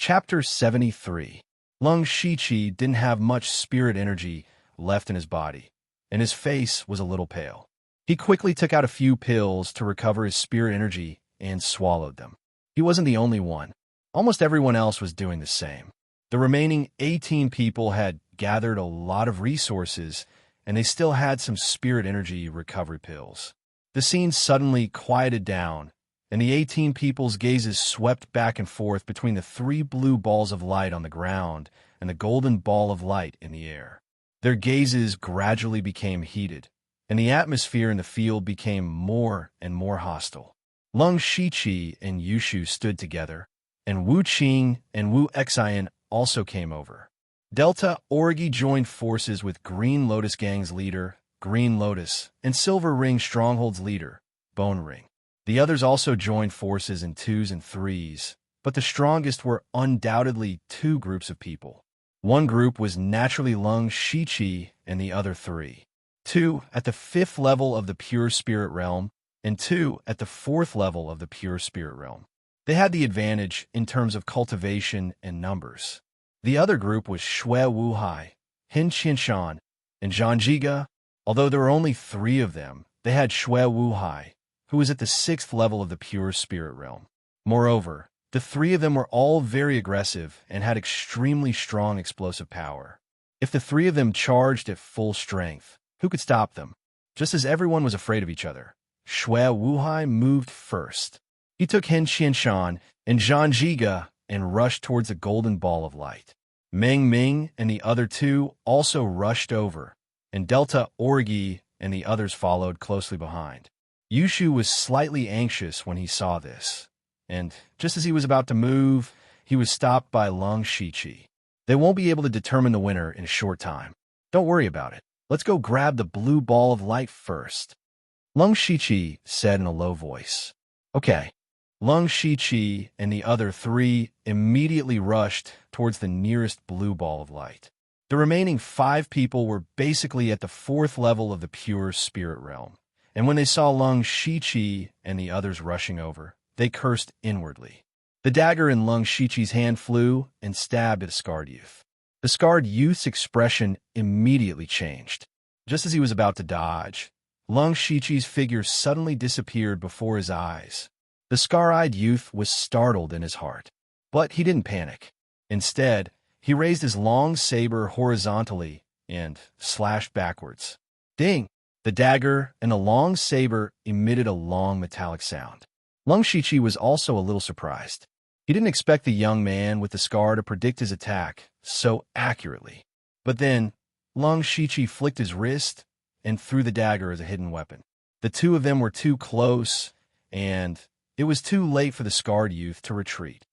Chapter 73. Lung Shiqi didn't have much spirit energy left in his body, and his face was a little pale. He quickly took out a few pills to recover his spirit energy and swallowed them. He wasn't the only one. Almost everyone else was doing the same. The remaining 18 people had gathered a lot of resources, and they still had some spirit energy recovery pills. The scene suddenly quieted down, and the 18 people's gazes swept back and forth between the 3 blue balls of light on the ground and the golden ball of light in the air. Their gazes gradually became heated, and the atmosphere in the field became more and more hostile. Lung Shiqi and Yushu stood together, and Wu Qing and Wu Xian also came over. Delta Orgi joined forces with Green Lotus Gang's leader, Green Lotus, and Silver Ring Stronghold's leader, Bone Ring. The others also joined forces in 2s and 3s, but the strongest were undoubtedly 2 groups of people. One group was naturally Lung Shiqi and the other 3. 2 at the 5th level of the Pure Spirit Realm, and 2 at the 4th level of the Pure Spirit Realm. They had the advantage in terms of cultivation and numbers. The other group was Shui Wuhai, Hin Qinshan, and Zhangjiga. Although there were only 3 of them, they had Shui Wuhai, who was at the 6th level of the Pure Spirit Realm. Moreover, the 3 of them were all very aggressive and had extremely strong explosive power. If the 3 of them charged at full strength, who could stop them? Just as everyone was afraid of each other, Shui Wuhai moved first. He took Hin Qinshan and Zhangjiga and rushed towards the golden ball of light. Meng Ming and the other 2 also rushed over, and Delta Orgi and the others followed closely behind. Yushu was slightly anxious when he saw this, and just as he was about to move, he was stopped by Lung Shiqi. They won't be able to determine the winner in a short time. Don't worry about it. Let's go grab the blue ball of light first. Lung Shiqi said in a low voice. Okay. Lung Shiqi and the other 3 immediately rushed towards the nearest blue ball of light. The remaining 5 people were basically at the 4th level of the Pure Spirit Realm, and when they saw Lung Shiqi and the others rushing over, they cursed inwardly. The dagger in Lung Shiqi's hand flew and stabbed at the scarred youth. The scarred youth's expression immediately changed. Just as he was about to dodge, Lung Shiqi's figure suddenly disappeared before his eyes. The scar-eyed youth was startled in his heart, but he didn't panic. Instead, he raised his long saber horizontally and slashed backwards. Ding! The dagger and the long saber emitted a long metallic sound. Lung Shiqi was also a little surprised. He didn't expect the young man with the scar to predict his attack so accurately. But then, Lung Shiqi flicked his wrist and threw the dagger as a hidden weapon. The 2 of them were too close, and it was too late for the scarred youth to retreat.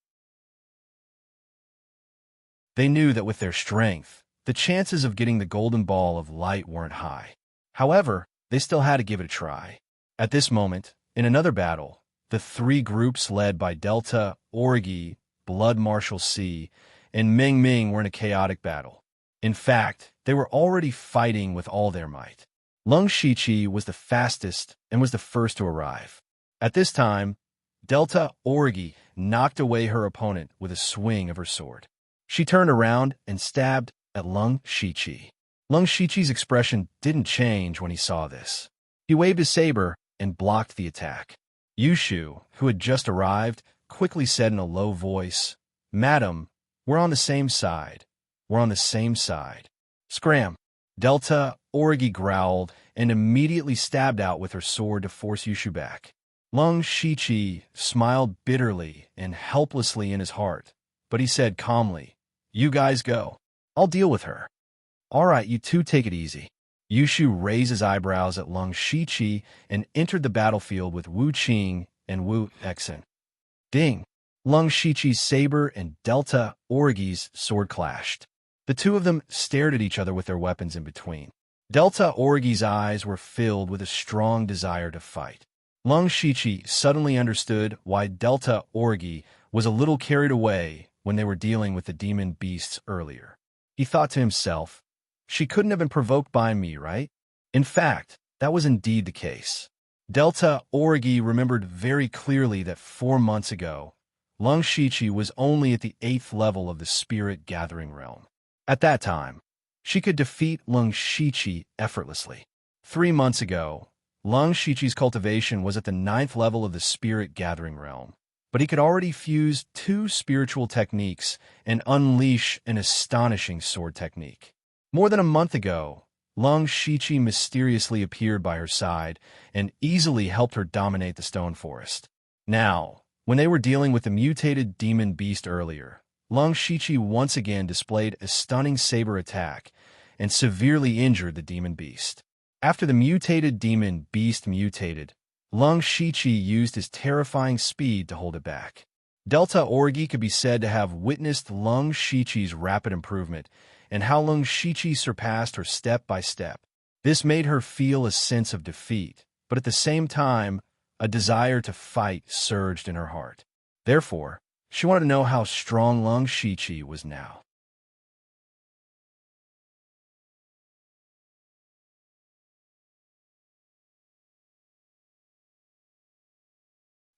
They knew that with their strength, the chances of getting the golden ball of light weren't high. However, they still had to give it a try. At this moment, in another battle, the 3 groups led by Delta Orgi, Blood Marshal C, and Ming Ming were in a chaotic battle. In fact, they were already fighting with all their might. Lung Shiqi was the fastest and was the first to arrive. At this time, Delta Orgi knocked away her opponent with a swing of her sword. She turned around and stabbed at Lung Shiqi. Lung Shiqi's expression didn't change when he saw this. He waved his saber and blocked the attack. Yushu, who had just arrived, quickly said in a low voice, "Madam, we're on the same side. We're on the same side." Scram! Delta Orgi growled and immediately stabbed out with her sword to force Yushu back. Lung Shiqi smiled bitterly and helplessly in his heart, but he said calmly, "You guys go. I'll deal with her." "All right, you 2 take it easy." Yushu raised his eyebrows at Lung Shiqi and entered the battlefield with Wu Qing and Wu Xian. Ding! Lung Shiqi's saber and Delta Orgi's sword clashed. The 2 of them stared at each other with their weapons in between. Delta Orgi's eyes were filled with a strong desire to fight. Lung Shiqi suddenly understood why Delta Orgi was a little carried away when they were dealing with the demon beasts earlier. He thought to himself, she couldn't have been provoked by me, right? In fact, that was indeed the case. Delta Orgi remembered very clearly that 4 months ago, Lung Shiqi was only at the 8th level of the spirit gathering realm. At that time, she could defeat Lung Shiqi effortlessly. 3 months ago, Lung Shiqi's cultivation was at the 9th level of the spirit gathering realm, but he could already fuse 2 spiritual techniques and unleash an astonishing sword technique. More than a month ago, Lung Shiqi mysteriously appeared by her side and easily helped her dominate the stone forest. Now, when they were dealing with the mutated demon beast earlier, Lung Shiqi once again displayed a stunning saber attack and severely injured the demon beast. After the mutated demon beast mutated, Lung Shiqi used his terrifying speed to hold it back. Delta Orgi could be said to have witnessed Lung Shiqi's rapid improvement and how Lung Shiqi surpassed her step by step. This made her feel a sense of defeat, but at the same time, a desire to fight surged in her heart. Therefore, she wanted to know how strong Lung Shiqi was now.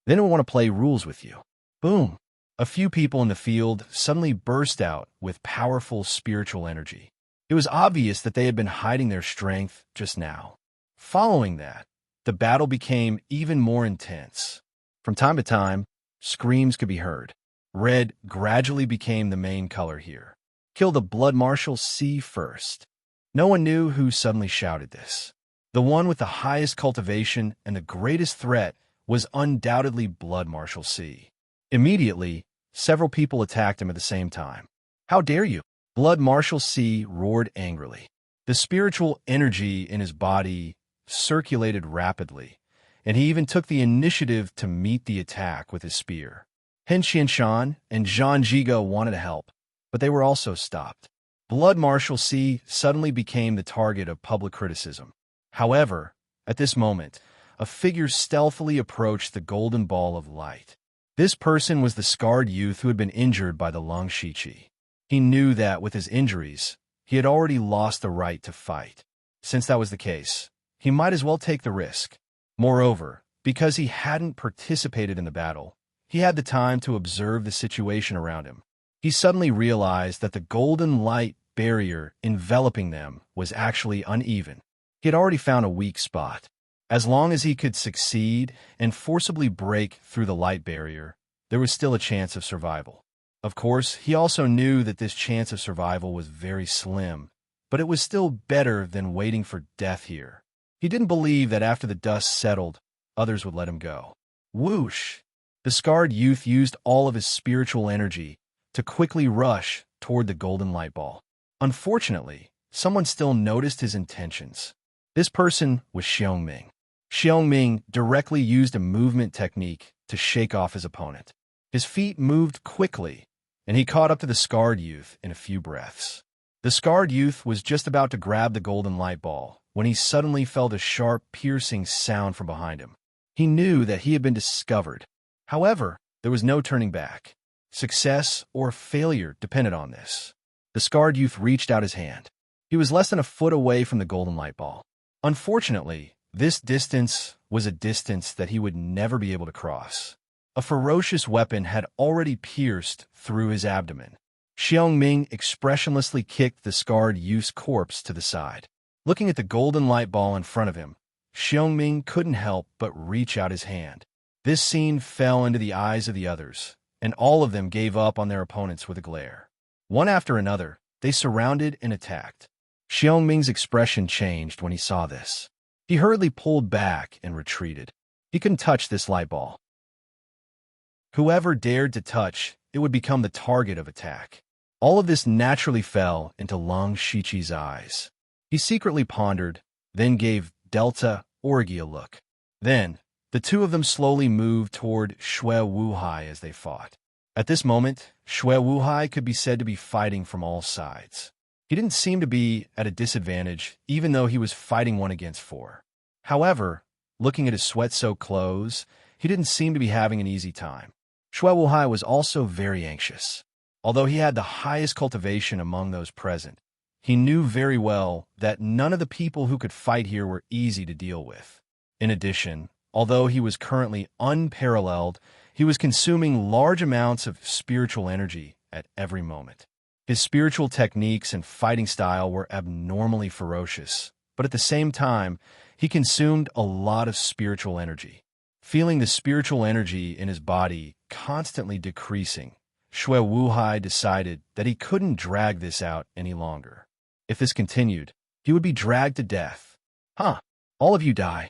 Then I want to play rules with you. Boom! A few people in the field suddenly burst out with powerful spiritual energy. It was obvious that they had been hiding their strength just now. Following that, the battle became even more intense. From time to time, screams could be heard. Red gradually became the main color here. Kill the Blood Marshal C first. No one knew who suddenly shouted this. The one with the highest cultivation and the greatest threat was undoubtedly Blood Marshal C. Immediately, several people attacked him at the same time. How dare you? Blood Marshal C roared angrily. The spiritual energy in his body circulated rapidly, and he even took the initiative to meet the attack with his spear. Hen Qianshan and Zhang Jigo wanted to help, but they were also stopped. Blood Marshal C suddenly became the target of public criticism. However, at this moment, a figure stealthily approached the golden ball of light. This person was the scarred youth who had been injured by the Lung Shiqi. He knew that with his injuries, he had already lost the right to fight. Since that was the case, he might as well take the risk. Moreover, because he hadn't participated in the battle, he had the time to observe the situation around him. He suddenly realized that the golden light barrier enveloping them was actually uneven. He had already found a weak spot. As long as he could succeed and forcibly break through the light barrier, there was still a chance of survival. Of course, he also knew that this chance of survival was very slim, but it was still better than waiting for death here. He didn't believe that after the dust settled, others would let him go. Whoosh! The scarred youth used all of his spiritual energy to quickly rush toward the golden light ball. Unfortunately, someone still noticed his intentions. This person was Xiongming. Xiongming directly used a movement technique to shake off his opponent. His feet moved quickly, and he caught up to the scarred youth in a few breaths. The scarred youth was just about to grab the golden light ball when he suddenly felt a sharp, piercing sound from behind him. He knew that he had been discovered. However, there was no turning back. Success or failure depended on this. The scarred youth reached out his hand. He was less than a foot away from the golden light ball. Unfortunately, this distance was a distance that he would never be able to cross. A ferocious weapon had already pierced through his abdomen. Xiongming expressionlessly kicked the scarred youth's corpse to the side. Looking at the golden light ball in front of him, Xiongming couldn't help but reach out his hand. This scene fell into the eyes of the others, and all of them gave up on their opponents with a glare. One after another, they surrounded and attacked. Xiongming's expression changed when he saw this. He hurriedly pulled back and retreated. He couldn't touch this light ball. Whoever dared to touch, it would become the target of attack. All of this naturally fell into Lung Shiqi's eyes. He secretly pondered, then gave Delta Orgi a look. Then, the two of them slowly moved toward Shui Wuhai as they fought. At this moment, Shui Wuhai could be said to be fighting from all sides. He didn't seem to be at a disadvantage, even though he was fighting 1 against 4. However, looking at his sweat-soaked clothes, he didn't seem to be having an easy time. Shui Wuhai was also very anxious. Although he had the highest cultivation among those present, he knew very well that none of the people who could fight here were easy to deal with. In addition, although he was currently unparalleled He was consuming large amounts of spiritual energy at every moment. His spiritual techniques and fighting style were abnormally ferocious, but at the same time, he consumed a lot of spiritual energy. Feeling the spiritual energy in his body constantly decreasing, Xue Wuhai decided that he couldn't drag this out any longer. If this continued, he would be dragged to death. Huh, all of you die.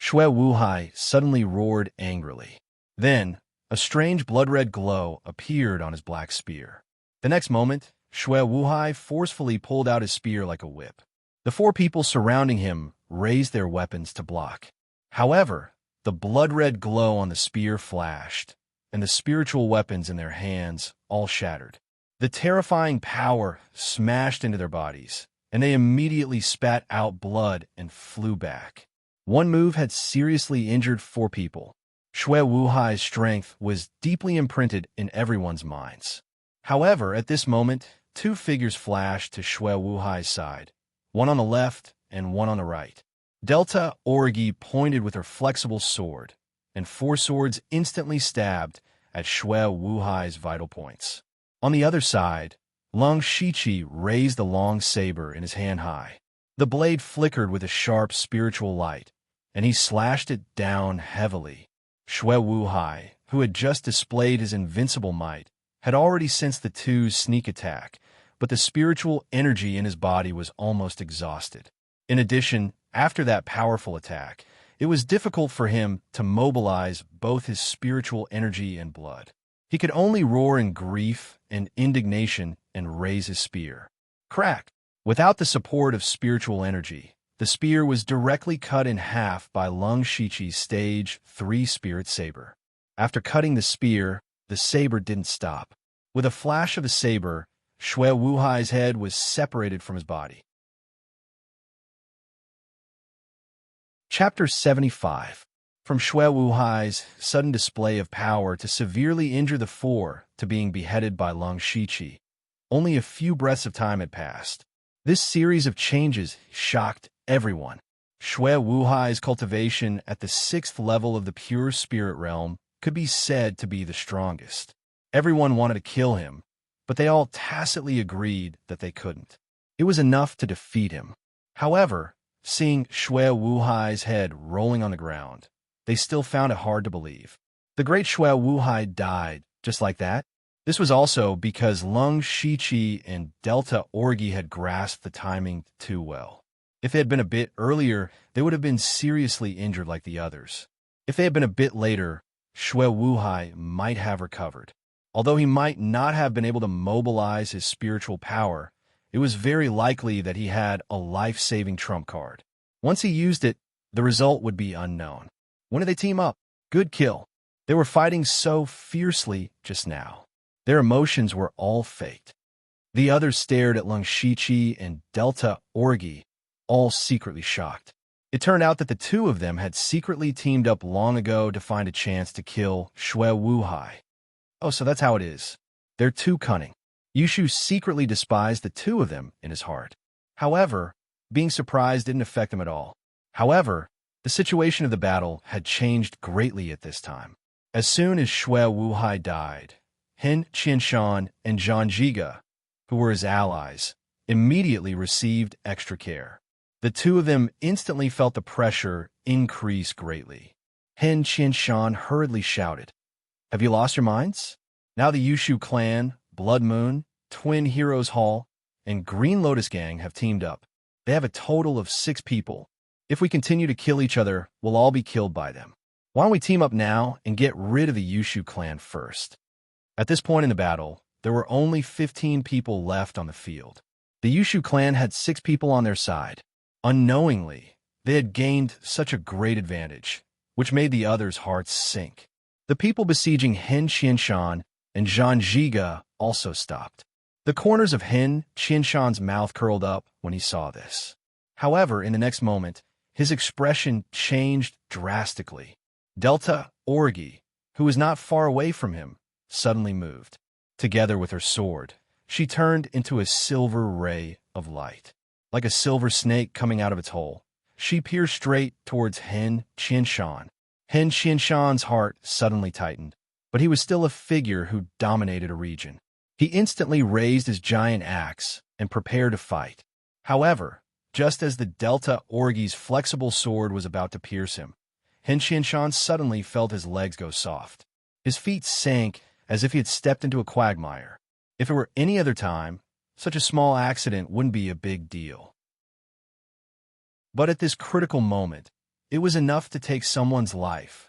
Xue Wuhai suddenly roared angrily. Then, a strange blood-red glow appeared on his black spear. The next moment, Xue Wuhai forcefully pulled out his spear like a whip. The 4 people surrounding him raised their weapons to block. However, the blood-red glow on the spear flashed, and the spiritual weapons in their hands all shattered. The terrifying power smashed into their bodies, and they immediately spat out blood and flew back. One move had seriously injured 4 people. Xue Wuhai's strength was deeply imprinted in everyone's minds. However, at this moment, 2 figures flashed to Xue Wuhai's side, one on the left and one on the right. Delta Orgi pointed with her flexible sword, and 4 swords instantly stabbed at Xue Wuhai's vital points. On the other side, Long Shiqi raised the long saber in his hand high. The blade flickered with a sharp spiritual light, and he slashed it down heavily. Xue Wuhai, who had just displayed his invincible might, had already sensed the 2's sneak attack, but the spiritual energy in his body was almost exhausted. In addition, after that powerful attack, it was difficult for him to mobilize both his spiritual energy and blood. He could only roar in grief and indignation and raise his spear. Crack! Without the support of spiritual energy, the spear was directly cut in half by Lung Shiqi's stage 3 spirit saber. After cutting the spear, the saber didn't stop. With a flash of the saber, Xue Wuhai's head was separated from his body. Chapter 75. From Xue Wuhai's sudden display of power to severely injure the 4 to being beheaded by Lung Shiqi, only a few breaths of time had passed. This series of changes shocked everyone. Xue Wuhai's cultivation at the 6th level of the pure spirit realm could be said to be the strongest. Everyone wanted to kill him, but they all tacitly agreed that they couldn't. It was enough to defeat him. However, seeing Xue Wuhai's head rolling on the ground, they still found it hard to believe. The great Xue Wuhai died just like that. This was also because Lung Shiqi and Delta Orgi had grasped the timing too well. If they had been a bit earlier, they would have been seriously injured like the others. If they had been a bit later, Xue Wuhai might have recovered. Although he might not have been able to mobilize his spiritual power, it was very likely that he had a life-saving trump card. Once he used it, the result would be unknown. When did they team up? Good kill. They were fighting so fiercely just now. Their emotions were all faked. The others stared at Lung Shiqi and Delta Orgi, all secretly shocked. It turned out that the 2 of them had secretly teamed up long ago to find a chance to kill Xue Wuhai. Oh, so that's how it is. They're too cunning. Yushu secretly despised the 2 of them in his heart. However, being surprised didn't affect him at all. However, the situation of the battle had changed greatly at this time. As soon as Xue Wuhai died, Hen Qianshan and Zhang Jiga, who were his allies, immediately received extra care. The 2 of them instantly felt the pressure increase greatly. Hen Qianshan hurriedly shouted, "Have you lost your minds? Now the Yushu clan, Blood Moon, Twin Heroes Hall, and Green Lotus Gang have teamed up. They have a total of 6 people. If we continue to kill each other, we'll all be killed by them. Why don't we team up now and get rid of the Yushu clan first?" At this point in the battle, there were only 15 people left on the field. The Yushu clan had 6 people on their side. Unknowingly, they had gained such a great advantage, which made the others' hearts sink. The people besieging Hen Qianshan and Zhang Jiga also stopped. The corners of Hen Qianshan's mouth curled up when he saw this. However, in the next moment, his expression changed drastically. Delta Orgi, who was not far away from him, suddenly moved. Together with her sword, she turned into a silver ray of light. Like a silver snake coming out of its hole, she peered straight towards Hen Qianshan. Hen Qianshan's heart suddenly tightened. but he was still a figure who dominated a region. He instantly raised his giant axe and prepared to fight. However, just as the Delta Orgy's flexible sword was about to pierce him, Qianshan suddenly felt his legs go soft. His feet sank as if he had stepped into a quagmire. If it were any other time, such a small accident wouldn't be a big deal. But at this critical moment, it was enough to take someone's life.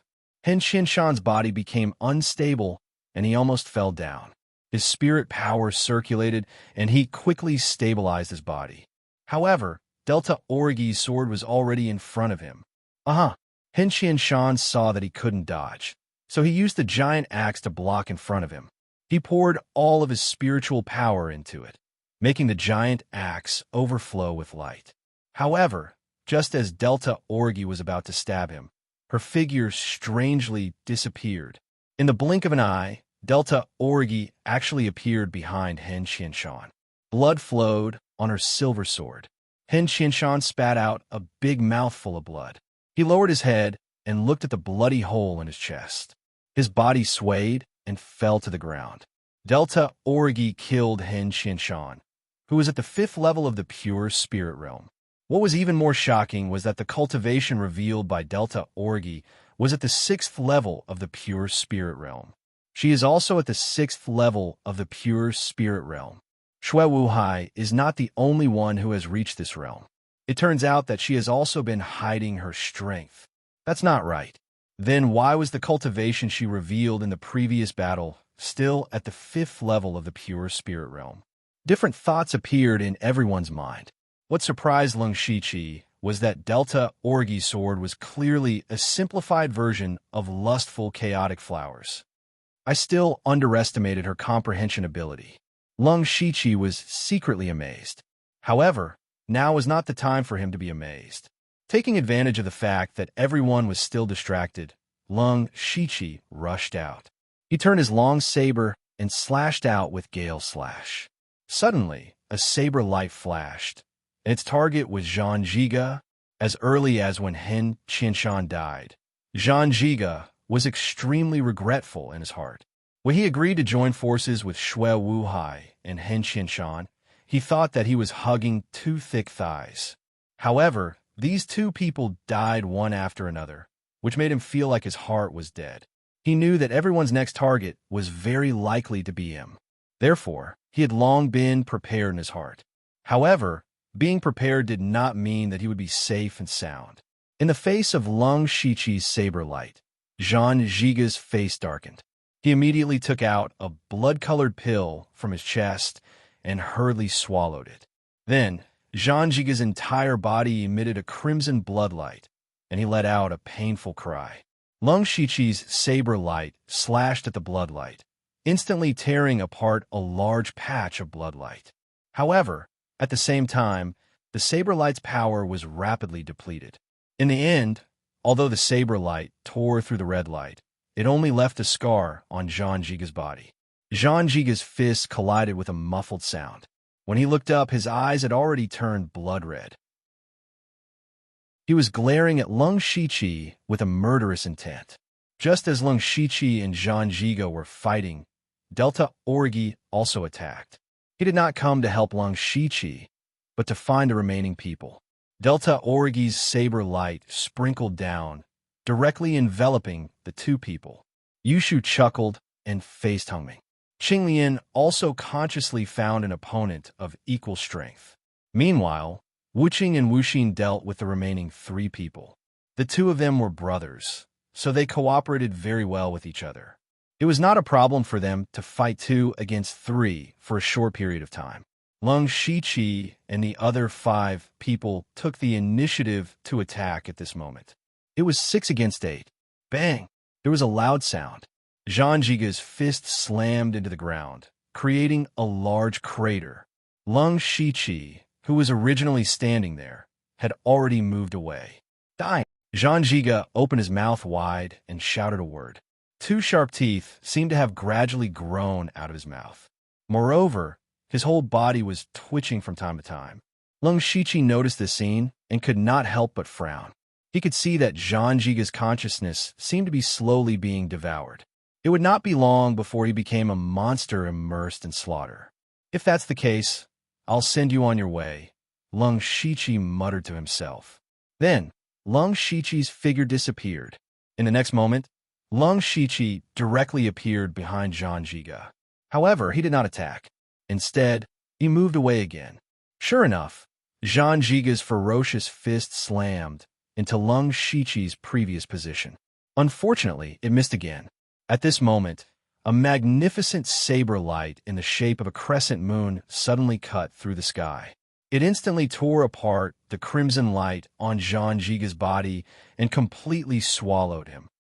Qianshan's body became unstable, and he almost fell down. His spirit power circulated, and he quickly stabilized his body. However, Delta Orgy's sword was already in front of him. Qianshan saw that he couldn't dodge, so he used the giant axe to block in front of him. He poured all of his spiritual power into it, making the giant axe overflow with light. However, just as Delta Orgy was about to stab him, her figure strangely disappeared. In the blink of an eye, Delta Orgy actually appeared behind Qianshan. Blood flowed on her silver sword. Qianshan spat out a big mouthful of blood. He lowered his head and looked at the bloody hole in his chest. His body swayed and fell to the ground. Delta Orgy killed Qianshan, who was at the 5th level of the pure spirit realm. What was even more shocking was that the cultivation revealed by Delta Orgy was at the 6th level of the pure spirit realm. She is also at the 6th level of the pure spirit realm. Shui Wuhai is not the only one who has reached this realm. It turns out that she has also been hiding her strength. That's not right. Then why was the cultivation she revealed in the previous battle still at the 5th level of the pure spirit realm? Different thoughts appeared in everyone's mind. What surprised Lung Shiqi was that Delta Orgy's sword was clearly a simplified version of lustful chaotic flowers. I still underestimated her comprehension ability. Lung Shiqi was secretly amazed. However, now was not the time for him to be amazed. Taking advantage of the fact that everyone was still distracted, Lung Shiqi rushed out. He turned his long saber and slashed out with Gale Slash. Suddenly, a saber light flashed, and its target was Zhang Jiga. As early as when Qianshan died, Zhang Jiga was extremely regretful in his heart. When he agreed to join forces with Shui Wuhai and Qianshan, he thought that he was hugging two thick thighs. However, these two people died one after another, which made him feel like his heart was dead. He knew that everyone's next target was very likely to be him. Therefore, he had long been prepared in his heart. However, being prepared did not mean that he would be safe and sound. In the face of Lung Shiqi's saber light, Zhang Jiga's face darkened. He immediately took out a blood-colored pill from his chest and hurriedly swallowed it. Then, Zhang Jiga's entire body emitted a crimson bloodlight, and he let out a painful cry. Lung Shiqi's saber light slashed at the bloodlight, instantly tearing apart a large patch of bloodlight. However, at the same time, the saber light's power was rapidly depleted. In the end, although the saber light tore through the red light, it only left a scar on Zhang Jiga's body. Zhang Jiga's fists collided with a muffled sound. When he looked up, his eyes had already turned blood red. He was glaring at Lung Shiqi with a murderous intent. Just as Lung Shiqi and Zhang Jiga were fighting, Delta Orgy also attacked. He did not come to help Lung Shiqi, but to find the remaining people. Delta Orgy's saber light sprinkled down, directly enveloping the two people. Yushu chuckled and faced me. Qinglian also consciously found an opponent of equal strength. Meanwhile, Wuqing and Wuxin dealt with the remaining three people. The two of them were brothers, so they cooperated very well with each other. It was not a problem for them to fight 2 against 3 for a short period of time. Lung Shiqi and the other 5 people took the initiative to attack at this moment. It was 6 against 8. Bang! There was a loud sound. Zhang Jiga's fist slammed into the ground, creating a large crater. Lung Shiqi, who was originally standing there, had already moved away. Dying! Zhang Jiga opened his mouth wide and shouted a word. 2 sharp teeth seemed to have gradually grown out of his mouth. Moreover, his whole body was twitching from time to time. Lung Shiqi noticed this scene and could not help but frown. He could see that Zhang Jiga's consciousness seemed to be slowly being devoured. It would not be long before he became a monster immersed in slaughter. If that's the case, I'll send you on your way, Lung Shiqi muttered to himself. Then, Lung Shiqi's figure disappeared. In the next moment, Lung Shiqi directly appeared behind Zhang Jiga. However, he did not attack. Instead, he moved away again. Sure enough, Zhang Jiga's ferocious fist slammed into Lung Shiqi's previous position. Unfortunately, it missed again. At this moment, a magnificent saber light in the shape of a crescent moon suddenly cut through the sky. It instantly tore apart the crimson light on Zhang Jiga's body and completely swallowed him.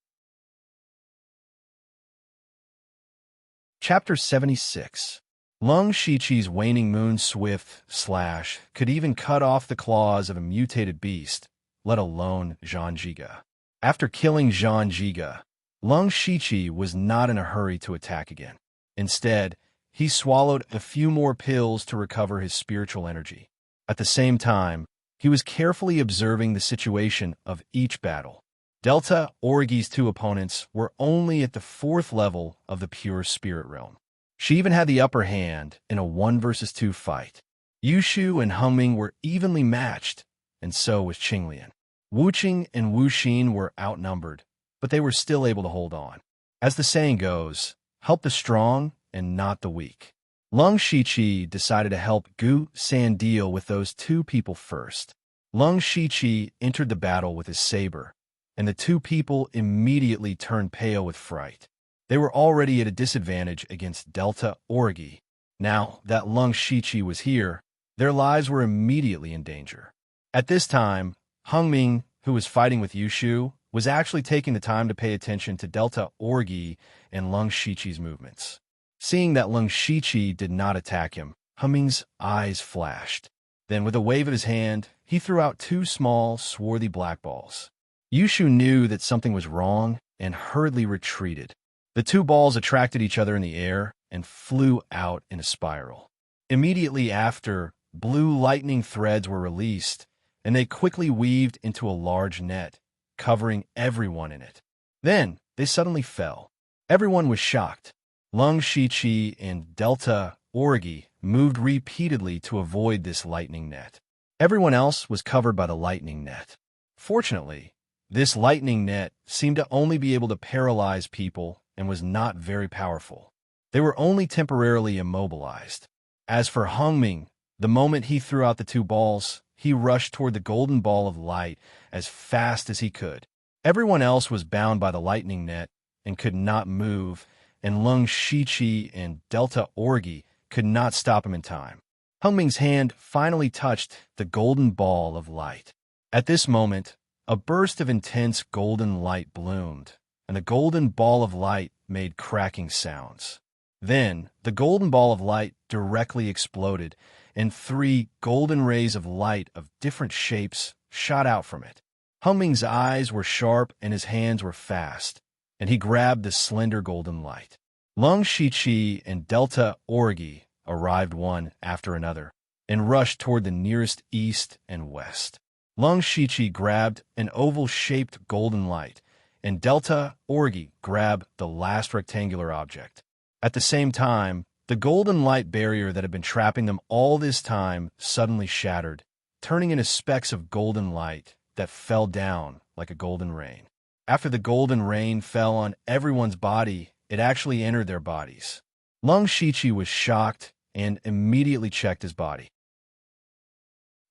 Chapter 76. Lung Shiqi's waning moon swift slash could even cut off the claws of a mutated beast, let alone Zhang Jiga. After killing Zhang Jiga, Lung Shiqi was not in a hurry to attack again. Instead, he swallowed a few more pills to recover his spiritual energy. At the same time, he was carefully observing the situation of each battle. Delta Origi's two opponents were only at the 4th level of the pure spirit realm. She even had the upper hand in a 1 versus 2 fight. Yushu and Hengming were evenly matched, and so was Qinglian. Wuqing and Wuxin were outnumbered, but they were still able to hold on. As the saying goes, help the strong and not the weak. Lung Shiqi decided to help Gu San deal with those two people first. Lung Shiqi entered the battle with his saber, and the two people immediately turned pale with fright. They were already at a disadvantage against Delta Origi. Now that Lung Shiqi was here, their lives were immediately in danger. At this time, Hengming, who was fighting with Yushu, was actually taking the time to pay attention to Delta Origi and Lung Shiqi's movements. Seeing that Lung Shiqi did not attack him, Hengming's eyes flashed. Then, with a wave of his hand, he threw out 2 small, swarthy black balls. Yushu knew that something was wrong and hurriedly retreated. The 2 balls attracted each other in the air and flew out in a spiral. Immediately after, blue lightning threads were released, and they quickly weaved into a large net, covering everyone in it. Then, they suddenly fell. Everyone was shocked. Lung Shiqi and Delta Origi moved repeatedly to avoid this lightning net. Everyone else was covered by the lightning net. Fortunately, this lightning net seemed to only be able to paralyze people and was not very powerful. They were only temporarily immobilized. As for Hengming, the moment he threw out the 2 balls, he rushed toward the golden ball of light as fast as he could. Everyone else was bound by the lightning net and could not move, and Lung Shiqi and Delta Origi could not stop him in time. Hengming's hand finally touched the golden ball of light. At this moment, a burst of intense golden light bloomed, and the golden ball of light made cracking sounds. Then, the golden ball of light directly exploded, and 3 golden rays of light of different shapes shot out from it. Hengming's eyes were sharp and his hands were fast, and he grabbed the slender golden light. Lung Shiqi and Delta Origi arrived one after another and rushed toward the nearest east and west. Lung Shiqi grabbed an oval-shaped golden light, and Delta Origi grabbed the last rectangular object. At the same time, the golden light barrier that had been trapping them all this time suddenly shattered, turning into specks of golden light that fell down like a golden rain. After the golden rain fell on everyone's body, it actually entered their bodies. Lung Shiqi was shocked and immediately checked his body.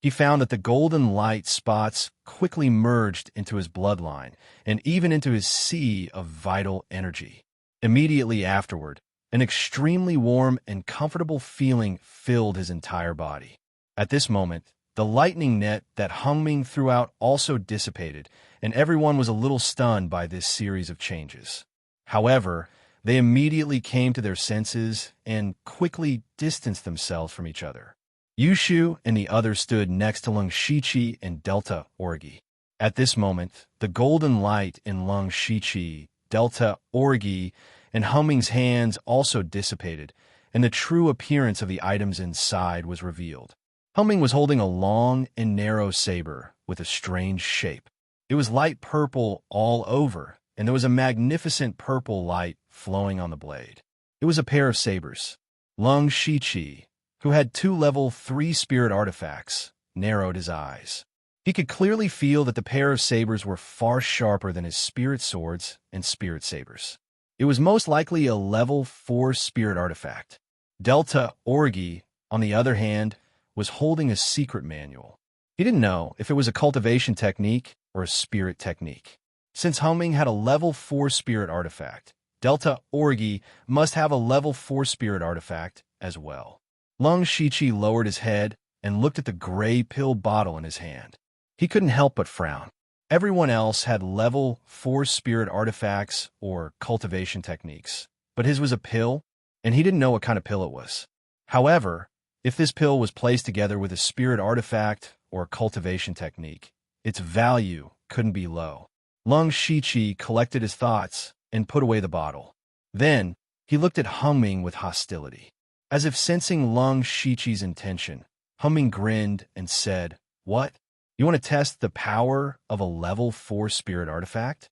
He found that the golden light spots quickly merged into his bloodline and even into his sea of vital energy. Immediately afterward, an extremely warm and comfortable feeling filled his entire body. At this moment, the lightning net that Hengming threw out also dissipated, and everyone was a little stunned by this series of changes. However, they immediately came to their senses and quickly distanced themselves from each other. Yushu and the others stood next to Lung Shiqi and Delta Origi. At this moment, the golden light in Lung Shiqi, Delta Origi, and Hengming's hands also dissipated, and the true appearance of the items inside was revealed. Hengming was holding a long and narrow saber with a strange shape. It was light purple all over, and there was a magnificent purple light flowing on the blade. It was a pair of sabers. Lung Shiqi, who had 2 level 3 spirit artifacts, narrowed his eyes. He could clearly feel that the pair of sabers were far sharper than his spirit swords and spirit sabers. It was most likely a level 4 spirit artifact. Delta Orgi, on the other hand, was holding a secret manual. He didn't know if it was a cultivation technique or a spirit technique. Since Humming had a level 4 spirit artifact, Delta Orgi must have a level 4 spirit artifact as well. Lung Shiqi lowered his head and looked at the gray pill bottle in his hand. He couldn't help but frown. Everyone else had level 4 spirit artifacts or cultivation techniques, but his was a pill, and he didn't know what kind of pill it was. However, if this pill was placed together with a spirit artifact or a cultivation technique, its value couldn't be low. Lung Shiqi collected his thoughts and put away the bottle. Then, he looked at Humming with hostility. As if sensing Lung Shiqi's intention, Humming grinned and said, "What? You want to test the power of a level 4 spirit artifact?"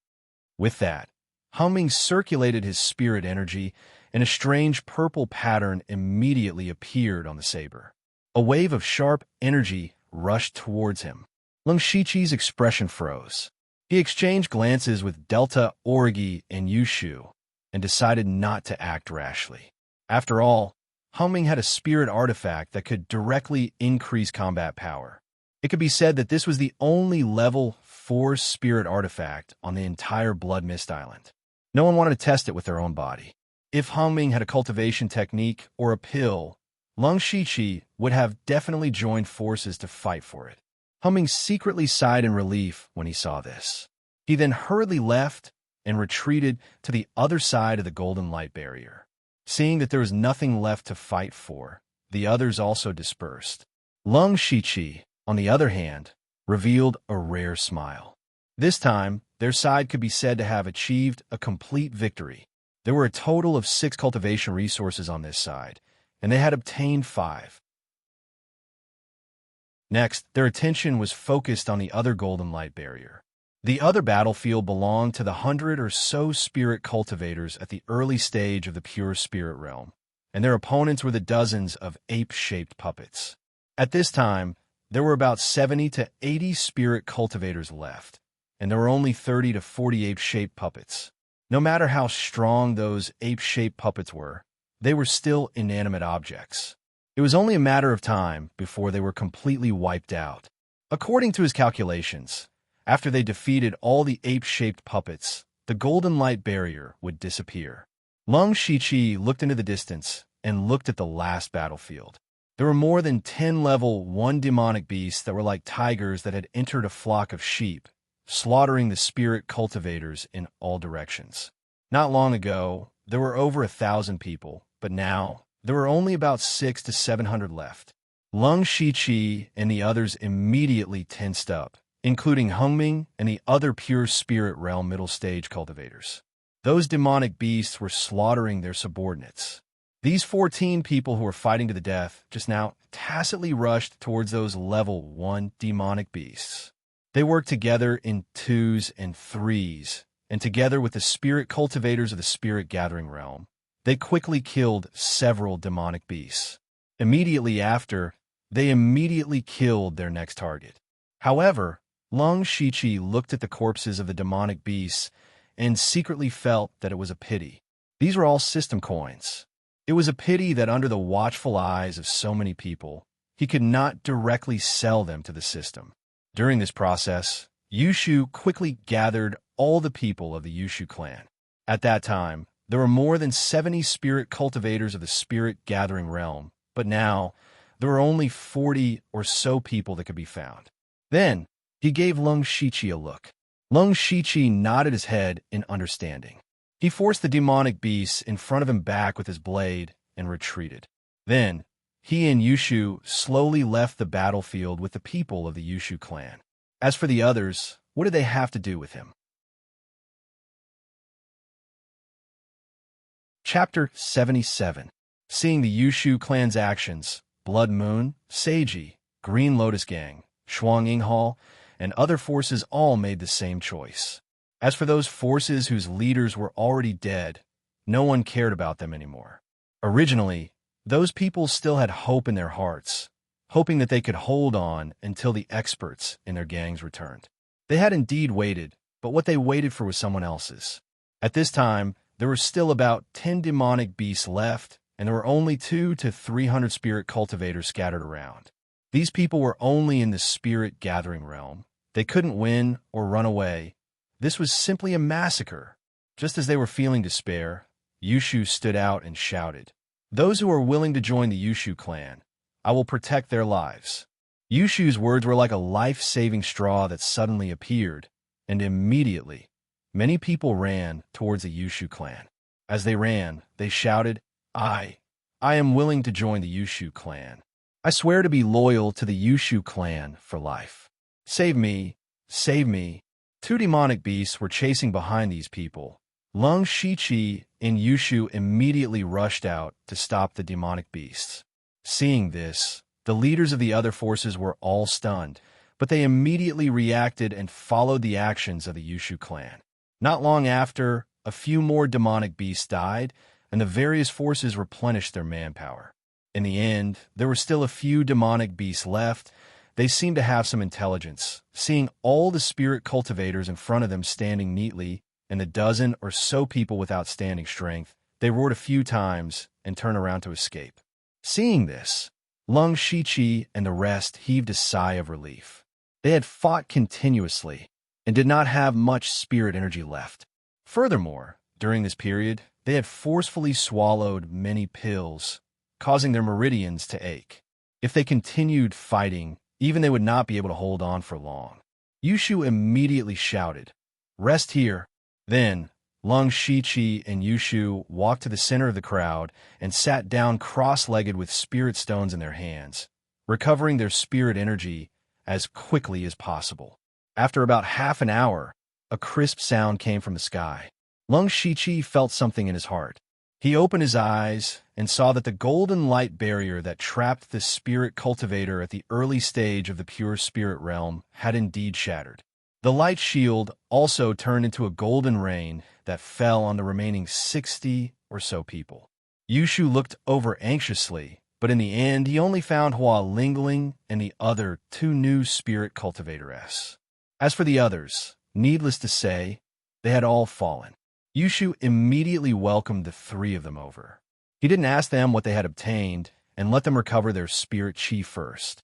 With that, Humming circulated his spirit energy, and a strange purple pattern immediately appeared on the saber. A wave of sharp energy rushed towards him. Lung Shiqi's expression froze. He exchanged glances with Delta Orgi and Yushu, and decided not to act rashly. After all, Humming had a spirit artifact that could directly increase combat power. It could be said that this was the only level 4 spirit artifact on the entire Blood Mist Island. No one wanted to test it with their own body. If Humming had a cultivation technique or a pill, Lung Shiqi would have definitely joined forces to fight for it. Humming secretly sighed in relief when he saw this. He then hurriedly left and retreated to the other side of the golden light barrier. Seeing that there was nothing left to fight for, the others also dispersed. Lung Shiqi, on the other hand, revealed a rare smile. This time, their side could be said to have achieved a complete victory. There were a total of 6 cultivation resources on this side, and they had obtained 5. Next, their attention was focused on the other golden light barrier. The other battlefield belonged to the 100 or so spirit cultivators at the early stage of the pure spirit realm, and their opponents were the dozens of ape-shaped puppets. At this time, there were about 70 to 80 spirit cultivators left, and there were only 30 to 40 ape-shaped puppets. No matter how strong those ape-shaped puppets were, they were still inanimate objects. It was only a matter of time before they were completely wiped out. According to his calculations, after they defeated all the ape-shaped puppets, the golden light barrier would disappear. Lung Shiqi looked into the distance and looked at the last battlefield. There were more than 10 level 1 demonic beasts that were like tigers that had entered a flock of sheep, slaughtering the spirit cultivators in all directions. Not long ago, there were over 1,000 people, but now there were only about 600 to 700 left. Lung Shiqi and the others immediately tensed up, including Hungming and the other pure spirit realm middle stage cultivators. Those demonic beasts were slaughtering their subordinates. These 14 people who were fighting to the death just now tacitly rushed towards those level 1 demonic beasts. They worked together in 2s and 3s, and together with the spirit cultivators of the spirit gathering realm, they quickly killed several demonic beasts. Immediately after, they immediately killed their next target. However, Lung Shiqi looked at the corpses of the demonic beasts and secretly felt that it was a pity. These were all system coins. It was a pity that under the watchful eyes of so many people, he could not directly sell them to the system. During this process, Yushu quickly gathered all the people of the Yushu clan. At that time, there were more than 70 spirit cultivators of the spirit gathering realm, but now there were only 40 or so people that could be found. Then, he gave Lung Shiqi a look. Lung Shiqi nodded his head in understanding. He forced the demonic beasts in front of him back with his blade and retreated. Then, he and Yushu slowly left the battlefield with the people of the Yushu clan. As for the others, what did they have to do with him? Chapter 77. Seeing the Yushu clan's actions, Blood Moon, Seiji, Green Lotus Gang, Shuang Yinghal, and other forces all made the same choice. As for those forces whose leaders were already dead, no one cared about them anymore. Originally, those people still had hope in their hearts, hoping that they could hold on until the experts in their gangs returned. They had indeed waited, but what they waited for was someone else's. At this time, there were still about 10 demonic beasts left, and there were only 200 to 300 spirit cultivators scattered around. These people were only in the spirit gathering realm. They couldn't win or run away. This was simply a massacre. Just as they were feeling despair, Yushu stood out and shouted, "Those who are willing to join the Yushu clan, I will protect their lives." Yushu's words were like a life-saving straw that suddenly appeared, and immediately, many people ran towards the Yushu clan. As they ran, they shouted, I am willing to join the Yushu clan. I swear to be loyal to the Yushu clan for life. Save me, save me." 2 demonic beasts were chasing behind these people. Lung Shiqi and Yushu immediately rushed out to stop the demonic beasts. Seeing this, the leaders of the other forces were all stunned, but they immediately reacted and followed the actions of the Yushu clan. Not long after, a few more demonic beasts died, and the various forces replenished their manpower. In the end, there were still a few demonic beasts left. They seemed to have some intelligence. Seeing all the spirit cultivators in front of them standing neatly, and the dozen or so people with outstanding strength, they roared a few times and turned around to escape. Seeing this, Lung Shiqi and the rest heaved a sigh of relief. They had fought continuously and did not have much spirit energy left. Furthermore, during this period, they had forcefully swallowed many pills, causing their meridians to ache. If they continued fighting, even they would not be able to hold on for long. Yushu immediately shouted, "Rest here." Then, Lung Shiqi and Yushu walked to the center of the crowd and sat down cross-legged with spirit stones in their hands, recovering their spirit energy as quickly as possible. After about half an hour, a crisp sound came from the sky. Lung Shiqi felt something in his heart. He opened his eyes and saw that the golden light barrier that trapped the spirit cultivator at the early stage of the pure spirit realm had indeed shattered. The light shield also turned into a golden rain that fell on the remaining 60 or so people. Yushu looked over anxiously, but in the end he only found Hua Lingling and the other 2 new spirit cultivators. As for the others, needless to say, they had all fallen. Yushu immediately welcomed the 3 of them over. He didn't ask them what they had obtained and let them recover their spirit chi first.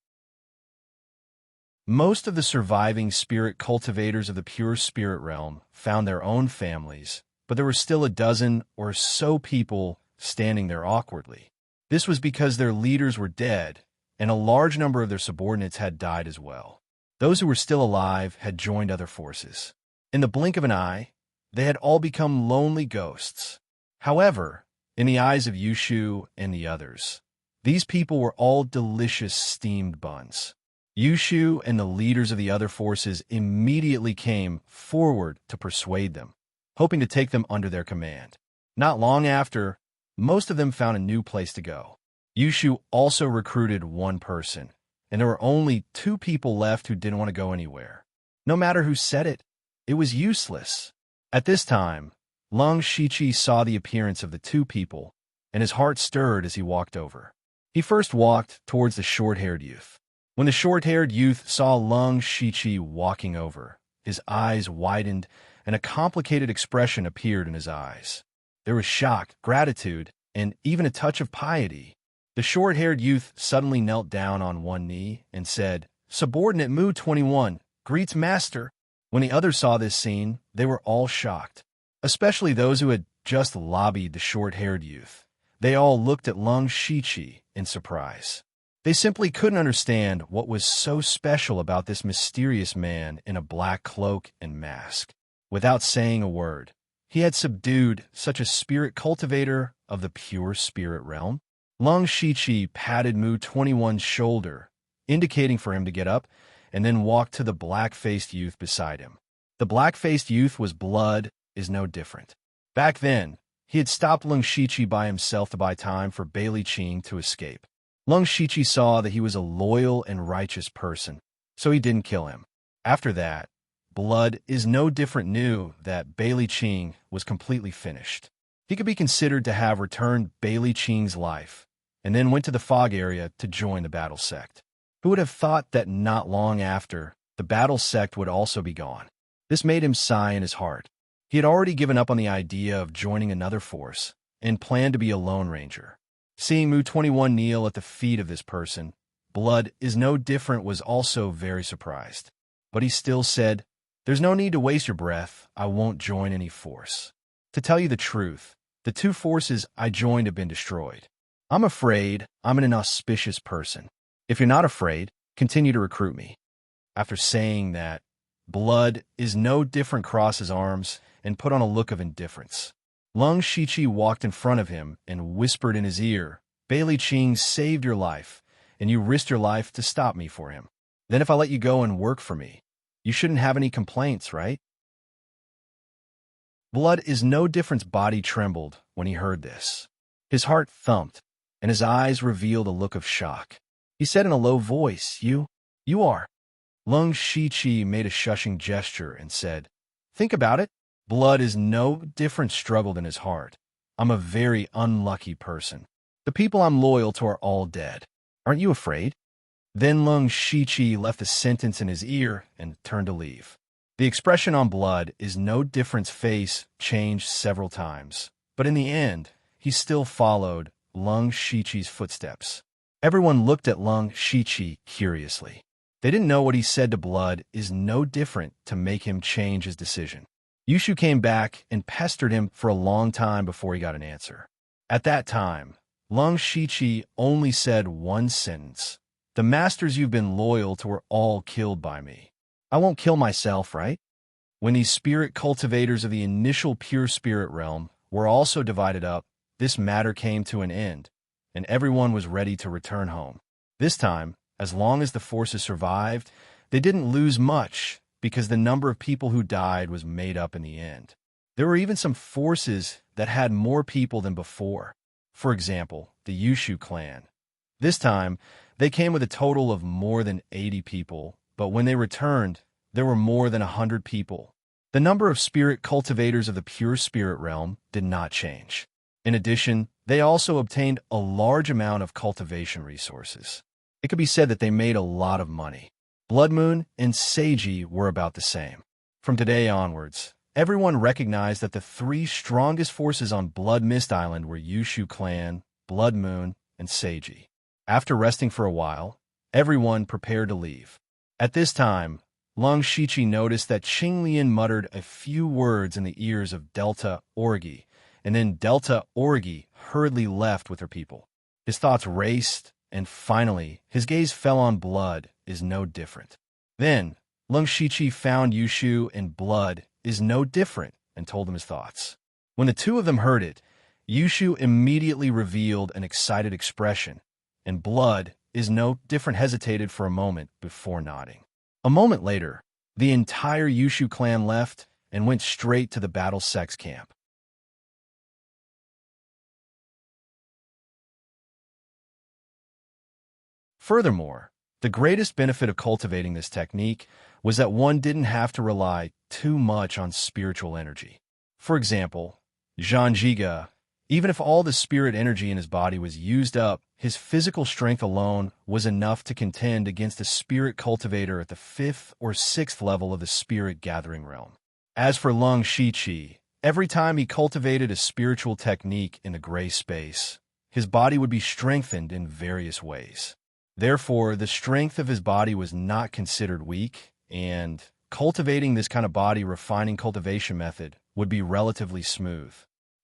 Most of the surviving spirit cultivators of the pure spirit realm found their own families, but there were still a dozen or so people standing there awkwardly. This was because their leaders were dead, and a large number of their subordinates had died as well. Those who were still alive had joined other forces. In the blink of an eye, they had all become lonely ghosts. However, in the eyes of Yushu and the others, these people were all delicious steamed buns. Yushu and the leaders of the other forces immediately came forward to persuade them, hoping to take them under their command. Not long after, most of them found a new place to go. Yushu also recruited 1 person, and there were only 2 people left who didn't want to go anywhere. No matter who said it, it was useless. At this time, Lung Shiqi saw the appearance of the 2 people, and his heart stirred as he walked over. He first walked towards the short-haired youth. When the short-haired youth saw Lung Shiqi walking over, his eyes widened and a complicated expression appeared in his eyes. There was shock, gratitude, and even a touch of piety. The short-haired youth suddenly knelt down on one knee and said, "Subordinate Mu 21, greets master." When the others saw this scene, they were all shocked, especially those who had just lobbied the short-haired youth. They all looked at Lung Shiqi in surprise. They simply couldn't understand what was so special about this mysterious man in a black cloak and mask. Without saying a word, he had subdued such a spirit cultivator of the pure spirit realm. Lung Shiqi patted Mu 21's shoulder, indicating for him to get up, and then walked to the black-faced youth beside him. The black-faced youth was blood is no different. Back then, he had stopped Lung Shiqi by himself to buy time for Bailey Qing to escape. Lung Shiqi saw that he was a loyal and righteous person, so he didn't kill him. After that, Blood is no different knew that Bailey Ching was completely finished. He could be considered to have returned Bailey Ching's life, and then went to the fog area to join the battle sect. Who would have thought that not long after, the battle sect would also be gone? This made him sigh in his heart. He had already given up on the idea of joining another force, and planned to be a Lone Ranger. Seeing Mu-21 kneel at the feet of this person, Blood is no different was also very surprised. But he still said, "There's no need to waste your breath. I won't join any force. To tell you the truth, the two forces I joined have been destroyed. I'm afraid I'm an inauspicious person. If you're not afraid, continue to recruit me." After saying that, Blood is no different crossed his arms and put on a look of indifference. Lung Shichi walked in front of him and whispered in his ear, "Bailey Ching saved your life, and you risked your life to stop me for him. Then if I let you go and work for me, you shouldn't have any complaints, right?" Blood is no different's body trembled when he heard this. His heart thumped, and his eyes revealed a look of shock. He said in a low voice, You are. Lung Shichi made a shushing gesture and said, "Think about it. Blood is no different struggled in his heart. I'm a very unlucky person. The people I'm loyal to are all dead. Aren't you afraid?" Then Lung Shichi left a sentence in his ear and turned to leave. The expression on Blood is no different's face changed several times, but in the end, he still followed Lung Shichi's footsteps. Everyone looked at Lung Shichi curiously. They didn't know what he said to Blood is no different to make him change his decision. Yushu came back and pestered him for a long time before he got an answer. At that time, Lung Shichi only said one sentence. "The masters you've been loyal to were all killed by me. I won't kill myself, right?" When these spirit cultivators of the initial pure spirit realm were also divided up, this matter came to an end, and everyone was ready to return home. This time, as long as the forces survived, they didn't lose much because the number of people who died was made up in the end. There were even some forces that had more people than before. For example, the Yushu clan. This time, they came with a total of more than 80 people, but when they returned, there were more than 100 people. The number of spirit cultivators of the pure spirit realm did not change. In addition, they also obtained a large amount of cultivation resources. It could be said that they made a lot of money. Blood Moon and Seiji were about the same. From today onwards, everyone recognized that the three strongest forces on Blood Mist Island were Yushu Clan, Blood Moon, and Seiji. After resting for a while, everyone prepared to leave. At this time, Lung Shichi noticed that Qing Lian muttered a few words in the ears of Delta Orgi, and then Delta Orgi hurriedly left with her people. His thoughts raced, and finally, his gaze fell on Blood is no different. Then, Lung Shichi found Yushu and Blood is no different and told him his thoughts. When the two of them heard it, Yushu immediately revealed an excited expression, and Blood is no different hesitated for a moment before nodding. A moment later, the entire Yushu clan left and went straight to the battle sex camp. Furthermore, the greatest benefit of cultivating this technique was that one didn't have to rely too much on spiritual energy. For example, Zhang Jiga, even if all the spirit energy in his body was used up, his physical strength alone was enough to contend against a spirit cultivator at the 5th or 6th level of the spirit gathering realm. As for Lung Shichi, every time he cultivated a spiritual technique in the gray space, his body would be strengthened in various ways. Therefore, the strength of his body was not considered weak, and cultivating this kind of body refining cultivation method would be relatively smooth.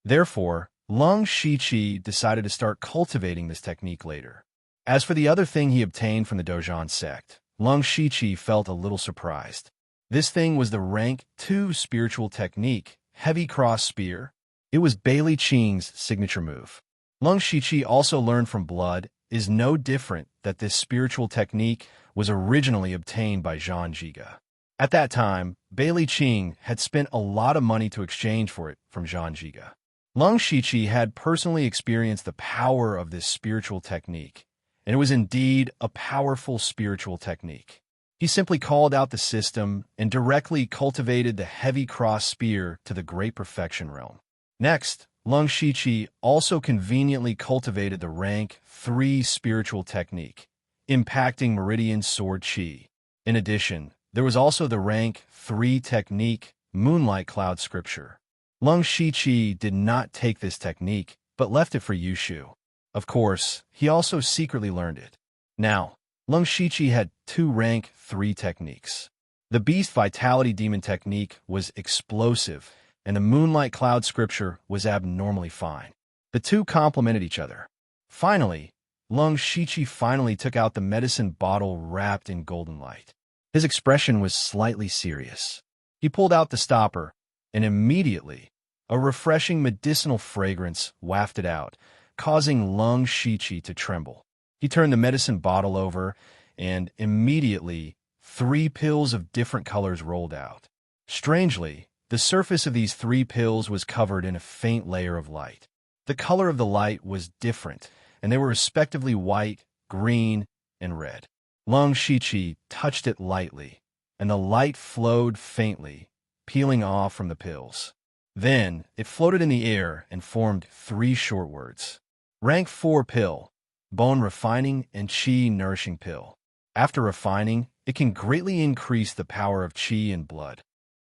Therefore, Lung Shichi decided to start cultivating this technique later. As for the other thing he obtained from the Dojan sect, Lung Shichi felt a little surprised. This thing was the rank 2 spiritual technique, Heavy Cross Spear. It was Bailey Ching's signature move. Lung Shichi also learned from Blood is no different that this spiritual technique was originally obtained by Zhang Jiga. At that time, Bailey Ching had spent a lot of money to exchange for it from Zhang Jiga. Lung Shichi had personally experienced the power of this spiritual technique, and it was indeed a powerful spiritual technique. He simply called out the system and directly cultivated the heavy cross spear to the great perfection realm. Next, Lung Shiqi also conveniently cultivated the rank 3 spiritual technique, impacting meridian sword chi. In addition, there was also the rank 3 technique, moonlight cloud scripture. Lung Shiqi did not take this technique, but left it for Yushu. Of course, he also secretly learned it. Now, Lung Shiqi had 2 rank 3 techniques. The Beast Vitality Demon technique was explosive, and the Moonlight Cloud Scripture was abnormally fine. The two complemented each other. Finally, Lung Shiqi finally took out the medicine bottle wrapped in golden light. His expression was slightly serious. He pulled out the stopper, and immediately, a refreshing medicinal fragrance wafted out, causing Lung Shiqi to tremble. He turned the medicine bottle over, and immediately, 3 pills of different colors rolled out. Strangely, the surface of these 3 pills was covered in a faint layer of light. The color of the light was different, and they were respectively white, green, and red. Lung Shiqi touched it lightly, and the light flowed faintly, peeling off from the pills. Then, it floated in the air and formed 3 short words. Rank 4 pill, bone refining and chi nourishing pill. After refining, it can greatly increase the power of chi and blood.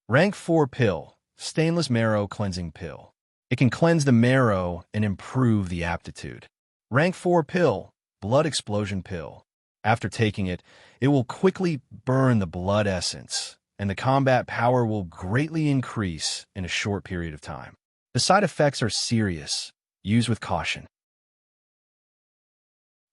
Rank 4 pill, stainless marrow cleansing pill. It can cleanse the marrow and improve the aptitude. Rank 4 pill, blood explosion pill. After taking it, it will quickly burn the blood essence, and the combat power will greatly increase in a short period of time. The side effects are serious. Use with caution.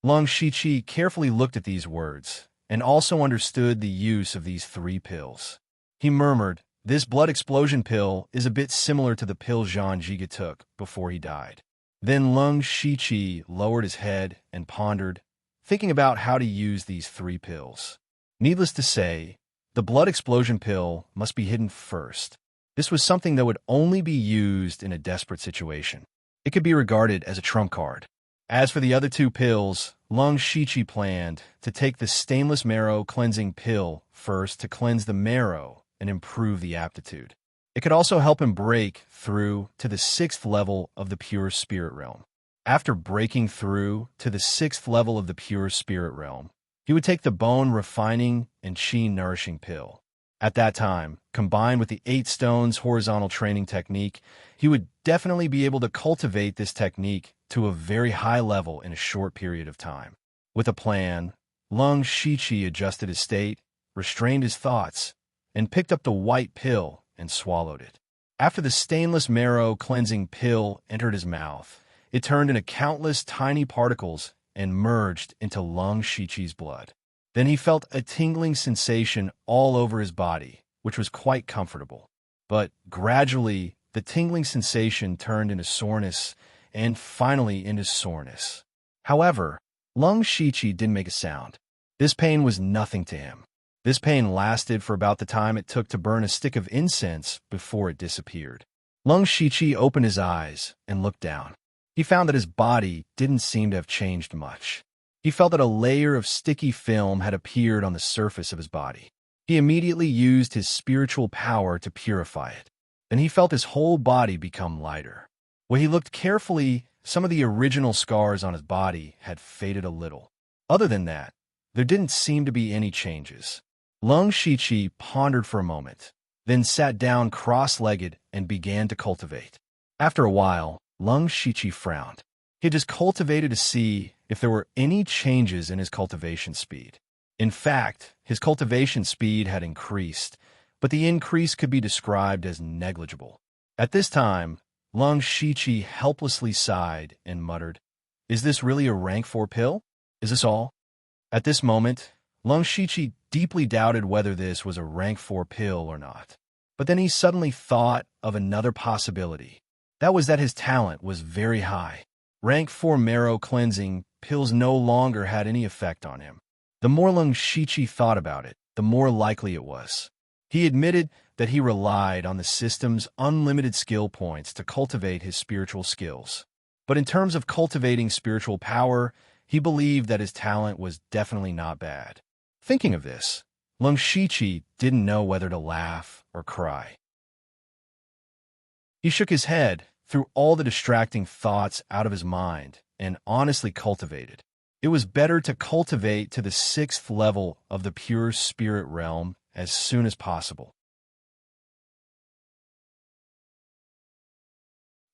Lung Shiqi carefully looked at these words, and also understood the use of these 3 pills. He murmured, "This blood explosion pill is a bit similar to the pill Zhang Jiga took before he died." Then Lung Shiqi lowered his head and pondered, thinking about how to use these 3 pills. Needless to say, the blood explosion pill must be hidden first. This was something that would only be used in a desperate situation. It could be regarded as a trump card. As for the other 2 pills, Lung Shiqi planned to take the stainless marrow cleansing pill first to cleanse the marrow and improve the aptitude. It could also help him break through to the 6th level of the pure spirit realm. After breaking through to the 6th level of the pure spirit realm, he would take the bone refining and chi nourishing pill. At that time, combined with the 8 stones horizontal training technique, he would definitely be able to cultivate this technique to a very high level in a short period of time. With a plan, Lung Shiqi adjusted his state, restrained his thoughts, and picked up the white pill and swallowed it. After the stainless marrow cleansing pill entered his mouth, it turned into countless tiny particles and merged into Lung Shiqi's blood. Then he felt a tingling sensation all over his body, which was quite comfortable. But gradually, the tingling sensation turned into soreness, and finally into soreness. However, Lung Shiqi didn't make a sound. This pain was nothing to him. This pain lasted for about the time it took to burn a stick of incense before it disappeared. Lung Shiqi opened his eyes and looked down. He found that his body didn't seem to have changed much. He felt that a layer of sticky film had appeared on the surface of his body. He immediately used his spiritual power to purify it. Then he felt his whole body become lighter. When he looked carefully, some of the original scars on his body had faded a little. Other than that, there didn't seem to be any changes. Lung Shiqi pondered for a moment, then sat down cross-legged and began to cultivate. After a while, Lung Shiqi frowned. He had just cultivated to see if there were any changes in his cultivation speed. In fact, his cultivation speed had increased, but the increase could be described as negligible. At this time, Lung Shiqi helplessly sighed and muttered, "Is this really a rank 4 pill? Is this all?" At this moment, Lung Shiqi deeply doubted whether this was a rank 4 pill or not. But then he suddenly thought of another possibility. That was that his talent was very high. Rank 4 marrow cleansing pills no longer had any effect on him. The more Lung Shiqi thought about it, the more likely it was. He admitted that he relied on the system's unlimited skill points to cultivate his spiritual skills. But in terms of cultivating spiritual power, he believed that his talent was definitely not bad. Thinking of this, Lung Shiqi didn't know whether to laugh or cry. He shook his head, threw all the distracting thoughts out of his mind, and honestly cultivated. It was better to cultivate to the 6th level of the pure spirit realm as soon as possible.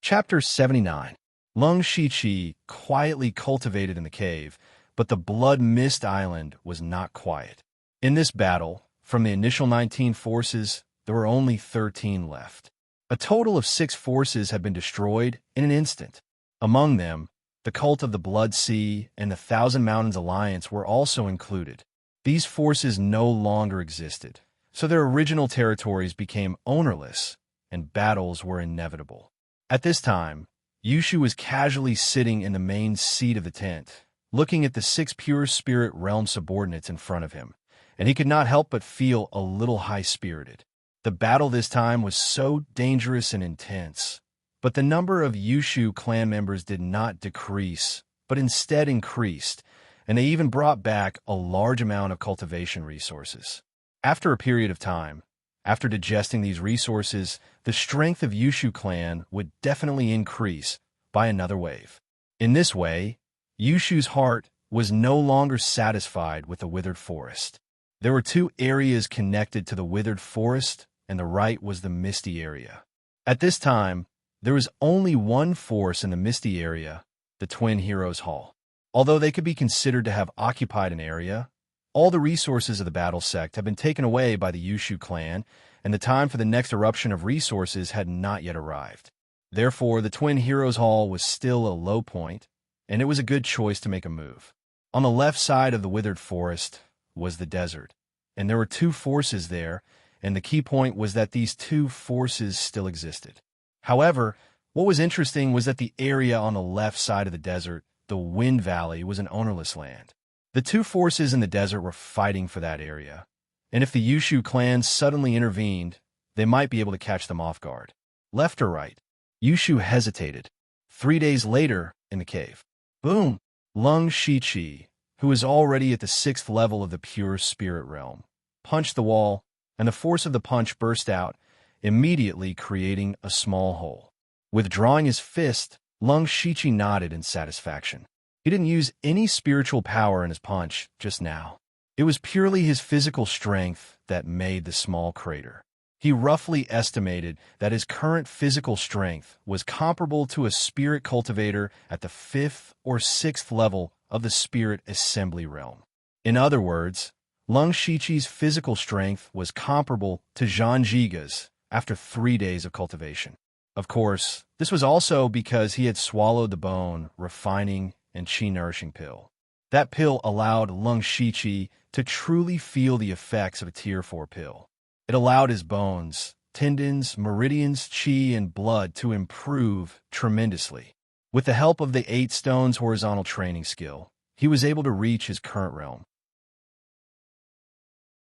Chapter 79. Lung Shiqi quietly cultivated in the cave, but the Blood Mist Island was not quiet. In this battle, from the initial 19 forces, there were only 13 left. A total of 6 forces had been destroyed in an instant. Among them, the Cult of the Blood Sea and the Thousand Mountains Alliance were also included. These forces no longer existed, so their original territories became ownerless, and battles were inevitable. At this time, Yushu was casually sitting in the main seat of the tent, looking at the 6 pure spirit realm subordinates in front of him, and he could not help but feel a little high-spirited. The battle this time was so dangerous and intense, but the number of Yushu clan members did not decrease, but instead increased, and they even brought back a large amount of cultivation resources. After a period of time, after digesting these resources, the strength of Yushu clan would definitely increase by another wave. In this way, Yushu's heart was no longer satisfied with the withered forest. There were 2 areas connected to the withered forest, and the right was the misty area. At this time, there was only one force in the misty area, the Twin Heroes Hall. Although they could be considered to have occupied an area, all the resources of the battle sect had been taken away by the Yushu clan, and the time for the next eruption of resources had not yet arrived. Therefore, the Twin Heroes Hall was still a low point, and it was a good choice to make a move. On the left side of the withered forest was the desert, and there were 2 forces there, and the key point was that these 2 forces still existed. However, what was interesting was that the area on the left side of the desert, the Wind Valley, was an ownerless land. The 2 forces in the desert were fighting for that area, and if the Yushu clan suddenly intervened, they might be able to catch them off guard. Left or right? Yushu hesitated. 3 days later, in the cave. Boom! Lung Shiqi, who was already at the 6th level of the pure spirit realm, punched the wall, and the force of the punch burst out, immediately creating a small hole. Withdrawing his fist, Lung Shiqi nodded in satisfaction. He didn't use any spiritual power in his punch just now. It was purely his physical strength that made the small crater. He roughly estimated that his current physical strength was comparable to a spirit cultivator at the 5th or 6th level of the spirit assembly realm. In other words, Lung Shiqi's physical strength was comparable to Zhang Jiga's after 3 days of cultivation. Of course, this was also because he had swallowed the bone, refining, and chi-nourishing pill. That pill allowed Lung Shiqi to truly feel the effects of a Tier 4 pill. It allowed his bones, tendons, meridians, chi, and blood to improve tremendously. With the help of the 8 stones horizontal training skill, he was able to reach his current realm.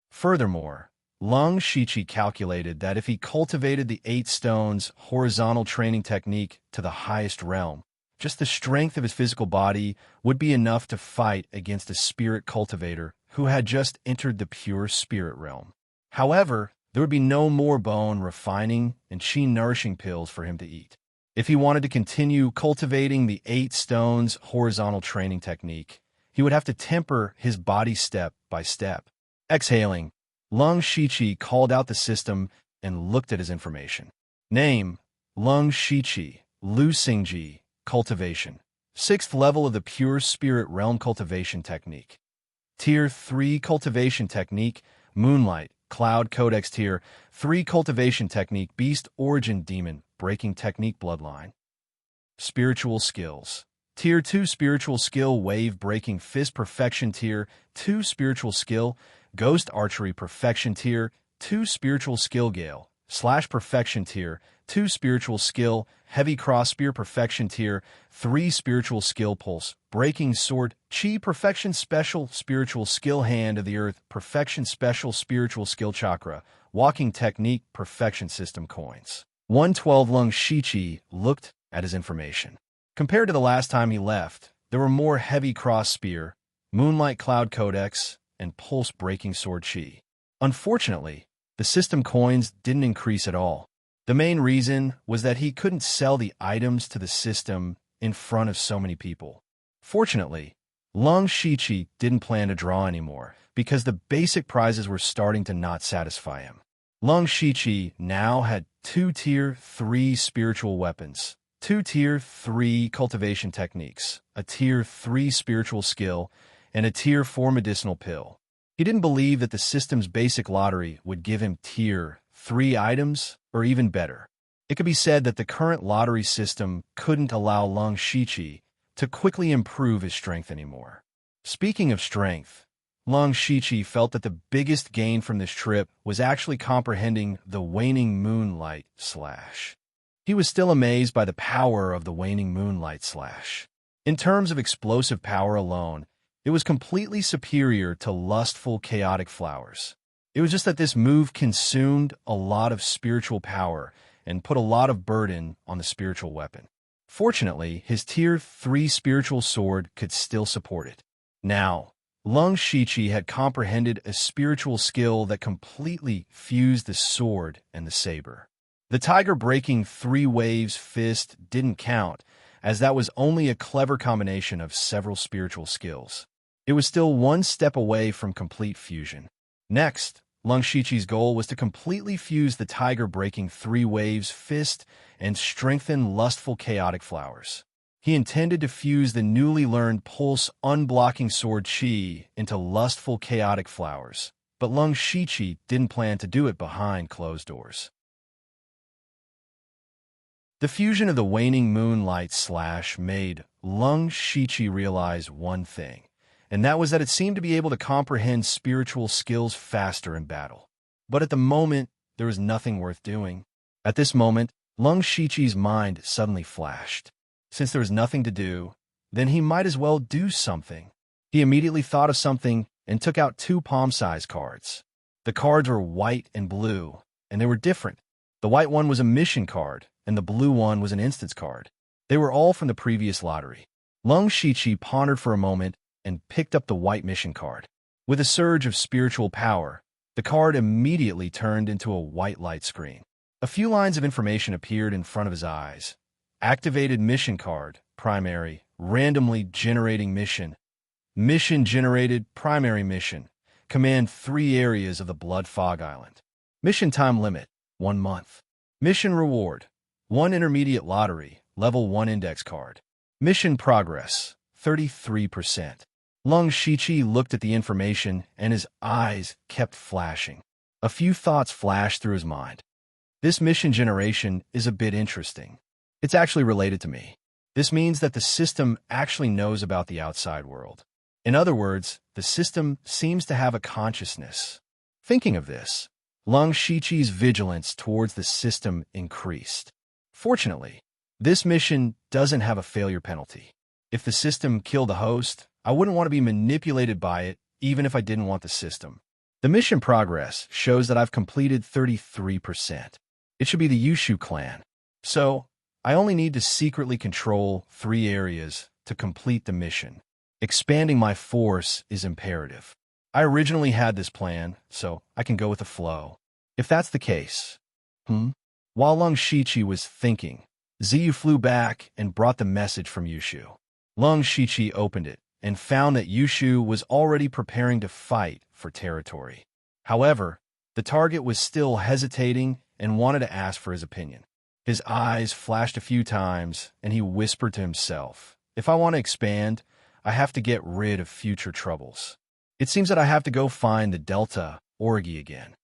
Furthermore, Lung Shiqi calculated that if he cultivated the 8 stones horizontal training technique to the highest realm, just the strength of his physical body would be enough to fight against a spirit cultivator who had just entered the pure spirit realm. However, there would be no more bone refining and chi-nourishing pills for him to eat. If he wanted to continue cultivating the 8 stones horizontal training technique, he would have to temper his body step by step. Exhaling, Lung Shiqi called out the system and looked at his information. Name, Lung Shiqi, Lu Xingji, cultivation. 6th level of the pure spirit realm cultivation technique. Tier 3 cultivation technique, Moonlight, Cloud Codex Tier 3 cultivation technique, Beast Origin Demon, Breaking Technique Bloodline. Spiritual skills. Tier 2 spiritual skill, Wave Breaking Fist Perfection Tier 2 spiritual skill, Ghost Archery Perfection Tier 2 spiritual skill, Gale / Perfection Tier 2 spiritual skill, Heavy Cross Spear Perfection Tier 3 spiritual skill, Pulse Breaking Sword, Chi Perfection Special spiritual skill, Hand of the Earth Perfection Special spiritual skill, Chakra Walking Technique Perfection System Coins. 112. Lung Shiqi looked at his information. Compared to the last time he left, there were more Heavy Cross Spear, Moonlight Cloud Codex, and Pulse Breaking Sword Chi. Unfortunately, the system coins didn't increase at all. The main reason was that he couldn't sell the items to the system in front of so many people. Fortunately, Lung Shiqi didn't plan to draw anymore because the basic prizes were starting to not satisfy him. Lung Shiqi now had 2 Tier 3 spiritual weapons, 2 Tier 3 cultivation techniques, a Tier 3 spiritual skill, and a Tier 4 medicinal pill. He didn't believe that the system's basic lottery would give him Tier 3 items, or even better. It could be said that the current lottery system couldn't allow Lung Shiqi to quickly improve his strength anymore. Speaking of strength, Lung Shiqi felt that the biggest gain from this trip was actually comprehending the waning moonlight slash. He was still amazed by the power of the waning moonlight slash. In terms of explosive power alone, it was completely superior to lustful chaotic flowers. It was just that this move consumed a lot of spiritual power and put a lot of burden on the spiritual weapon. Fortunately, his Tier 3 spiritual sword could still support it. Now, Lung Shiqi had comprehended a spiritual skill that completely fused the sword and the saber. The tiger-breaking 3 waves fist didn't count, as that was only a clever combination of several spiritual skills. It was still one step away from complete fusion. Next, Lung Shiqi's goal was to completely fuse the tiger-breaking 3 waves fist and strengthen lustful chaotic flowers. He intended to fuse the newly learned pulse unblocking sword chi into lustful chaotic flowers, but Lung Shiqi didn't plan to do it behind closed doors. The fusion of the waning moonlight slash made Lung Shiqi realize one thing, and that was that it seemed to be able to comprehend spiritual skills faster in battle. But at the moment, there was nothing worth doing. At this moment, Lung Shiqi's mind suddenly flashed. Since there was nothing to do, then he might as well do something. He immediately thought of something and took out 2 palm-sized cards. The cards were white and blue, and they were different. The white one was a mission card, and the blue one was an instance card. They were all from the previous lottery. Lung Shiqi pondered for a moment and picked up the white mission card. With a surge of spiritual power, the card immediately turned into a white light screen. A few lines of information appeared in front of his eyes. Activated mission card, primary, randomly generating mission. Mission generated, primary mission. Command 3 areas of the Blood Fog Island. Mission time limit, 1 month. Mission reward, 1 intermediate lottery, level 1 index card. Mission progress, 33%. Lung Shiqi looked at the information and his eyes kept flashing. A few thoughts flashed through his mind. This mission generation is a bit interesting. It's actually related to me. This means that the system actually knows about the outside world. In other words, the system seems to have a consciousness. Thinking of this, Lung Shiqi's vigilance towards the system increased. Fortunately, this mission doesn't have a failure penalty. If the system killed the host, I wouldn't want to be manipulated by it, even if I didn't want the system. The mission progress shows that I've completed 33%. It should be the Yushu clan. So, I only need to secretly control 3 areas to complete the mission. Expanding my force is imperative. I originally had this plan, so I can go with the flow. If that's the case. While Lung Shiqi was thinking, Ziyu flew back and brought the message from Yushu. Lung Shiqi opened it and found that Yushu was already preparing to fight for territory. However, the target was still hesitating and wanted to ask for his opinion. His eyes flashed a few times, and he whispered to himself, if I want to expand, I have to get rid of future troubles. It seems that I have to go find the Delta Orgy again.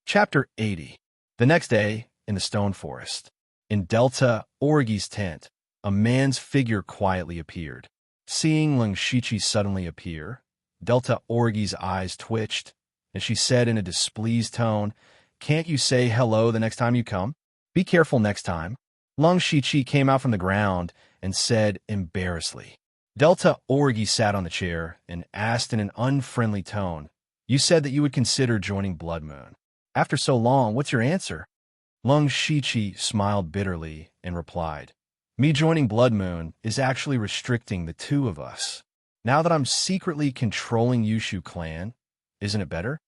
Chapter 80. The next day, in the stone forest. In Delta Orgy's tent, a man's figure quietly appeared. Seeing Lung Shiqi suddenly appear, Delta Orgy's eyes twitched, and she said in a displeased tone, can't you say hello the next time you come? Be careful next time. Lung Shiqi came out from the ground and said embarrassedly. Delta Orgy sat on the chair and asked in an unfriendly tone, you said that you would consider joining Blood Moon. After so long, what's your answer? Lung Shiqi smiled bitterly and replied, Me joining Blood Moon is actually restricting the two of us. Now that I'm secretly controlling Yushu clan, isn't it better?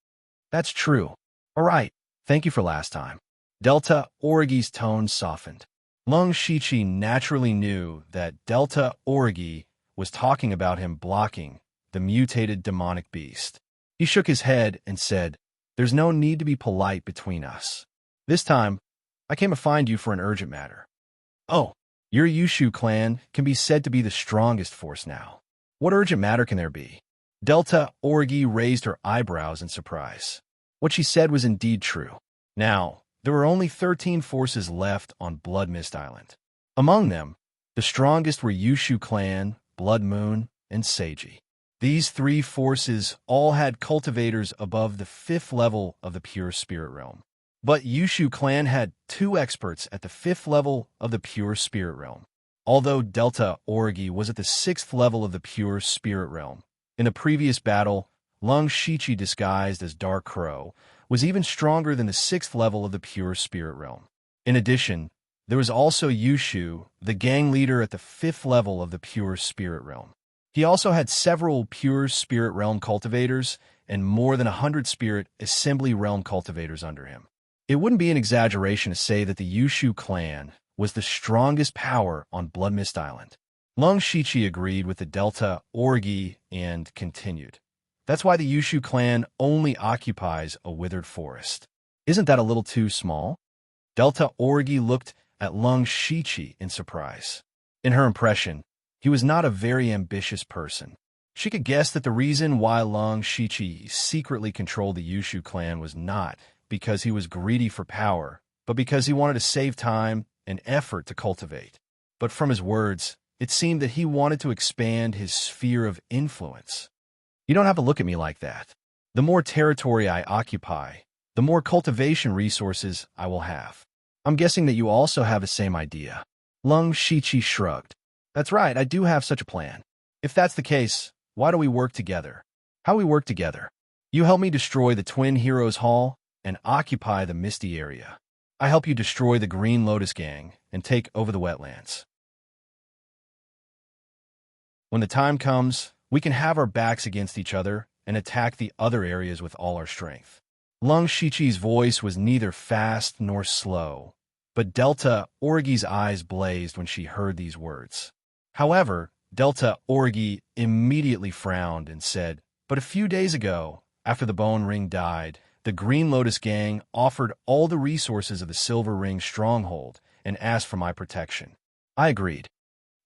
That's true. All right, thank you for last time. Delta Origi's tone softened. Lung Shichi naturally knew that Delta Origi was talking about him blocking the mutated demonic beast. He shook his head and said, "There's no need to be polite between us. This time, I came to find you for an urgent matter." "Oh, your Yushu clan can be said to be the strongest force now. What urgent matter can there be?" Delta Origi raised her eyebrows in surprise. What she said was indeed true. Now, there were only 13 forces left on Blood Mist Island. Among them, the strongest were Yushu clan, Blood Moon, and Seiji. These three forces all had cultivators above the 5th level of the pure spirit realm. But Yushu clan had 2 experts at the 5th level of the pure spirit realm. Although Delta Origi was at the 6th level of the pure spirit realm. In the previous battle, Lung Shichi, disguised as Dark Crow, was even stronger than the 6th level of the pure spirit realm. In addition, there was also Yushu, the gang leader at the 5th level of the pure spirit realm. He also had several pure spirit realm cultivators and more than 100 spirit assembly realm cultivators under him. It wouldn't be an exaggeration to say that the Yushu clan was the strongest power on Blood Mist Island. Lung Shichi agreed with the Delta Origi and continued. That's why the Yushu clan only occupies a withered forest. Isn't that a little too small? Delta Origi looked at Lung Shichi in surprise. In her impression, he was not a very ambitious person. She could guess that the reason why Lung Shichi secretly controlled the Yushu clan was not because he was greedy for power, but because he wanted to save time and effort to cultivate. But from his words, it seemed that he wanted to expand his sphere of influence. You don't have to look at me like that. The more territory I occupy, the more cultivation resources I will have. I'm guessing that you also have the same idea. Lung Shichi shrugged. That's right, I do have such a plan. If that's the case, why don't we work together? How we work together? You help me destroy the Twin Heroes Hall and occupy the Misty area. I help you destroy the Green Lotus Gang and take over the wetlands. When the time comes, we can have our backs against each other and attack the other areas with all our strength. Lung Shichi's voice was neither fast nor slow, but Delta Origi's eyes blazed when she heard these words. However, Delta Origi immediately frowned and said, "But a few days ago, after the Bone Ring died, the Green Lotus Gang offered all the resources of the Silver Ring stronghold and asked for my protection." I agreed.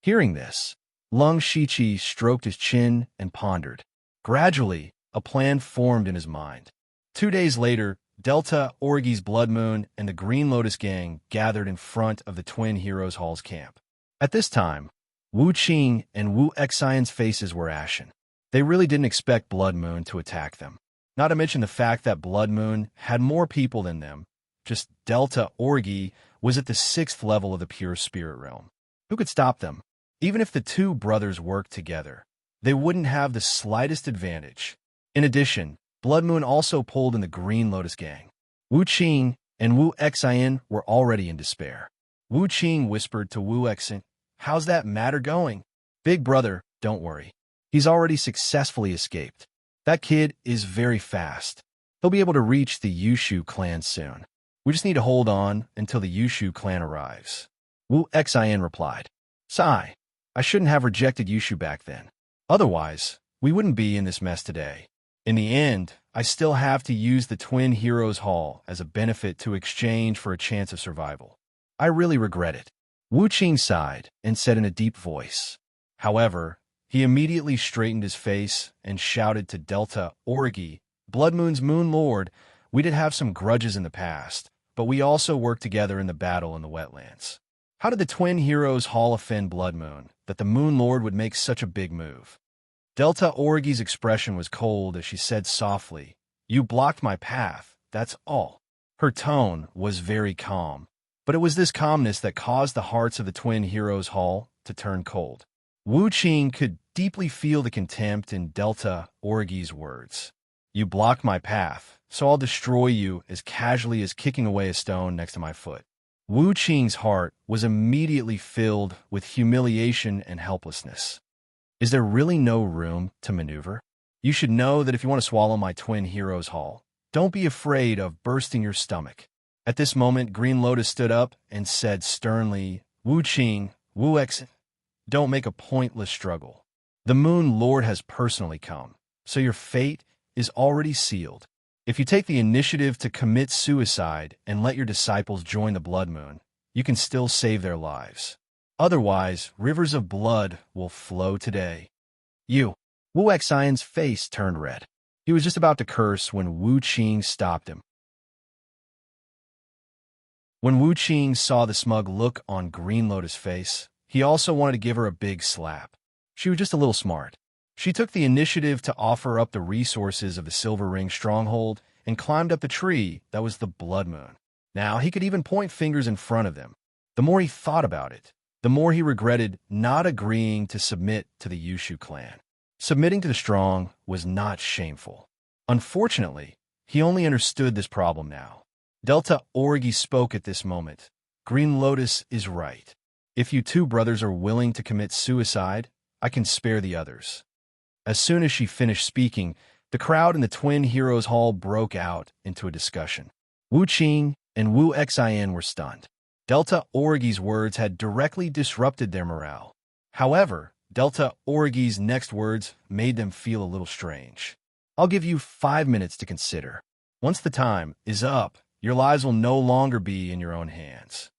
Hearing this, Lung Shichi stroked his chin and pondered. Gradually, a plan formed in his mind. 2 days later, Delta Origi's Blood Moon and the Green Lotus Gang gathered in front of the Twin Heroes Hall's camp. At this time, Wu Qing and Wu Xian's faces were ashen. They really didn't expect Blood Moon to attack them. Not to mention the fact that Blood Moon had more people than them. Just Delta Origi was at the 6th level of the pure spirit realm. Who could stop them? Even if the two brothers worked together, they wouldn't have the slightest advantage. In addition, Blood Moon also pulled in the Green Lotus Gang. Wu Qing and Wu Xian were already in despair. Wu Qing whispered to Wu Xian, "How's that matter going?" "Big brother, don't worry. He's already successfully escaped. That kid is very fast. He'll be able to reach the Yushu clan soon. We just need to hold on until the Yushu clan arrives." Wu Xian replied, "Sigh, I shouldn't have rejected Yushu back then. Otherwise, we wouldn't be in this mess today. In the end, I still have to use the Twin Heroes Hall as a benefit to exchange for a chance of survival. I really regret it." Wu Qing sighed and said in a deep voice. However, he immediately straightened his face and shouted to Delta Origi, "Blood Moon's Moon Lord, we did have some grudges in the past, but we also worked together in the battle in the wetlands. How did the Twin Heroes Hall offend Blood Moon that the Moon Lord would make such a big move?" Delta Origi's expression was cold as she said softly, "You blocked my path, that's all." Her tone was very calm, but it was this calmness that caused the hearts of the Twin Heroes Hall to turn cold. Wu Qing could deeply feel the contempt in Delta Origi's words. "You blocked my path, so I'll destroy you as casually as kicking away a stone next to my foot." Wu Qing's heart was immediately filled with humiliation and helplessness. Is there really no room to maneuver? You should know that if you want to swallow my twin heroes whole, don't be afraid of bursting your stomach. At this moment, Green Lotus stood up and said sternly, Wu Qing, Wu X, don't make a pointless struggle. The Moon Lord has personally come, so your fate is already sealed. If you take the initiative to commit suicide and let your disciples join the Blood Moon, you can still save their lives. Otherwise, rivers of blood will flow today. Wu Xian's face turned red. He was just about to curse when Wu Qing stopped him. When Wu Qing saw the smug look on Green Lotus' face, he also wanted to give her a big slap. She was just a little smart. She took the initiative to offer up the resources of the Silver Ring stronghold and climbed up the tree that was the Blood Moon. Now he could even point fingers in front of them. The more he thought about it, the more he regretted not agreeing to submit to the Yushu clan. Submitting to the strong was not shameful. Unfortunately, he only understood this problem now. Delta Orgi spoke at this moment. Green Lotus is right. If you two brothers are willing to commit suicide, I can spare the others. As soon as she finished speaking, the crowd in the Twin Heroes Hall broke out into a discussion. Wu Qing and Wu Xian were stunned. Delta Orgi's words had directly disrupted their morale. However, Delta Orgi's next words made them feel a little strange. I'll give you 5 minutes to consider. Once the time is up, your lives will no longer be in your own hands.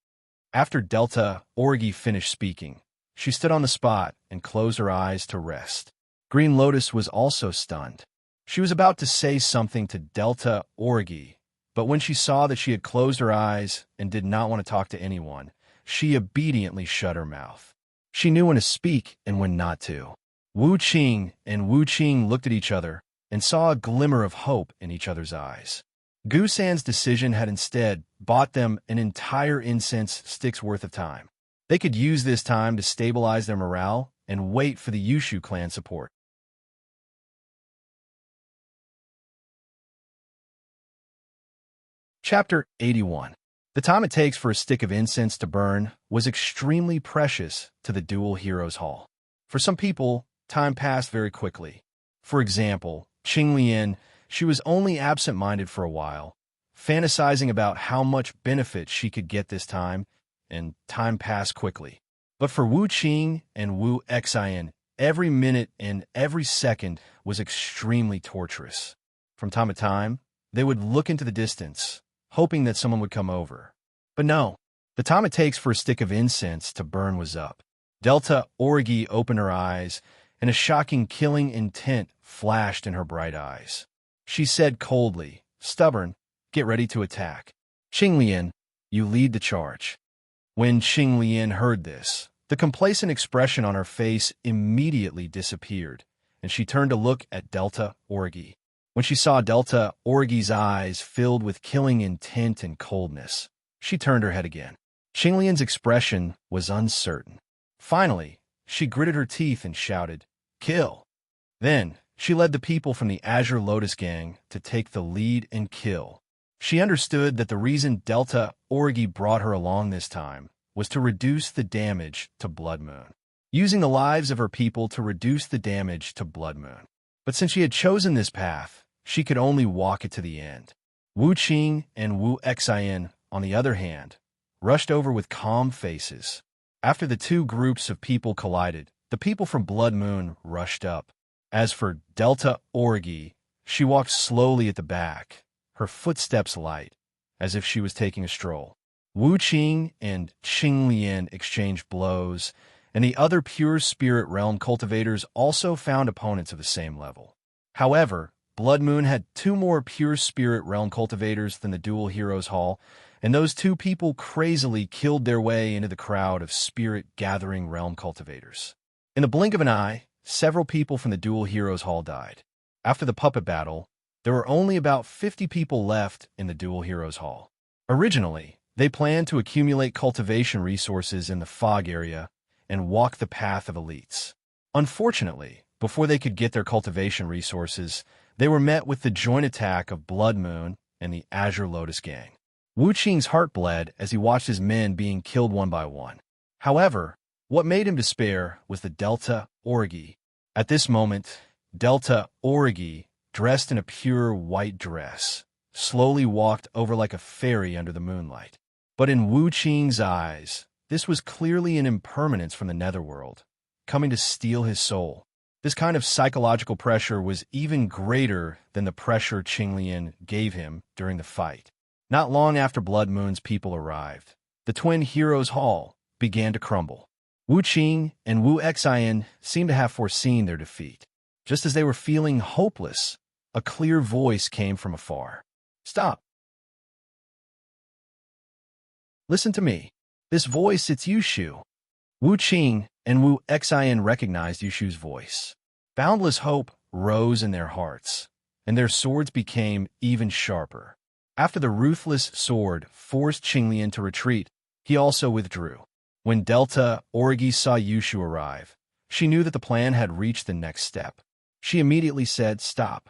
After Delta Orgi finished speaking, she stood on the spot and closed her eyes to rest. Green Lotus was also stunned. She was about to say something to Delta Orgi, but when she saw that she had closed her eyes and did not want to talk to anyone, she obediently shut her mouth. She knew when to speak and when not to. Wu Qing and Wu Qing looked at each other and saw a glimmer of hope in each other's eyes. Gusan's decision had instead bought them an entire incense stick's worth of time. They could use this time to stabilize their morale and wait for the Yushu clan support. Chapter 81. The time it takes for a stick of incense to burn was extremely precious to the Dual Heroes Hall. For some people, time passed very quickly. For example, Qinglian, she was only absent-minded for a while, fantasizing about how much benefit she could get this time, and time passed quickly. But for Wu Qing and Wu Xian, every minute and every second was extremely torturous. From time to time, they would look into the distance, hoping that someone would come over. But no, the time it takes for a stick of incense to burn was up. Delta Orgi opened her eyes, and a shocking killing intent flashed in her bright eyes. She said coldly, stubborn, get ready to attack. Qinglian, you lead the charge. When Qinglian heard this, the complacent expression on her face immediately disappeared, and she turned to look at Delta Orgi. When she saw Delta Orgi's eyes filled with killing intent and coldness, she turned her head again. Qinglian's expression was uncertain. Finally, she gritted her teeth and shouted, kill. Then, she led the people from the Azure Lotus Gang to take the lead and kill. She understood that the reason Delta Orgi brought her along this time was to reduce the damage to Blood Moon, using the lives of her people to reduce the damage to Blood Moon. But since she had chosen this path, she could only walk it to the end. Wu Qing and Wu Xian, on the other hand, rushed over with calm faces. After the two groups of people collided, the people from Blood Moon rushed up. As for Delta Orgi, she walked slowly at the back, her footsteps light, as if she was taking a stroll. Wu Qing and Qinglian exchanged blows, and the other pure spirit realm cultivators also found opponents of the same level. However, Blood Moon had 2 more pure spirit realm cultivators than the Dual Heroes Hall, and those 2 people crazily killed their way into the crowd of spirit gathering realm cultivators. In the blink of an eye, several people from the Dual Heroes Hall died. After the puppet battle, there were only about 50 people left in the Dual Heroes Hall. Originally, they planned to accumulate cultivation resources in the fog area and walk the path of elites. Unfortunately, before they could get their cultivation resources, they were met with the joint attack of Blood Moon and the Azure Lotus Gang. Wu Qing's heart bled as he watched his men being killed one by one. However, what made him despair was the Delta Orgi. At this moment, Delta Orgi, dressed in a pure white dress, slowly walked over like a fairy under the moonlight. But in Wu Qing's eyes, this was clearly an impermanence from the netherworld, coming to steal his soul. This kind of psychological pressure was even greater than the pressure Qinglian gave him during the fight. Not long after Blood Moon's people arrived, the Twin Heroes' Hall began to crumble. Wu Qing and Wu Xian seemed to have foreseen their defeat. Just as they were feeling hopeless, a clear voice came from afar. "Stop! Listen to me. This voice, it's Yushu." Wu Qing and Wu Xian recognized Yushu's voice. Boundless hope rose in their hearts, and their swords became even sharper. After the ruthless sword forced Qinglian to retreat, he also withdrew. When Delta Orgi saw Yushu arrive, she knew that the plan had reached the next step. She immediately said, "Stop."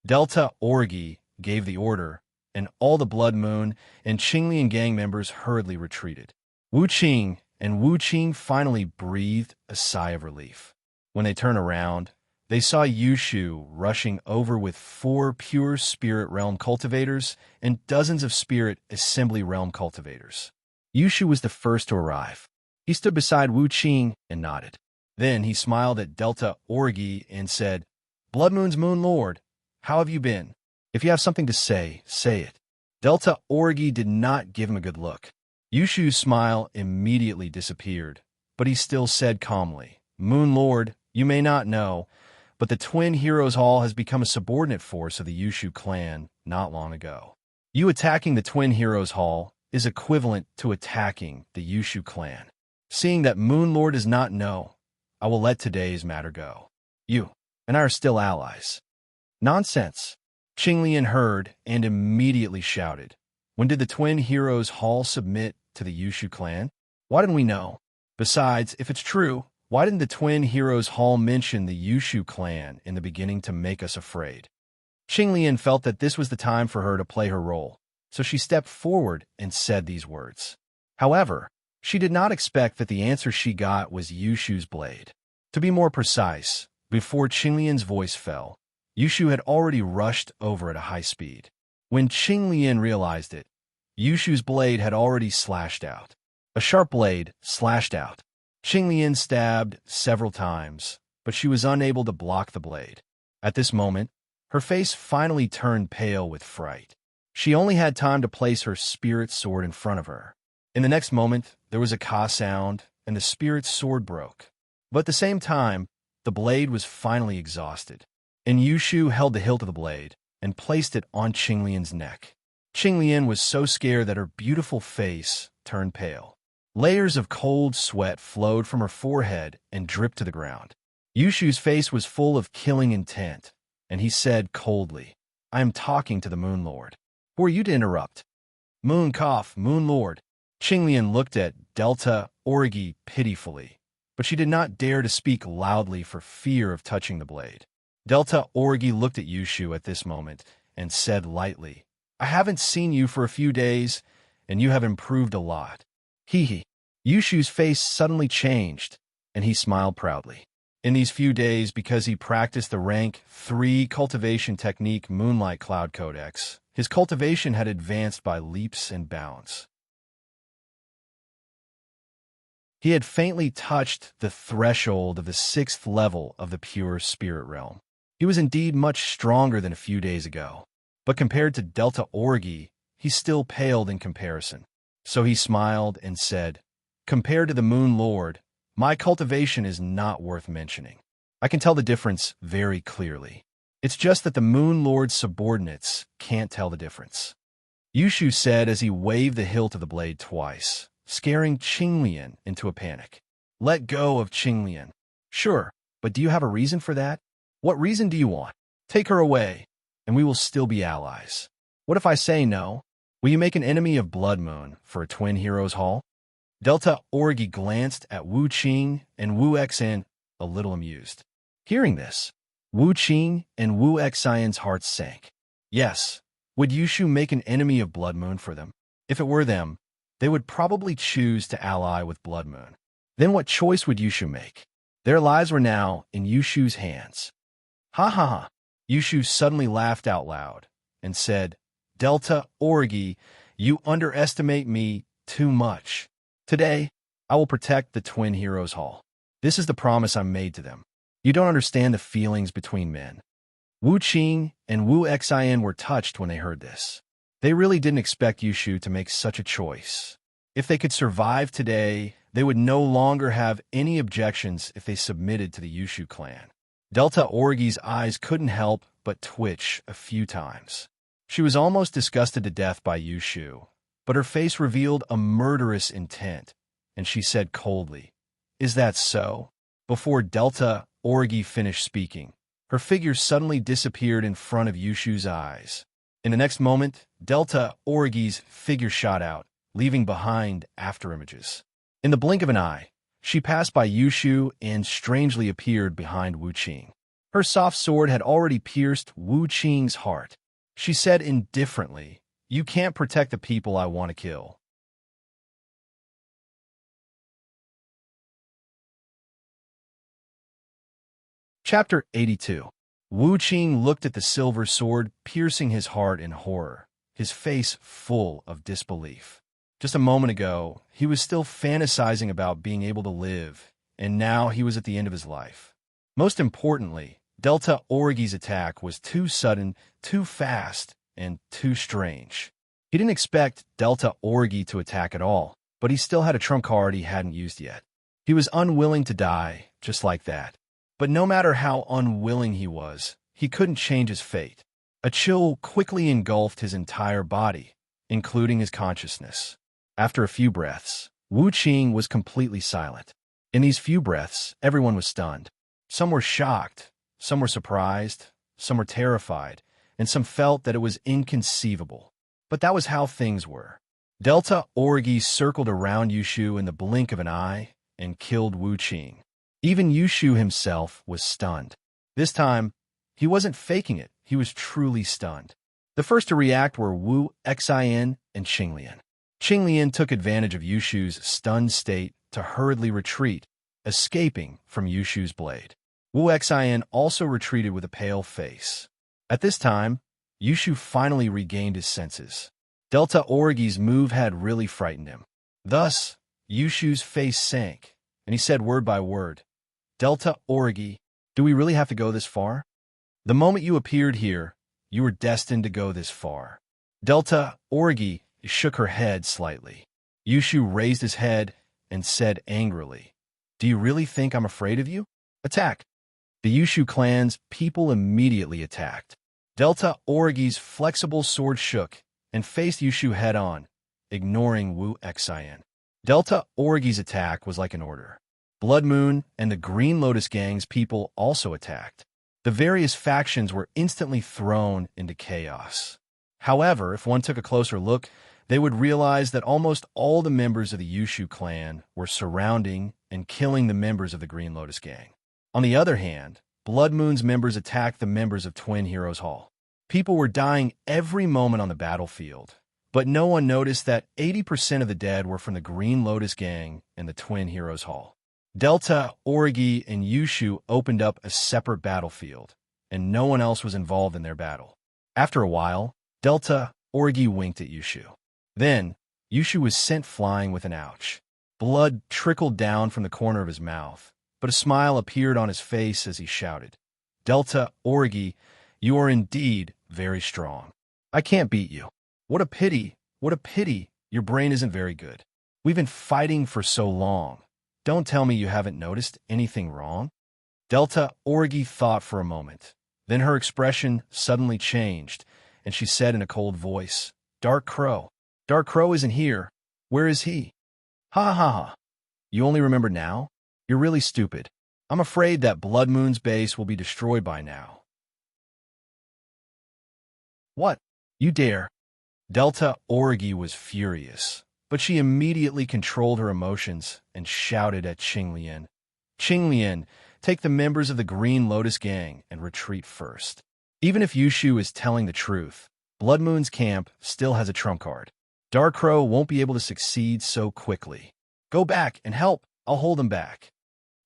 Delta Orgi gave the order, and all the Blood Moon and Qinglian gang members hurriedly retreated. Wu Qing and Wu Qing finally breathed a sigh of relief. When they turned around, they saw Yushu rushing over with 4 pure spirit realm cultivators and dozens of spirit assembly realm cultivators. Yushu was the first to arrive. He stood beside Wu Qing and nodded. Then he smiled at Delta Orgi and said, "Blood Moon's Moon Lord, how have you been? If you have something to say, say it." Delta Orgi did not give him a good look. Yushu's smile immediately disappeared, but he still said calmly, "Moon Lord, you may not know, but the Twin Heroes Hall has become a subordinate force of the Yushu clan not long ago. You attacking the Twin Heroes Hall is equivalent to attacking the Yushu clan. Seeing that Moon Lord does not know, I will let today's matter go. You and I are still allies." "Nonsense." Qinglian heard and immediately shouted. "When did the Twin Heroes Hall submit to the Yushu clan? Why didn't we know? Besides, if it's true, why didn't the Twin Heroes Hall mention the Yushu clan in the beginning to make us afraid?" Qinglian felt that this was the time for her to play her role, so she stepped forward and said these words. However, she did not expect that the answer she got was Yushu's blade. To be more precise, before Qinglian's voice fell, Yushu had already rushed over at a high speed. When Qinglian realized it, Yushu's blade had already slashed out. A sharp blade slashed out. Qinglian stabbed several times, but she was unable to block the blade. At this moment, her face finally turned pale with fright. She only had time to place her spirit sword in front of her. In the next moment, there was a ka sound, and the spirit sword broke. But at the same time, the blade was finally exhausted, and Yushu held the hilt of the blade and placed it on Qinglian's neck. Qinglian was so scared that her beautiful face turned pale. Layers of cold sweat flowed from her forehead and dripped to the ground. Yushu's face was full of killing intent, and he said coldly, "I am talking to the Moon Lord. Who are you to interrupt?" "Moon cough, Moon Lord." Qinglian looked at Delta Orgi pitifully, but she did not dare to speak loudly for fear of touching the blade. Delta Orgi looked at Yushu at this moment and said lightly, "I haven't seen you for a few days, and you have improved a lot." Hee. Yushu's face suddenly changed, and he smiled proudly. In these few days, because he practiced the rank 3 cultivation technique Moonlight Cloud Codex, his cultivation had advanced by leaps and bounds. He had faintly touched the threshold of the 6th level of the pure spirit realm. He was indeed much stronger than a few days ago, but compared to Delta Orgi, he still paled in comparison. So he smiled and said, "Compared to the Moon Lord, my cultivation is not worth mentioning. I can tell the difference very clearly. It's just that the Moon Lord's subordinates can't tell the difference." Yushu said as he waved the hilt of the blade twice, scaring Qinglian into a panic. "Let go of Qinglian." "Sure, but do you have a reason for that? What reason do you want? Take her away, and we will still be allies. What if I say no? Will you make an enemy of Blood Moon for a Twin Heroes Hall?" Delta Orgi glanced at Wu Qing and Wu Xian, a little amused. Hearing this, Wu Qing and Wu Xian's hearts sank. Yes, would Yushu make an enemy of Blood Moon for them? If it were them, they would probably choose to ally with Blood Moon. Then what choice would Yushu make? Their lives were now in Yushu's hands. Ha ha ha! Yushu suddenly laughed out loud and said, Delta Orgi, you underestimate me too much. Today, I will protect the Twin Heroes Hall. This is the promise I made to them. You don't understand the feelings between men. Wu Qing and Wu Xin were touched when they heard this. They really didn't expect Yushu to make such a choice. If they could survive today, they would no longer have any objections if they submitted to the Yushu clan. Delta Orgi's eyes couldn't help but twitch a few times. She was almost disgusted to death by Yushu, but her face revealed a murderous intent, and she said coldly, Is that so? Before Delta Orgi finished speaking, her figure suddenly disappeared in front of Yushu's eyes. In the next moment, Delta Orgi's figure shot out, leaving behind afterimages. In the blink of an eye, she passed by Yushu and strangely appeared behind Wu Qing. Her soft sword had already pierced Wu Qing's heart. She said indifferently, You can't protect the people I want to kill. Chapter 82. Wu Qing looked at the silver sword piercing his heart in horror, his face full of disbelief. Just a moment ago, he was still fantasizing about being able to live, and now he was at the end of his life. Most importantly, Delta Orgi's attack was too sudden, too fast, and too strange. He didn't expect Delta Orgi to attack at all, but he still had a trump card he hadn't used yet. He was unwilling to die, just like that. But no matter how unwilling he was, he couldn't change his fate. A chill quickly engulfed his entire body, including his consciousness. After a few breaths, Wu Qing was completely silent. In these few breaths, everyone was stunned. Some were shocked, some were surprised, some were terrified, and some felt that it was inconceivable. But that was how things were. Delta Orgi circled around Yushu in the blink of an eye and killed Wu Qing. Even Yushu himself was stunned. This time, he wasn't faking it, he was truly stunned. The first to react were Wu Xin and Qinglian. Qinglian took advantage of Yushu's stunned state to hurriedly retreat, escaping from Yushu's blade. Wu Xin also retreated with a pale face. At this time, Yushu finally regained his senses. Delta Orgi's move had really frightened him. Thus, Yushu's face sank, and he said word by word, Delta Orgi, do we really have to go this far? The moment you appeared here, you were destined to go this far. Delta Orgi shook her head slightly. Yushu raised his head and said angrily, Do you really think I'm afraid of you? Attack! The Yushu clan's people immediately attacked. Delta Orgi's flexible sword shook and faced Yushu head-on, ignoring Wu Xin. Delta Orgi's attack was like an order. Blood Moon and the Green Lotus Gang's people also attacked. The various factions were instantly thrown into chaos. However, if one took a closer look, they would realize that almost all the members of the Yushu clan were surrounding and killing the members of the Green Lotus Gang. On the other hand, Blood Moon's members attacked the members of Twin Heroes Hall. People were dying every moment on the battlefield, but no one noticed that 80% of the dead were from the Green Lotus Gang and the Twin Heroes Hall. Delta Orgi and Yushu opened up a separate battlefield, and no one else was involved in their battle. After a while, Delta Orgi winked at Yushu. Then, Yushu was sent flying with an ouch. Blood trickled down from the corner of his mouth, but a smile appeared on his face as he shouted, Delta Orgi, you are indeed very strong. I can't beat you. What a pity, your brain isn't very good. We've been fighting for so long. Don't tell me you haven't noticed anything wrong. Delta Orgi thought for a moment. Then her expression suddenly changed, and she said in a cold voice, Dark Crow. Dark Crow isn't here. Where is he? Ha ha ha. You only remember now? You're really stupid. I'm afraid that Blood Moon's base will be destroyed by now. What? You dare? Delta Orgi was furious, but she immediately controlled her emotions and shouted at Qinglian, Qinglian, take the members of the Green Lotus Gang and retreat first. Even if Yushu is telling the truth, Blood Moon's camp still has a trump card. Dark Crow won't be able to succeed so quickly. Go back and help. I'll hold him back.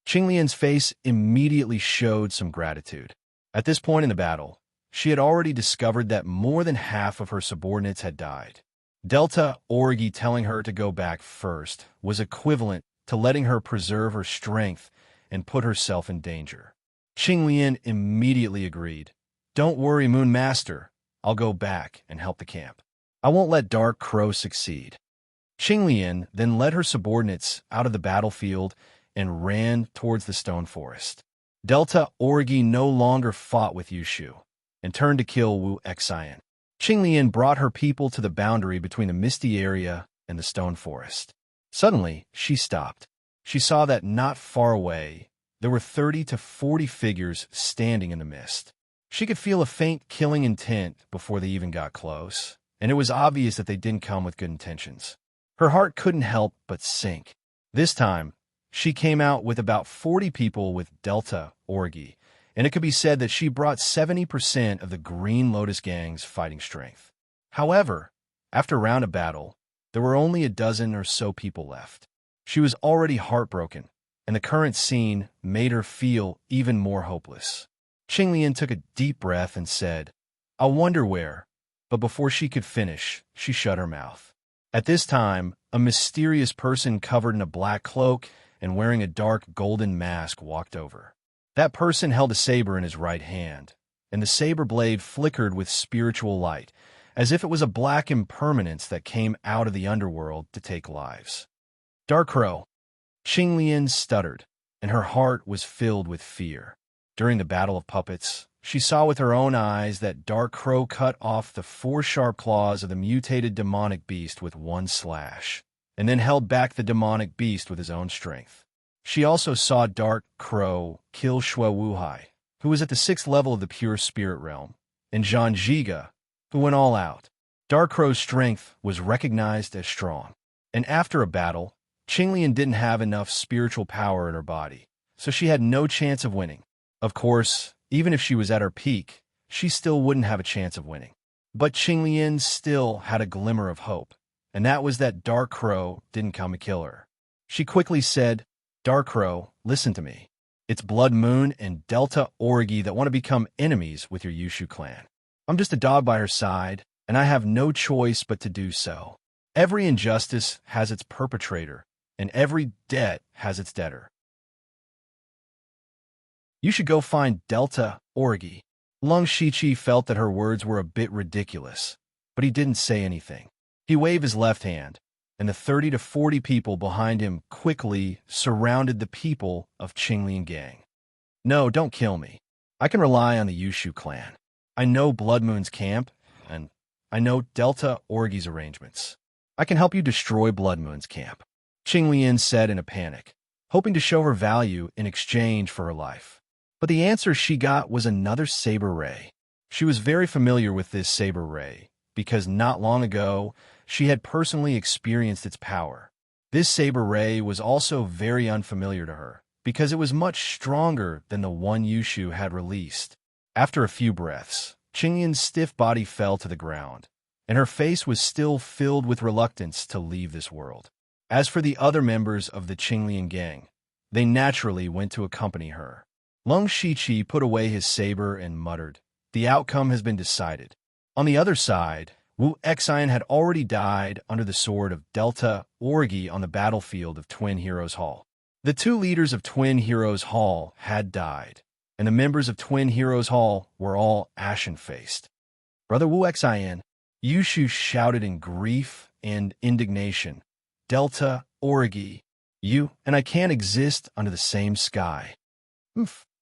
Qinglian's face immediately showed some gratitude. At this point in the battle, she had already discovered that more than half of her subordinates had died. Delta Orgi telling her to go back first was equivalent to letting her preserve her strength and put herself in danger. Qinglian immediately agreed. Don't worry, Moon Master. I'll go back and help the camp. I won't let Dark Crow succeed. Qinglian then led her subordinates out of the battlefield and ran towards the stone forest. Delta Orgi no longer fought with Yushu and turned to kill Wu Xian. Qinglian brought her people to the boundary between the misty area and the stone forest. Suddenly, she stopped. She saw that not far away, there were 30 to 40 figures standing in the mist. She could feel a faint killing intent before they even got close, and it was obvious that they didn't come with good intentions. Her heart couldn't help but sink. This time, she came out with about 40 people with Delta Orgi, and it could be said that she brought 70% of the Green Lotus Gang's fighting strength. However, after a round of battle, there were only a dozen or so people left. She was already heartbroken, and the current scene made her feel even more hopeless. Qinglian took a deep breath and said, I wonder where, but before she could finish, she shut her mouth. At this time, a mysterious person covered in a black cloak and wearing a dark golden mask walked over. That person held a saber in his right hand, and the saber blade flickered with spiritual light, as if it was a black impermanence that came out of the underworld to take lives. Dark Crow. Qinglian stuttered, and her heart was filled with fear. During the Battle of Puppets, she saw with her own eyes that Dark Crow cut off the 4 sharp claws of the mutated demonic beast with one slash, and then held back the demonic beast with his own strength. She also saw Dark Crow kill Shui Wuhai, who was at the 6th level of the pure spirit realm, and Zhang Zhiga, who went all out. Dark Crow's strength was recognized as strong, and after a battle, Qinglian didn't have enough spiritual power in her body, so she had no chance of winning. Of course, even if she was at her peak, she still wouldn't have a chance of winning. But Qinglian still had a glimmer of hope, and that was that Dark Crow didn't come to kill her. She quickly said, Dark Crow, listen to me. It's Blood Moon and Delta Orgi that want to become enemies with your Yushu clan. I'm just a dog by her side, and I have no choice but to do so. Every injustice has its perpetrator, and every debt has its debtor. You should go find Delta Orgi. Lung Shichi felt that her words were a bit ridiculous, but he didn't say anything. He waved his left hand, and the 30 to 40 people behind him quickly surrounded the people of Qinglian Gang. No, don't kill me. I can rely on the Yushu clan. I know Blood Moon's camp, and I know Delta Orgi's arrangements. I can help you destroy Blood Moon's camp, Qinglian said in a panic, hoping to show her value in exchange for her life. But the answer she got was another saber ray. She was very familiar with this saber ray, because not long ago, she had personally experienced its power. This saber ray was also very unfamiliar to her, because it was much stronger than the one Yushu had released. After a few breaths, Qinglian's stiff body fell to the ground, and her face was still filled with reluctance to leave this world. As for the other members of the Qinglian Gang, they naturally went to accompany her. Lung Shichi put away his saber and muttered, The outcome has been decided. On the other side, Wu Xian had already died under the sword of Delta Orgi on the battlefield of Twin Heroes Hall. The 2 leaders of Twin Heroes Hall had died, and the members of Twin Heroes Hall were all ashen-faced. Brother Wu Xian, Yushu shouted in grief and indignation, Delta Orgi, you and I can't exist under the same sky.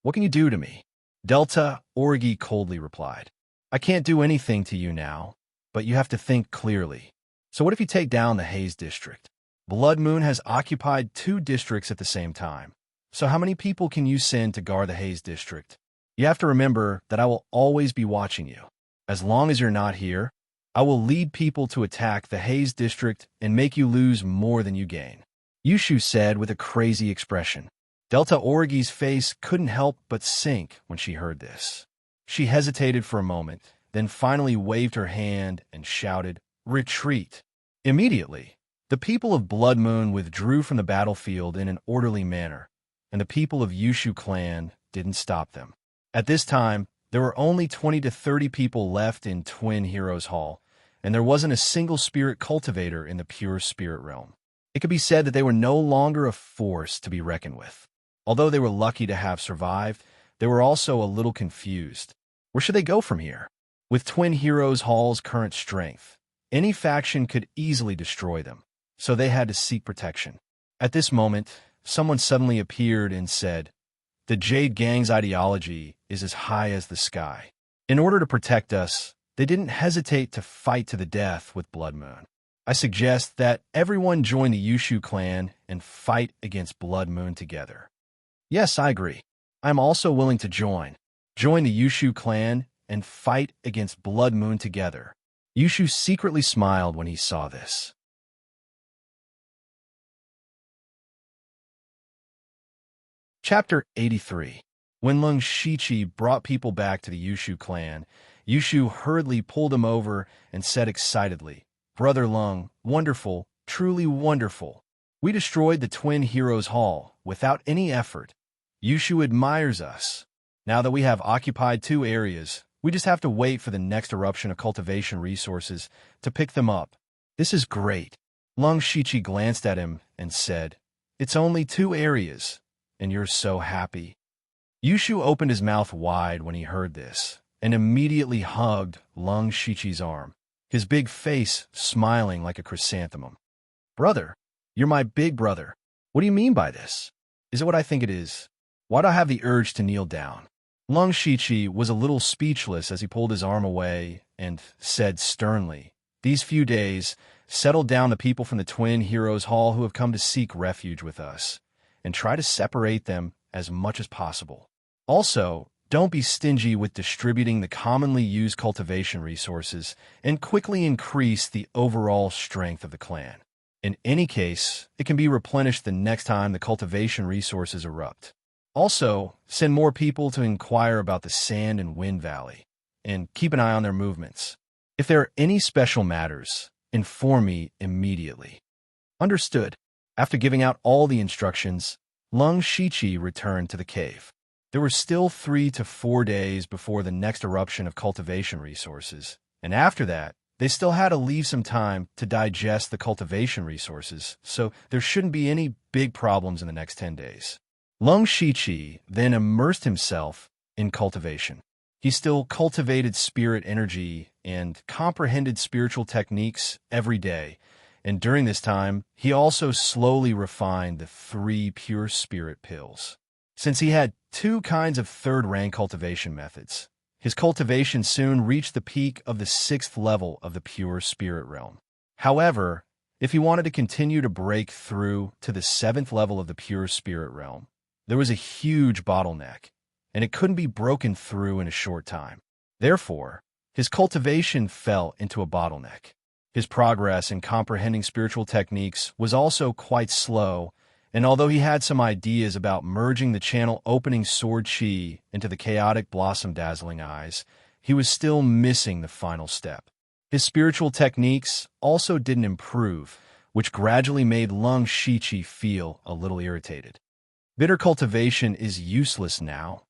What can you do to me? Delta Orgi coldly replied, I can't do anything to you now, but you have to think clearly. So what if you take down the Haze District? Blood Moon has occupied 2 districts at the same time. So how many people can you send to guard the Haze District? You have to remember that I will always be watching you. As long as you're not here, I will lead people to attack the Haze District and make you lose more than you gain. Yushu said with a crazy expression. Delta Orgi's face couldn't help but sink when she heard this. She hesitated for a moment, then finally waved her hand and shouted, Retreat! Immediately, the people of Blood Moon withdrew from the battlefield in an orderly manner, and the people of Yushu clan didn't stop them. At this time, there were only 20 to 30 people left in Twin Heroes Hall, and there wasn't a single spirit cultivator in the pure spirit realm. It could be said that they were no longer a force to be reckoned with. Although they were lucky to have survived, they were also a little confused. Where should they go from here? With Twin Heroes Hall's current strength, any faction could easily destroy them, so they had to seek protection. At this moment, someone suddenly appeared and said, "The Jade Gang's ideology is as high as the sky. In order to protect us, they didn't hesitate to fight to the death with Blood Moon. I suggest that everyone join the Yushu clan and fight against Blood Moon together." Yes, I agree. I'm also willing to join. Join the Yushu clan and fight against Blood Moon together. Yushu secretly smiled when he saw this. Chapter 83. When Lung Shichi brought people back to the Yushu clan, Yushu hurriedly pulled him over and said excitedly, "Brother Lung, wonderful, truly wonderful. We destroyed the Twin Heroes Hall without any effort. Yushu admires us. Now that we have occupied 2 areas, we just have to wait for the next eruption of cultivation resources to pick them up. This is great." Lung Shichi glanced at him and said, "It's only 2 areas, and you're so happy." Yushu opened his mouth wide when he heard this, and immediately hugged Lung Shichi's arm, his big face smiling like a chrysanthemum. "Brother, you're my big brother. What do you mean by this? Is it what I think it is? Why do I have the urge to kneel down?" Lung Shichi was a little speechless as he pulled his arm away and said sternly, "These few days, settle down the people from the Twin Heroes Hall who have come to seek refuge with us, and try to separate them as much as possible. Also, don't be stingy with distributing the commonly used cultivation resources, and quickly increase the overall strength of the clan. In any case, it can be replenished the next time the cultivation resources erupt. Also, send more people to inquire about the Sand and Wind Valley, and keep an eye on their movements. If there are any special matters, inform me immediately." Understood. After giving out all the instructions, Lung Shichi returned to the cave. There were still 3 to 4 days before the next eruption of cultivation resources, and after that, they still had to leave some time to digest the cultivation resources, so there shouldn't be any big problems in the next 10 days. Lung Shichi then immersed himself in cultivation. He still cultivated spirit energy and comprehended spiritual techniques every day, and during this time, he also slowly refined the 3 pure spirit pills. Since he had 2 kinds of 3rd-rank cultivation methods, his cultivation soon reached the peak of the 6th level of the pure spirit realm. However, if he wanted to continue to break through to the 7th level of the pure spirit realm, there was a huge bottleneck, and it couldn't be broken through in a short time. Therefore, his cultivation fell into a bottleneck. His progress in comprehending spiritual techniques was also quite slow, and although he had some ideas about merging the channel opening sword chi into the chaotic blossom dazzling eyes, he was still missing the final step. His spiritual techniques also didn't improve, which gradually made Lung Shichi feel a little irritated. Bitter cultivation is useless now.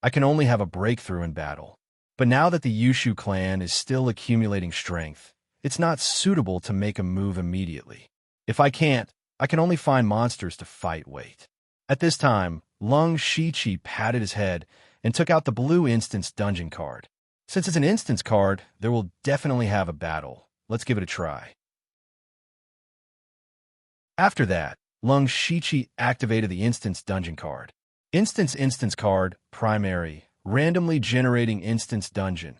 I can only have a breakthrough in battle. But now that the Yushu clan is still accumulating strength, it's not suitable to make a move immediately. If I can't, I can only find monsters to fight. Wait. At this time, Lung Shichi patted his head and took out the blue instance dungeon card. Since it's an instance card, there will definitely have a battle. Let's give it a try. After that, Lung Shichi activated the instance dungeon card. Instance card, primary, randomly generating instance dungeon.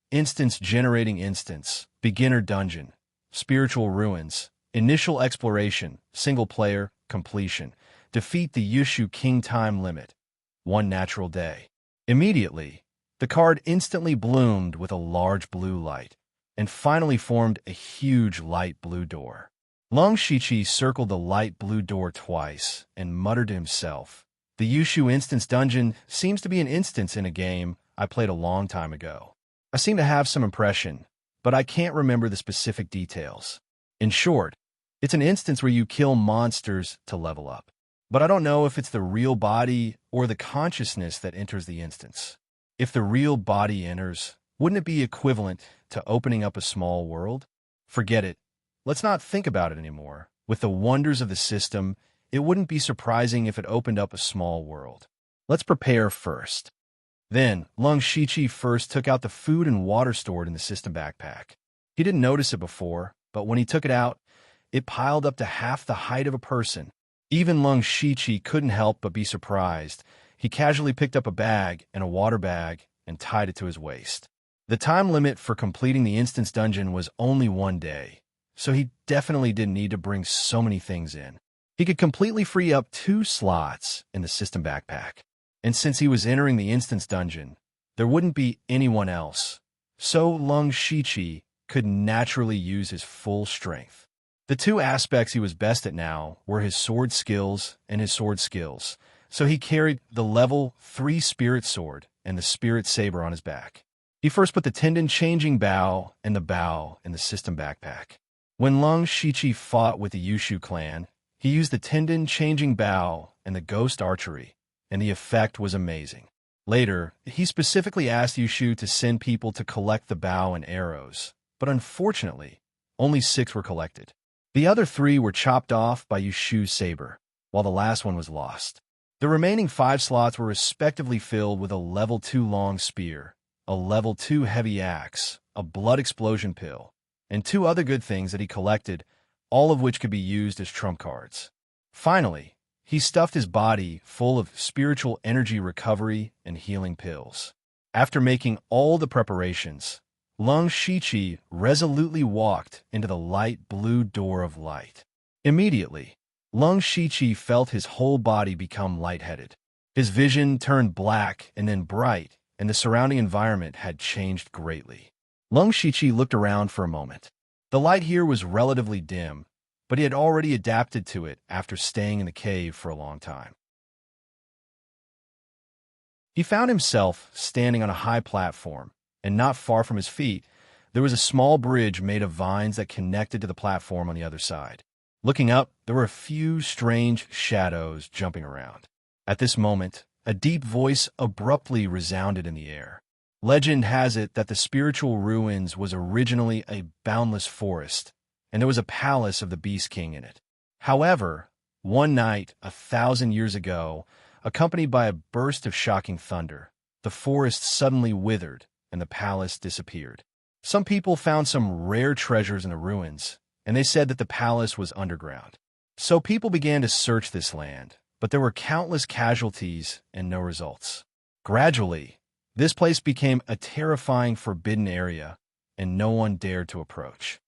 Instance generating instance, beginner dungeon, spiritual ruins, initial exploration, single player, completion, defeat the Yushu King time limit, 1 natural day. Immediately, the card instantly bloomed with a large blue light, and finally formed a huge light blue door. Lung Shichi circled the light blue door twice and muttered to himself, "The Yushu instance dungeon seems to be an instance in a game I played a long time ago. I seem to have some impression, but I can't remember the specific details. In short, it's an instance where you kill monsters to level up. But I don't know if it's the real body or the consciousness that enters the instance. If the real body enters, wouldn't it be equivalent to opening up a small world? Forget it. Let's not think about it anymore. With the wonders of the system, it wouldn't be surprising if it opened up a small world. Let's prepare first. Then, Lung Shichi first took out the food and water stored in the system backpack. He didn't notice it before, but when he took it out, it piled up to half the height of a person. Even Lung Shichi couldn't help but be surprised. He casually picked up a bag and a water bag and tied it to his waist. The time limit for completing the instance dungeon was only 1 day, so he definitely didn't need to bring so many things in. He could completely free up 2 slots in the system backpack. And since he was entering the instance dungeon, there wouldn't be anyone else, so Lung Shichi could naturally use his full strength. The 2 aspects he was best at now were his sword skills and his sword skills, so he carried the level 3 spirit sword and the spirit saber on his back. He first put the tendon-changing bow and the bow in the system backpack. When Lung Shichi fought with the Yushu clan, he used the tendon-changing bow and the ghost archery, and the effect was amazing. Later, he specifically asked Yushu to send people to collect the bow and arrows, but unfortunately, only 6 were collected. The other 3 were chopped off by Yushu's saber, while the last one was lost. The remaining 5 slots were respectively filled with a level 2 long spear, a level 2 heavy axe, a blood explosion pill, and 2 other good things that he collected, all of which could be used as trump cards. Finally, he stuffed his body full of spiritual energy recovery and healing pills. After making all the preparations, Lung Shichi resolutely walked into the light blue door of light. Immediately, Lung Shichi felt his whole body become lightheaded. His vision turned black and then bright, and the surrounding environment had changed greatly. Lung Shichi looked around for a moment. The light here was relatively dim, but he had already adapted to it after staying in the cave for a long time. He found himself standing on a high platform, and not far from his feet, there was a small bridge made of vines that connected to the platform on the other side. Looking up, there were a few strange shadows jumping around. At this moment, a deep voice abruptly resounded in the air. Legend has it that the spiritual ruins was originally a boundless forest, and there was a palace of the Beast King in it. However, one night, 1,000 years ago, accompanied by a burst of shocking thunder, the forest suddenly withered and the palace disappeared. Some people found some rare treasures in the ruins, and they said that the palace was underground. So people began to search this land, but there were countless casualties and no results. Gradually, this place became a terrifying forbidden area, and no one dared to approach.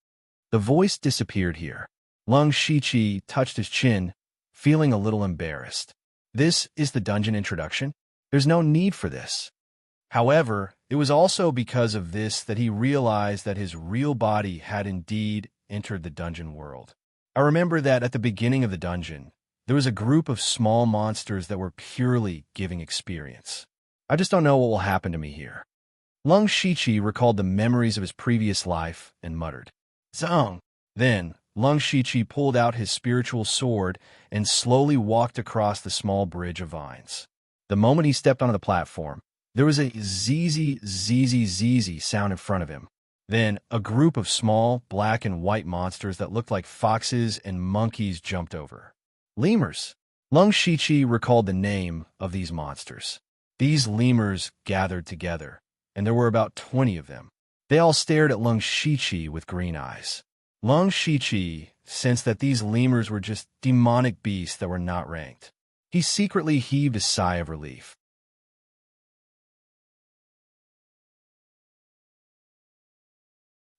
The voice disappeared here. Lung Shichi touched his chin, feeling a little embarrassed. This is the dungeon introduction? There's no need for this. However, it was also because of this that he realized that his real body had indeed entered the dungeon world. I remember that at the beginning of the dungeon, there was a group of small monsters that were purely giving experience. I just don't know what will happen to me here. Lung Shichi recalled the memories of his previous life and muttered, "Zong." Then, Lung Shichi pulled out his spiritual sword and slowly walked across the small bridge of vines. The moment he stepped onto the platform, there was a zzz sound in front of him. Then, a group of small, black and white monsters that looked like foxes and monkeys jumped over. Lemurs. Lung Shichi recalled the name of these monsters. These lemurs gathered together, and there were about 20 of them. They all stared at Lung Shichi with green eyes. Lung Shichi sensed that these lemurs were just demonic beasts that were not ranked. He secretly heaved a sigh of relief.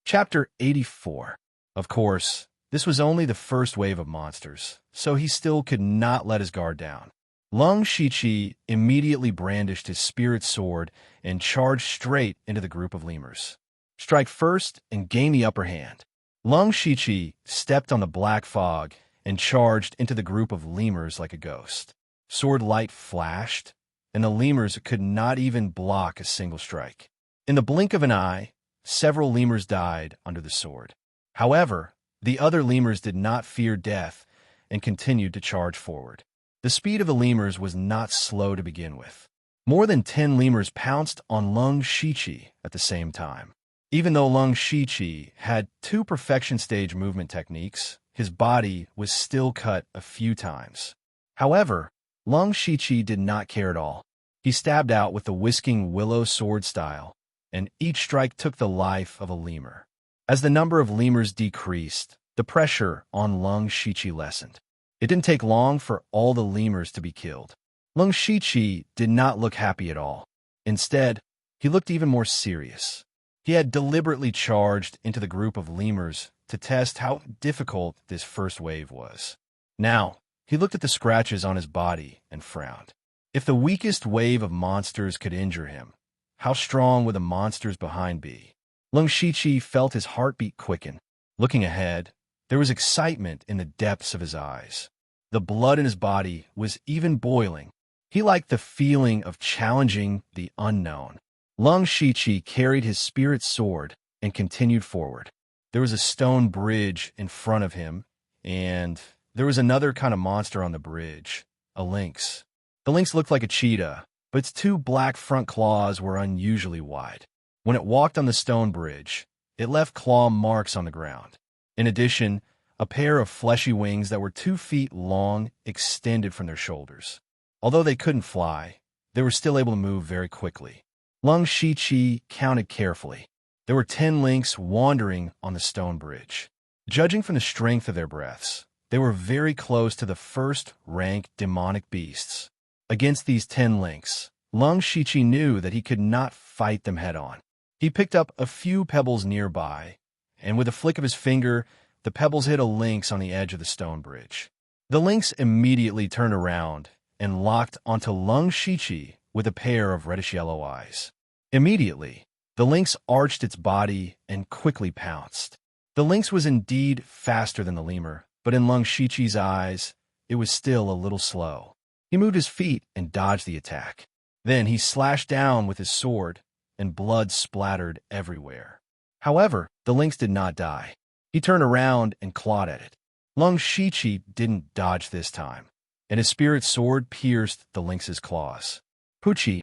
Chapter 84. Of course, this was only the first wave of monsters, so he still could not let his guard down. Lung Shichi immediately brandished his spirit sword and charged straight into the group of lemurs. Strike first and gain the upper hand. Lung Shichi stepped on the black fog and charged into the group of lemurs like a ghost. Sword light flashed, and the lemurs could not even block a single strike. In the blink of an eye, several lemurs died under the sword. However, The other lemurs did not fear death and continued to charge forward. The speed of the lemurs was not slow to begin with. More than 10 lemurs pounced on Lung Shichi at the same time. Even though Lung Shichi had 2 perfection stage movement techniques, his body was still cut a few times. However, Lung Shichi did not care at all. He stabbed out with the whisking willow sword style, and each strike took the life of a lemur. As the number of lemurs decreased, the pressure on Lung Shichi lessened. It didn't take long for all the lemurs to be killed. Lung Shichi did not look happy at all. Instead, he looked even more serious. He had deliberately charged into the group of lemurs to test how difficult this first wave was. Now, he looked at the scratches on his body and frowned. If the weakest wave of monsters could injure him, how strong would the monsters behind be? Lung Shichi felt his heartbeat quicken. Looking ahead, there was excitement in the depths of his eyes. The blood in his body was even boiling. He liked the feeling of challenging the unknown. Lung Shichi carried his spirit sword and continued forward. There was a stone bridge in front of him, and there was another kind of monster on the bridge, a lynx. The lynx looked like a cheetah, but its 2 black front claws were unusually wide. When it walked on the stone bridge, it left claw marks on the ground. In addition, a pair of fleshy wings that were 2 feet long extended from their shoulders. Although they couldn't fly, they were still able to move very quickly. Lung Shichi counted carefully. There were 10 lynx wandering on the stone bridge. Judging from the strength of their breaths, they were very close to the first-rank demonic beasts. Against these 10 lynx, Lung Shichi knew that he could not fight them head-on. He picked up a few pebbles nearby, and with a flick of his finger, the pebbles hit a lynx on the edge of the stone bridge. The lynx immediately turned around and locked onto Lung Shichi with a pair of reddish-yellow eyes. Immediately, the lynx arched its body and quickly pounced. The lynx was indeed faster than the lemur, but in Lung Shichi's eyes, it was still a little slow. He moved his feet and dodged the attack. Then he slashed down with his sword, and blood splattered everywhere. However, the lynx did not die. He turned around and clawed at it. Lung Shichi didn't dodge this time, and his spirit sword pierced the lynx's claws. Puchi.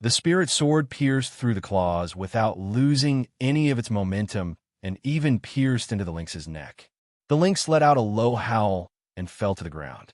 The spirit sword pierced through the claws without losing any of its momentum and even pierced into the lynx's neck. The lynx let out a low howl and fell to the ground.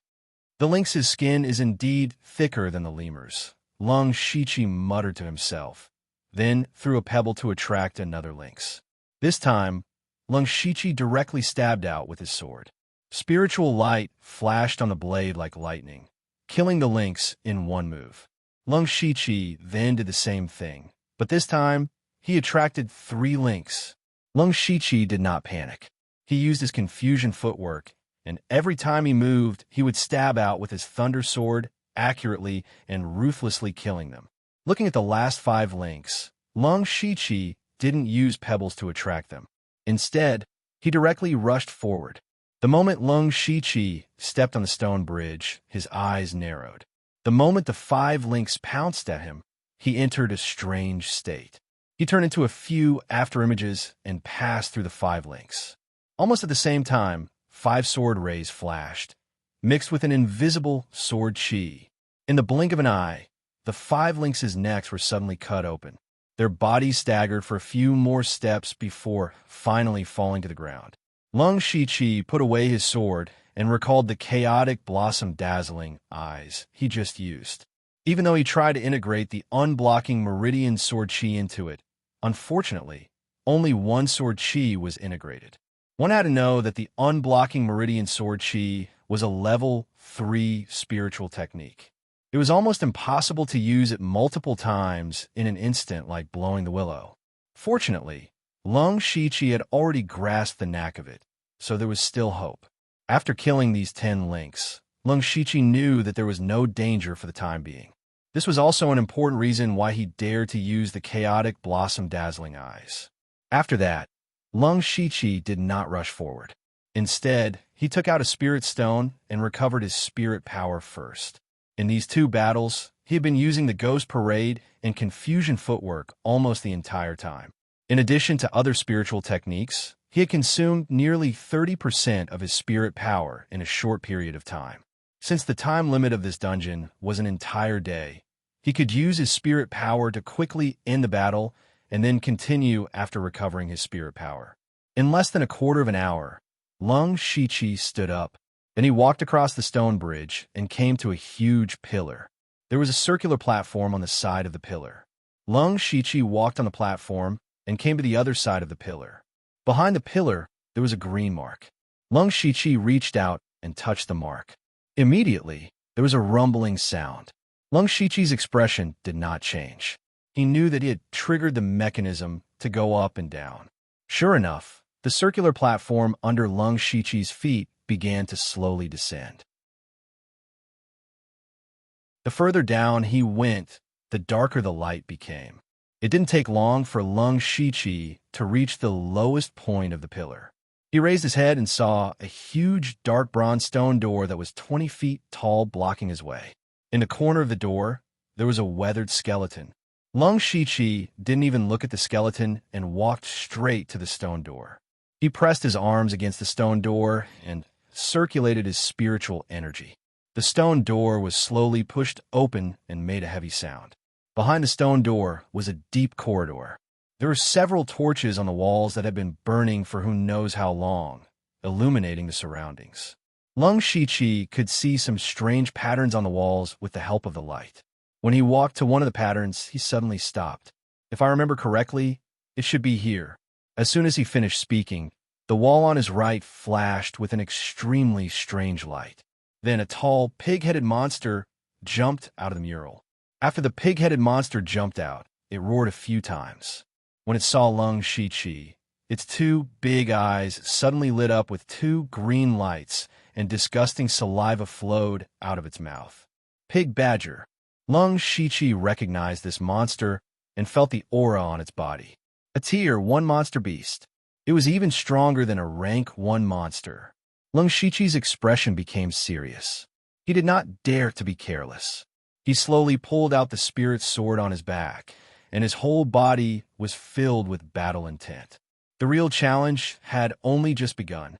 The lynx's skin is indeed thicker than the lemur's. Lung Shichi muttered to himself, then threw a pebble to attract another lynx. This time, Lung Shichi directly stabbed out with his sword. Spiritual light flashed on the blade like lightning, killing the lynx in one move. Lung Shichi then did the same thing, but this time, he attracted 3 lynx. Lung Shichi did not panic. He used his confusion footwork, and every time he moved, he would stab out with his thunder sword, accurately and ruthlessly killing them. Looking at the last 5 lynx, Lung Shichi didn't use pebbles to attract them. Instead, he directly rushed forward. The moment Lung Shichi stepped on the stone bridge, his eyes narrowed. The moment the 5 lynx pounced at him, he entered a strange state. He turned into a few afterimages and passed through the 5 lynx. Almost at the same time, 5 sword rays flashed, mixed with an invisible sword chi. In the blink of an eye, the 5 lynx's necks were suddenly cut open. Their bodies staggered for a few more steps before finally falling to the ground. Lung Shichi put away his sword and recalled the chaotic blossom-dazzling eyes he just used. Even though he tried to integrate the unblocking meridian sword chi into it, unfortunately, only one sword chi was integrated. One had to know that the unblocking meridian sword chi was a level 3 spiritual technique. It was almost impossible to use it multiple times in an instant like blowing the willow. Fortunately, Lung Shichi had already grasped the knack of it, so there was still hope. After killing these 10 lynx, Lung Shichi knew that there was no danger for the time being. This was also an important reason why he dared to use the chaotic blossom-dazzling eyes. After that, Lung Shichi did not rush forward. Instead, he took out a spirit stone and recovered his spirit power first. In these 2 battles, he had been using the Ghost Parade and Confusion footwork almost the entire time. In addition to other spiritual techniques, he had consumed nearly 30% of his spirit power in a short period of time. Since the time limit of this dungeon was an entire day, he could use his spirit power to quickly end the battle and then continue after recovering his spirit power. In less than a quarter of an hour, Lung Shiqi stood up. Then he walked across the stone bridge and came to a huge pillar. There was a circular platform on the side of the pillar. Lung Shiqi walked on the platform and came to the other side of the pillar. Behind the pillar, there was a green mark. Lung Shiqi reached out and touched the mark. Immediately, there was a rumbling sound. Lung Shiqi's expression did not change. He knew that he had triggered the mechanism to go up and down. Sure enough, the circular platform under Lung Shiqi's feet began to slowly descend. The further down he went, the darker the light became. It didn't take long for Lung Shiqi to reach the lowest point of the pillar. He raised his head and saw a huge dark bronze stone door that was 20 feet tall blocking his way. In the corner of the door, there was a weathered skeleton. Lung Shiqi didn't even look at the skeleton and walked straight to the stone door. He pressed his arms against the stone door and circulated his spiritual energy. The stone door was slowly pushed open and made a heavy sound. Behind the stone door was a deep corridor. There were several torches on the walls that had been burning for who knows how long, illuminating the surroundings. Lung Shiqi could see some strange patterns on the walls with the help of the light. When he walked to one of the patterns, he suddenly stopped. If I remember correctly, it should be here. As soon as he finished speaking, the wall on his right flashed with an extremely strange light. Then a tall, pig-headed monster jumped out of the mural. After the pig-headed monster jumped out, it roared a few times. When it saw Lung Shiqi, its two big eyes suddenly lit up with two green lights, and disgusting saliva flowed out of its mouth. Pig Badger. Lung Shiqi recognized this monster and felt the aura on its body. A Tier 1 monster beast. It was even stronger than a Rank 1 monster. Lung Shiqi's expression became serious. He did not dare to be careless. He slowly pulled out the spirit sword on his back, and his whole body was filled with battle intent. The real challenge had only just begun.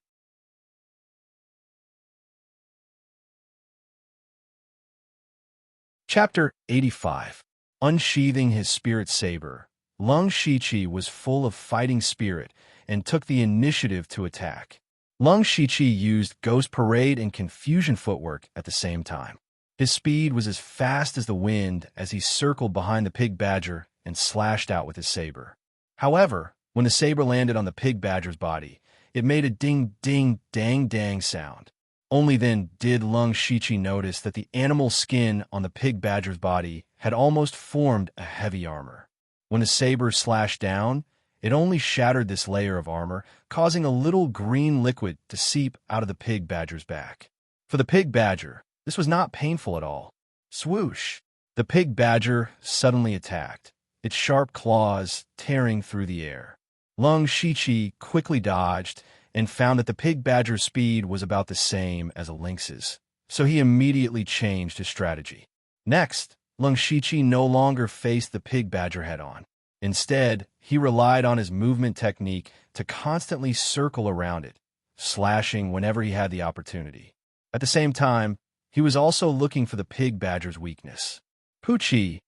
Chapter 85. Unsheathing his spirit saber, Lung Shiqi was full of fighting spirit and took the initiative to attack. Lung Shiqi used Ghost Parade and Confusion Footwork at the same time. His speed was as fast as the wind as he circled behind the Pig Badger and slashed out with his saber. However, when the saber landed on the Pig Badger's body, it made a ding-ding-dang-dang sound. Only then did Lung Shiqi notice that the animal skin on the Pig Badger's body had almost formed a heavy armor. When the saber slashed down, it only shattered this layer of armor, causing a little green liquid to seep out of the Pig Badger's back. For the Pig Badger, this was not painful at all. Swoosh! The Pig Badger suddenly attacked, its sharp claws tearing through the air. Lung Shiqi quickly dodged and found that the Pig Badger's speed was about the same as a lynx's, so he immediately changed his strategy. Next, Lung Shiqi no longer faced the Pig Badger head-on. Instead, he relied on his movement technique to constantly circle around it, slashing whenever he had the opportunity. At the same time, he was also looking for the Pig Badger's weakness. Poochie!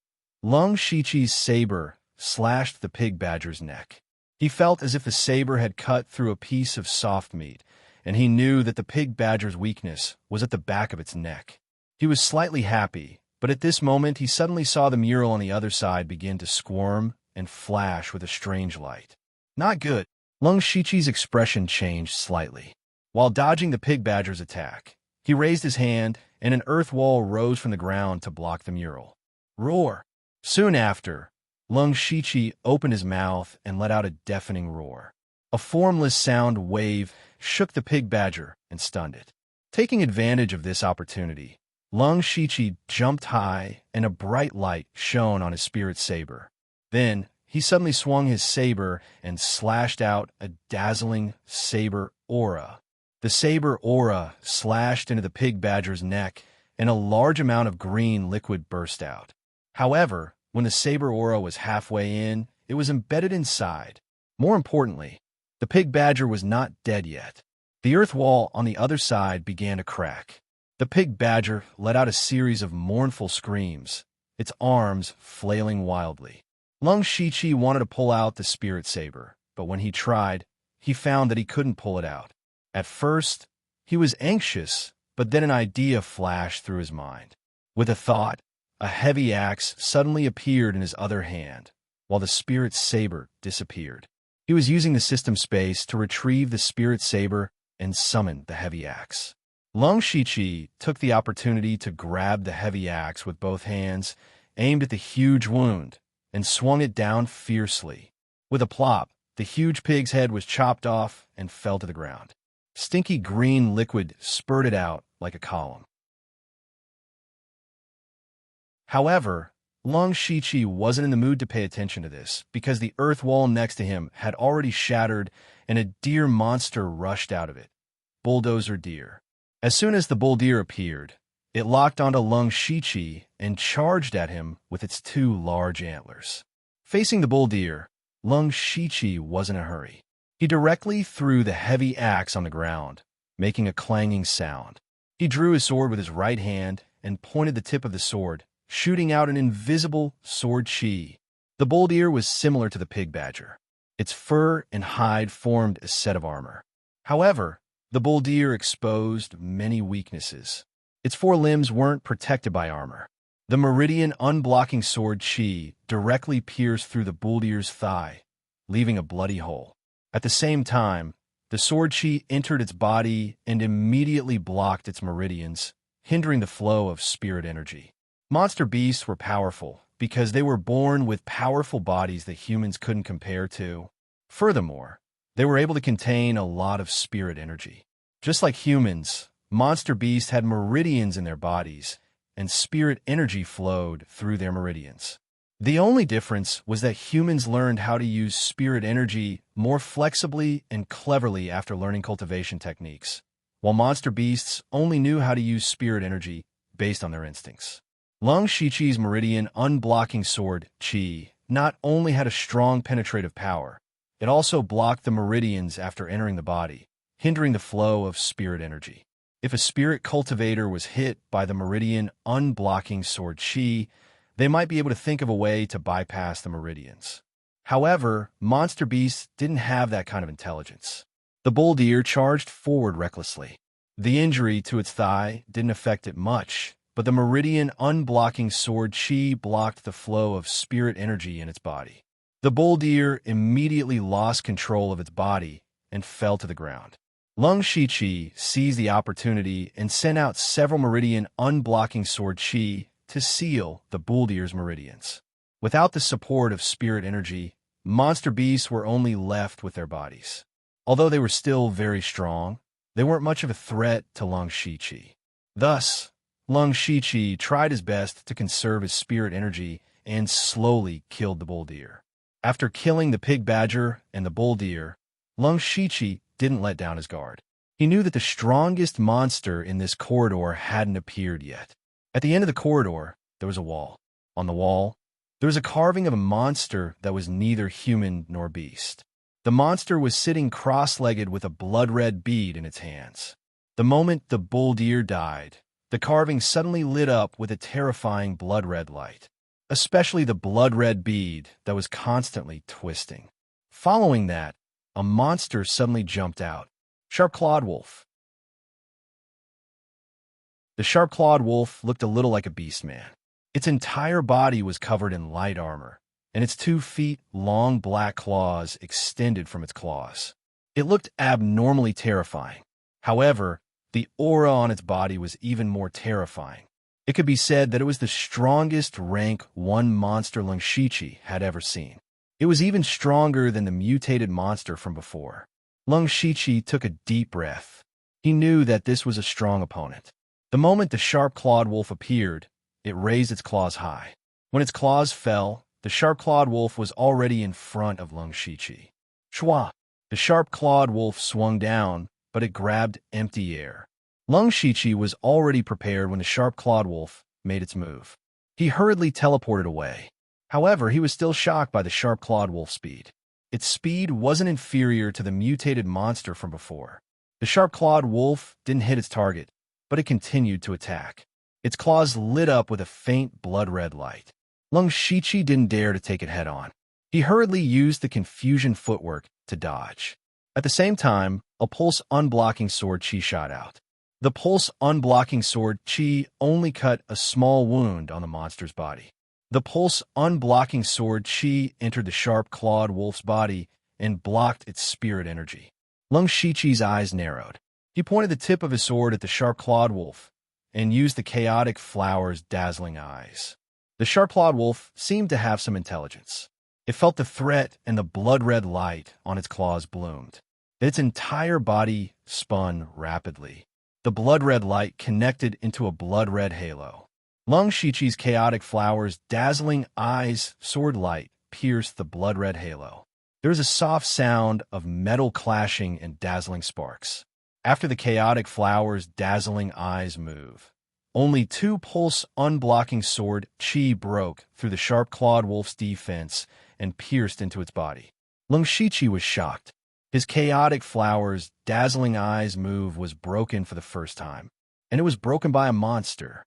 Lung Shiqi's saber slashed the Pig Badger's neck. He felt as if the saber had cut through a piece of soft meat, and he knew that the Pig Badger's weakness was at the back of its neck. He was slightly happy, but at this moment he suddenly saw the mural on the other side begin to squirm and flash with a strange light. Not good. Lung Shiqi's expression changed slightly. While dodging the Pig Badger's attack, he raised his hand, and an earth wall rose from the ground to block the mural. Roar! Soon after, Lung Shiqi opened his mouth and let out a deafening roar. A formless sound wave shook the Pig Badger and stunned it. Taking advantage of this opportunity, Lung Shiqi jumped high and a bright light shone on his spirit saber. Then, he suddenly swung his saber and slashed out a dazzling saber aura. The saber aura slashed into the Pig Badger's neck, and a large amount of green liquid burst out. However, when the saber aura was halfway in, it was embedded inside. More importantly, the pig badger was not dead yet. The earth wall on the other side began to crack. The pig badger let out a series of mournful screams, its arms flailing wildly. Lung Shichi wanted to pull out the spirit saber, but when he tried, he found that he couldn't pull it out. At first, he was anxious, but then an idea flashed through his mind. With a thought, a heavy axe suddenly appeared in his other hand, while the spirit saber disappeared. He was using the system space to retrieve the spirit saber and summon the heavy axe. Lung Shichi took the opportunity to grab the heavy axe with both hands, aimed at the huge wound, and swung it down fiercely. With a plop, the huge pig's head was chopped off and fell to the ground. Stinky green liquid spurted out like a column. However, Lung Shichi wasn't in the mood to pay attention to this because the earth wall next to him had already shattered and a deer monster rushed out of it. Bulldozer deer. As soon as the bull deer appeared, it locked onto Lung Shichi and charged at him with its two large antlers. Facing the bull deer, Lung Shichi was in a hurry. He directly threw the heavy axe on the ground, making a clanging sound. He drew his sword with his right hand and pointed the tip of the sword, shooting out an invisible sword chi. The bull deer was similar to the pig badger. Its fur and hide formed a set of armor. However, the bull deer exposed many weaknesses. Its forelimbs weren't protected by armor. The meridian unblocking sword chi directly pierced through the bull deer's thigh, leaving a bloody hole. At the same time, the sword chi entered its body and immediately blocked its meridians, hindering the flow of spirit energy. Monster beasts were powerful because they were born with powerful bodies that humans couldn't compare to. Furthermore, they were able to contain a lot of spirit energy. Just like humans, monster beasts had meridians in their bodies, and spirit energy flowed through their meridians. The only difference was that humans learned how to use spirit energy more flexibly and cleverly after learning cultivation techniques, while monster beasts only knew how to use spirit energy based on their instincts. Lung Shichi's meridian unblocking sword, Chi, not only had a strong penetrative power, it also blocked the meridians after entering the body, hindering the flow of spirit energy. If a spirit cultivator was hit by the meridian unblocking sword Chi, they might be able to think of a way to bypass the meridians. However, monster beasts didn't have that kind of intelligence. The bull deer charged forward recklessly. The injury to its thigh didn't affect it much, but the meridian unblocking sword Chi blocked the flow of spirit energy in its body. The bull deer immediately lost control of its body and fell to the ground. Lung Shichi seized the opportunity and sent out several meridian unblocking sword Chi to seal the bull deer's meridians. Without the support of spirit energy, monster beasts were only left with their bodies. Although they were still very strong, they weren't much of a threat to Lung Shichi. Thus, Lung Shichi tried his best to conserve his spirit energy and slowly killed the bull deer. After killing the pig badger and the bull deer, Lung Shichi didn't let down his guard. He knew that the strongest monster in this corridor hadn't appeared yet. At the end of the corridor, there was a wall. On the wall, there was a carving of a monster that was neither human nor beast. The monster was sitting cross-legged with a blood-red bead in its hands. The moment the bull deer died, the carving suddenly lit up with a terrifying blood-red light, especially the blood-red bead that was constantly twisting. Following that, a monster suddenly jumped out. Sharp-clawed wolf. The sharp-clawed wolf looked a little like a beast-man. Its entire body was covered in light armor, and its 2 feet long black claws extended from its claws. It looked abnormally terrifying. However, the aura on its body was even more terrifying. It could be said that it was the strongest rank 1 monster Lung Shichi had ever seen. It was even stronger than the mutated monster from before. Lung Shichi took a deep breath. He knew that this was a strong opponent. The moment the sharp-clawed wolf appeared, it raised its claws high. When its claws fell, the sharp-clawed wolf was already in front of Lung Shichi. Shwa! The sharp-clawed wolf swung down, but it grabbed empty air. Lung Shichi was already prepared when the sharp-clawed wolf made its move. He hurriedly teleported away. However, he was still shocked by the sharp-clawed wolf's speed. its speed wasn't inferior to the mutated monster from before. The sharp-clawed wolf didn't hit its target, but it continued to attack. Its claws lit up with a faint blood-red light. Lung Shiqi didn't dare to take it head-on. He hurriedly used the confusion footwork to dodge. At the same time, a pulse unblocking sword chi shot out. The pulse unblocking sword chi only cut a small wound on the monster's body. The pulse unblocking sword chi entered the sharp-clawed wolf's body and blocked its spirit energy. Lung Shiqi's eyes narrowed. He pointed the tip of his sword at the sharp-clawed wolf and used the chaotic flower's dazzling eyes. The sharp-clawed wolf seemed to have some intelligence. It felt the threat, and the blood-red light on its claws bloomed. Its entire body spun rapidly. The blood-red light connected into a blood-red halo. Lung Shiqi's chaotic flower's dazzling eyes' sword light pierced the blood-red halo. There was a soft sound of metal clashing and dazzling sparks. After the chaotic flower's dazzling eyes move, only two pulse unblocking sword chi broke through the sharp-clawed wolf's defense and pierced into its body. Lung Shiqi was shocked. His chaotic flower's dazzling eyes move was broken for the first time, and it was broken by a monster.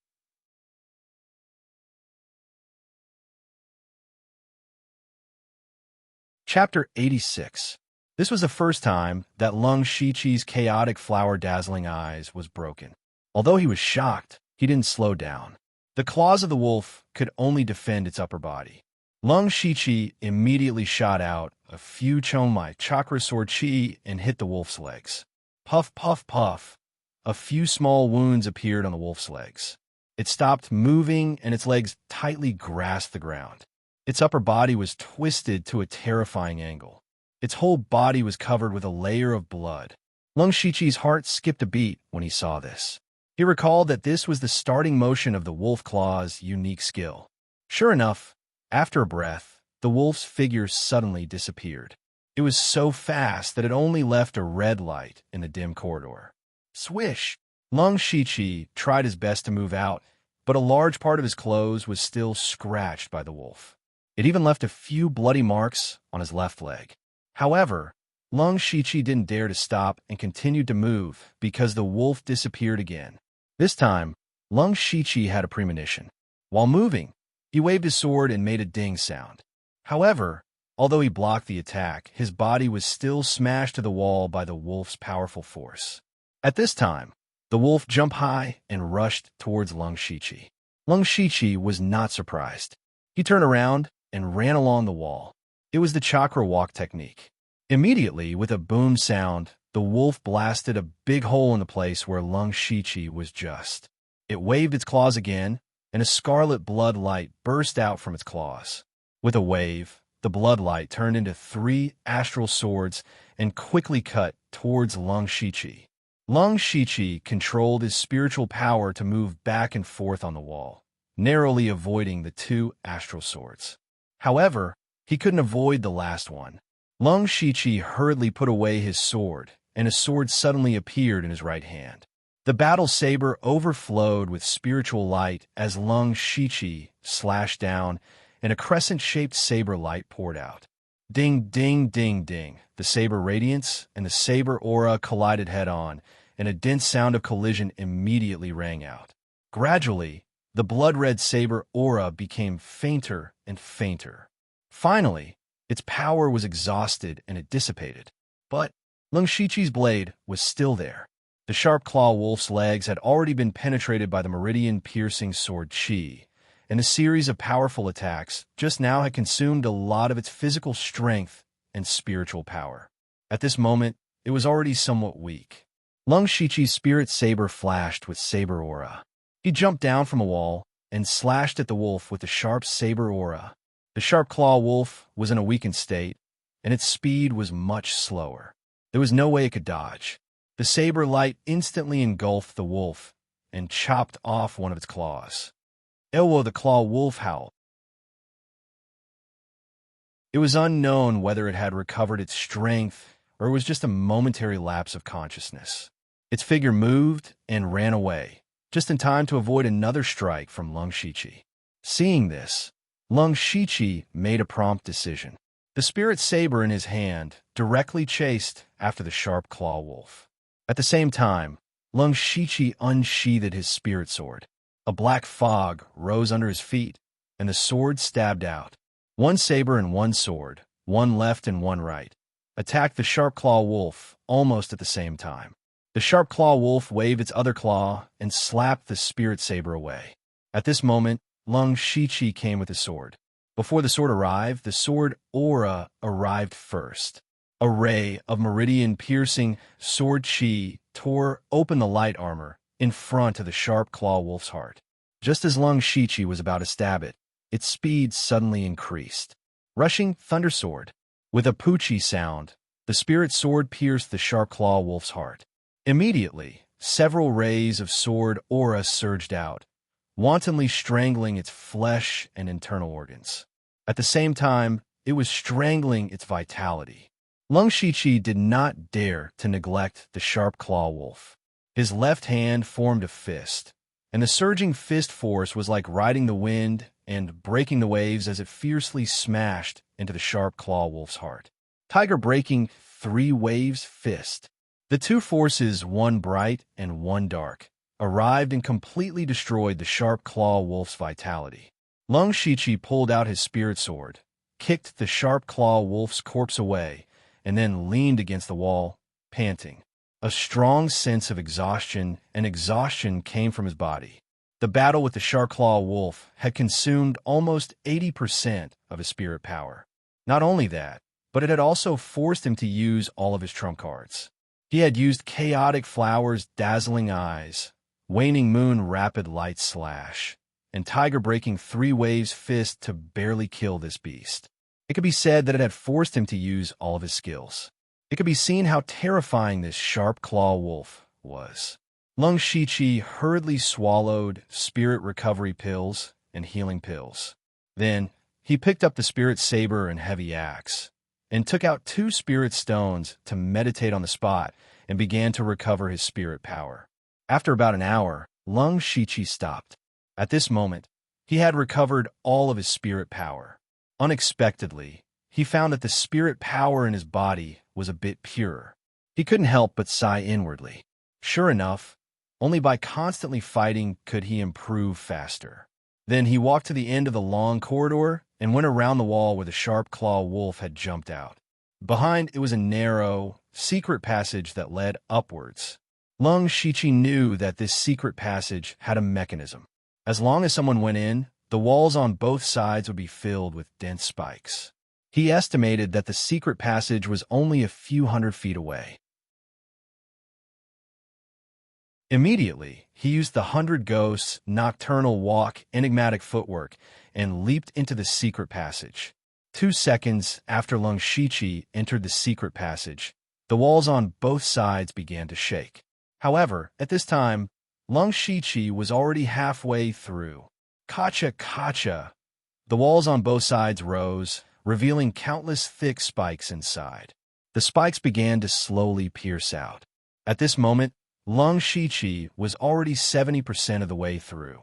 Chapter 86. This was the first time that Lung Shiqi's chaotic flower dazzling eyes was broken. Although he was shocked, he didn't slow down. The claws of the wolf could only defend its upper body. Lung Shiqi immediately shot out a few Chonmai chakra sword chi and hit the wolf's legs. Puff, puff, puff. A few small wounds appeared on the wolf's legs. It stopped moving and its legs tightly grasped the ground. Its upper body was twisted to a terrifying angle. Its whole body was covered with a layer of blood. Lung Shiqi's heart skipped a beat when he saw this. He recalled that this was the starting motion of the wolf claw's unique skill. Sure enough, after a breath, the wolf's figure suddenly disappeared. It was so fast that it only left a red light in the dim corridor. Swish! Lung Shiqi tried his best to move out, but a large part of his clothes was still scratched by the wolf. It even left a few bloody marks on his left leg. However, Lung Shiqi didn't dare to stop and continued to move because the wolf disappeared again. This time, Lung Shiqi had a premonition. While moving, he waved his sword and made a ding sound. However, although he blocked the attack, his body was still smashed to the wall by the wolf's powerful force. At this time, the wolf jumped high and rushed towards Lung Shiqi. Lung Shiqi was not surprised. He turned around and ran along the wall. It was the chakra walk technique. Immediately, with a boom sound, the wolf blasted a big hole in the place where Lung Shiqi was just. It waved its claws again, and a scarlet blood light burst out from its claws. With a wave, the blood light turned into 3 astral swords and quickly cut towards Lung Shiqi. Lung Shiqi controlled his spiritual power to move back and forth on the wall, narrowly avoiding the 2 astral swords. However, he couldn't avoid the last one. Lung Shiqi hurriedly put away his sword, and a sword suddenly appeared in his right hand. The battle saber overflowed with spiritual light as Lung Shiqi slashed down, and a crescent-shaped saber light poured out. Ding, ding, ding, ding. The saber radiance and the saber aura collided head-on, and a dense sound of collision immediately rang out. Gradually, the blood-red saber aura became fainter and fainter. Finally, its power was exhausted and it dissipated. But Lung Shiqi's blade was still there. The sharp claw wolf's legs had already been penetrated by the meridian-piercing sword chi, and a series of powerful attacks just now had consumed a lot of its physical strength and spiritual power. At this moment, it was already somewhat weak. Lung Shiqi's spirit saber flashed with saber aura. He jumped down from a wall and slashed at the wolf with the sharp saber aura. The sharp claw wolf was in a weakened state, and its speed was much slower. There was no way it could dodge. The saber light instantly engulfed the wolf and chopped off one of its claws. Elwo the claw wolf howled. It was unknown whether it had recovered its strength or it was just a momentary lapse of consciousness. Its figure moved and ran away, just in time to avoid another strike from Lung Shiqi. Seeing this, Lung Shiqi made a prompt decision. the spirit saber in his hand directly chased after the sharp claw wolf. At the same time, Lung Shiqi unsheathed his spirit sword. A black fog rose under his feet, and the sword stabbed out. One saber and one sword, one left and one right, attacked the sharp claw wolf almost at the same time. The sharp claw wolf waved its other claw and slapped the spirit saber away. At this moment, Lung Shiqi came with his sword. Before the sword arrived, the sword aura arrived first. A ray of meridian-piercing sword chi tore open the light armor in front of the sharp claw wolf's heart. Just as Lung Shiqi was about to stab it, its speed suddenly increased. Rushing thunder sword. With a poochie sound, the spirit sword pierced the sharp claw wolf's heart. Immediately, several rays of sword aura surged out, wantonly strangling its flesh and internal organs. At the same time, it was strangling its vitality. Lung Shiqi did not dare to neglect the sharp claw wolf. His left hand formed a fist, and the surging fist force was like riding the wind and breaking the waves as it fiercely smashed into the sharp claw wolf's heart. Tiger breaking 3 waves fist. The two forces, one bright and one dark, arrived and completely destroyed the sharp claw wolf's vitality. Lung Shiqi pulled out his spirit sword, kicked the sharp claw wolf's corpse away, and then leaned against the wall, panting. A strong sense of exhaustion came from his body. The battle with the sharp claw wolf had consumed almost 80% of his spirit power. Not only that, but it had also forced him to use all of his trump cards. He had used Chaotic Flower's Dazzling Eyes, Waning Moon Rapid Light Slash, and Tiger Breaking 3 Waves Fist to barely kill this beast. It could be said that it had forced him to use all of his skills. It could be seen how terrifying this sharp claw wolf was. Lung Shiqi hurriedly swallowed spirit recovery pills and healing pills. Then, he picked up the spirit saber and heavy axe, and took out 2 spirit stones to meditate on the spot and began to recover his spirit power. After about an hour, Lung Shiqi stopped. At this moment, he had recovered all of his spirit power. Unexpectedly, he found that the spirit power in his body was a bit purer. He couldn't help but sigh inwardly. Sure enough, only by constantly fighting could he improve faster. Then he walked to the end of the long corridor and went around the wall where the sharp claw wolf had jumped out. Behind it was a narrow, secret passage that led upwards. Lung Shiqi knew that this secret passage had a mechanism. As long as someone went in, the walls on both sides would be filled with dense spikes. He estimated that the secret passage was only a few hundred feet away. Immediately, he used the 100 Ghosts, Nocturnal Walk, Enigmatic Footwork, and leaped into the secret passage. 2 seconds after Lung Shiqi entered the secret passage, the walls on both sides began to shake. However, at this time, Lung Shiqi was already halfway through. Kacha! The walls on both sides rose, revealing countless thick spikes inside. The spikes began to slowly pierce out. At this moment, Lung Shiqi was already 70% of the way through.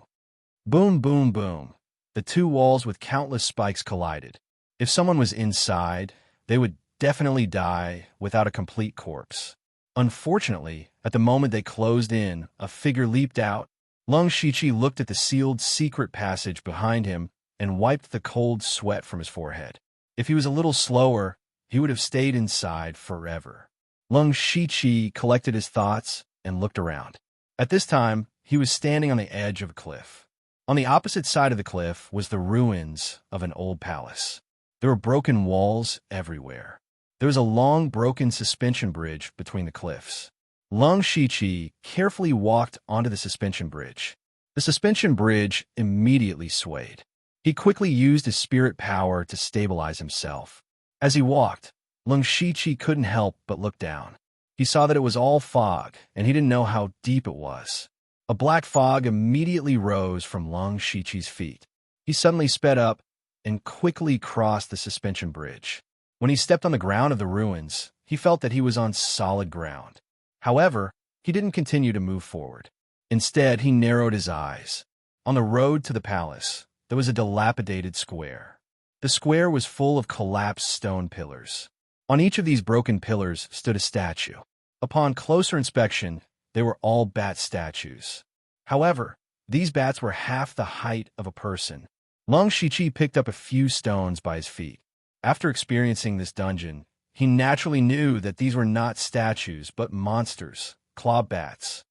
Boom, boom, boom. The 2 walls with countless spikes collided. If someone was inside, they would definitely die without a complete corpse. Unfortunately, at the moment they closed in, a figure leaped out. Lung Shiqi looked at the sealed secret passage behind him and wiped the cold sweat from his forehead. If he was a little slower, he would have stayed inside forever. Lung Shiqi collected his thoughts and looked around. At this time, he was standing on the edge of a cliff. On the opposite side of the cliff was the ruins of an old palace. There were broken walls everywhere. There was a long broken suspension bridge between the cliffs. Lung Shiqi carefully walked onto the suspension bridge. The suspension bridge immediately swayed. He quickly used his spirit power to stabilize himself. As he walked, Lung Shiqi couldn't help but look down. He saw that it was all fog, and he didn't know how deep it was. A black fog immediately rose from Lung Shiqi's feet. He suddenly sped up and quickly crossed the suspension bridge. When he stepped on the ground of the ruins, he felt that he was on solid ground. However, he didn't continue to move forward. Instead, he narrowed his eyes. On the road to the palace, there was a dilapidated square. The square was full of collapsed stone pillars. On each of these broken pillars stood a statue. Upon closer inspection, they were all bat statues. However, these bats were half the height of a person. Lung Shiqi picked up a few stones by his feet. After experiencing this dungeon, he naturally knew that these were not statues but monsters, claw bats.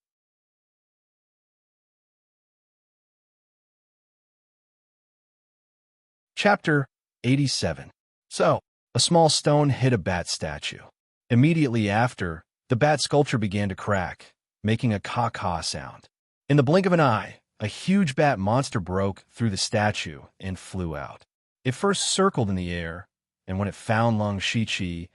Chapter 87. So, a small stone hit a bat statue. Immediately after, the bat sculpture began to crack, making a caw-caw sound. In the blink of an eye, a huge bat monster broke through the statue and flew out. It first circled in the air, and when it found Lung Shiqi,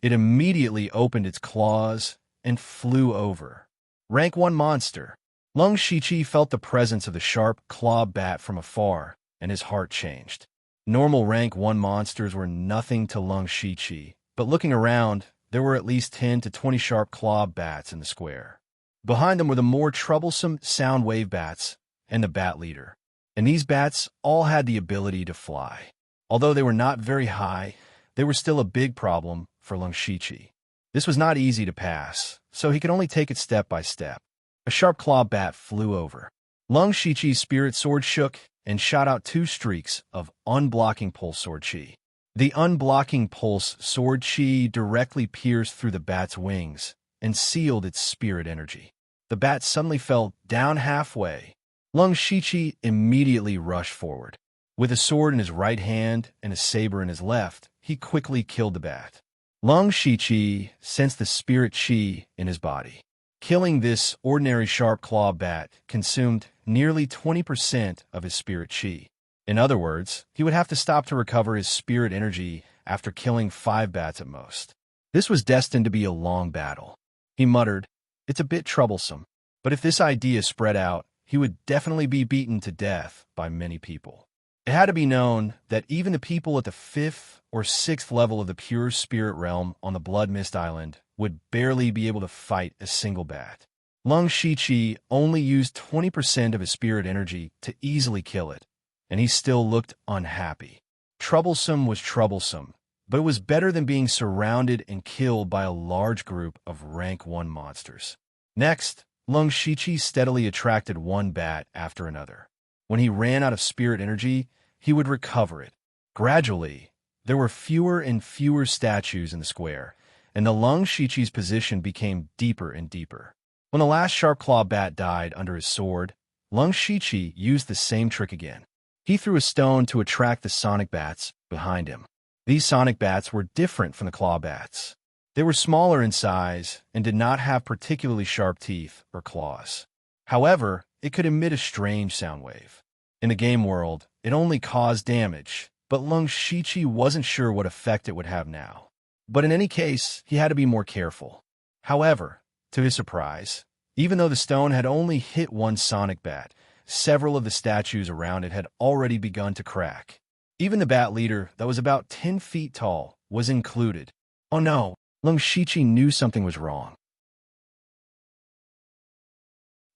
it immediately opened its claws and flew over. Rank 1 monster. Lung Shiqi felt the presence of the sharp claw bat from afar, and his heart changed. Normal rank 1 monsters were nothing to Lung Shiqi, but looking around, there were at least 10 to 20 sharp claw bats in the square. Behind them were the more troublesome sound wave bats and the bat leader. And these bats all had the ability to fly. Although they were not very high, they were still a big problem for Lung Shiqi. This was not easy to pass, so he could only take it step by step. A sharp claw bat flew over. Lung Shiqi's spirit sword shook and shot out 2 streaks of unblocking pulse sword chi. The unblocking pulse sword chi directly pierced through the bat's wings and sealed its spirit energy. The bat suddenly fell down halfway. Lung Shiqi immediately rushed forward. With a sword in his right hand and a saber in his left, he quickly killed the bat. Lung Shiqi sensed the spirit chi in his body. Killing this ordinary sharp claw bat consumed nearly 20% of his spirit chi. In other words, he would have to stop to recover his spirit energy after killing 5 bats at most. This was destined to be a long battle. He muttered, "It's a bit troublesome, but if this idea spread out, he would definitely be beaten to death by many people." It had to be known that even the people at the 5th or 6th level of the pure spirit realm on the Blood Mist Island would barely be able to fight a single bat. Lung Shiqi only used 20% of his spirit energy to easily kill it, and he still looked unhappy. Troublesome was troublesome, but it was better than being surrounded and killed by a large group of rank 1 monsters. Next, Lung Shiqi steadily attracted one bat after another. When he ran out of spirit energy, he would recover it. Gradually, there were fewer and fewer statues in the square, and the Lung Shiqi's position became deeper and deeper. When the last sharp claw bat died under his sword, Lung Shiqi used the same trick again. He threw a stone to attract the sonic bats behind him. These sonic bats were different from the claw bats. They were smaller in size and did not have particularly sharp teeth or claws. However, it could emit a strange sound wave. In the game world, it only caused damage, but Lung Shiqi wasn't sure what effect it would have now. But in any case, he had to be more careful. However, to his surprise, even though the stone had only hit one sonic bat, several of the statues around it had already begun to crack. Even the bat leader, that was about 10 feet tall, was included. Oh no, Lung Shiqi knew something was wrong.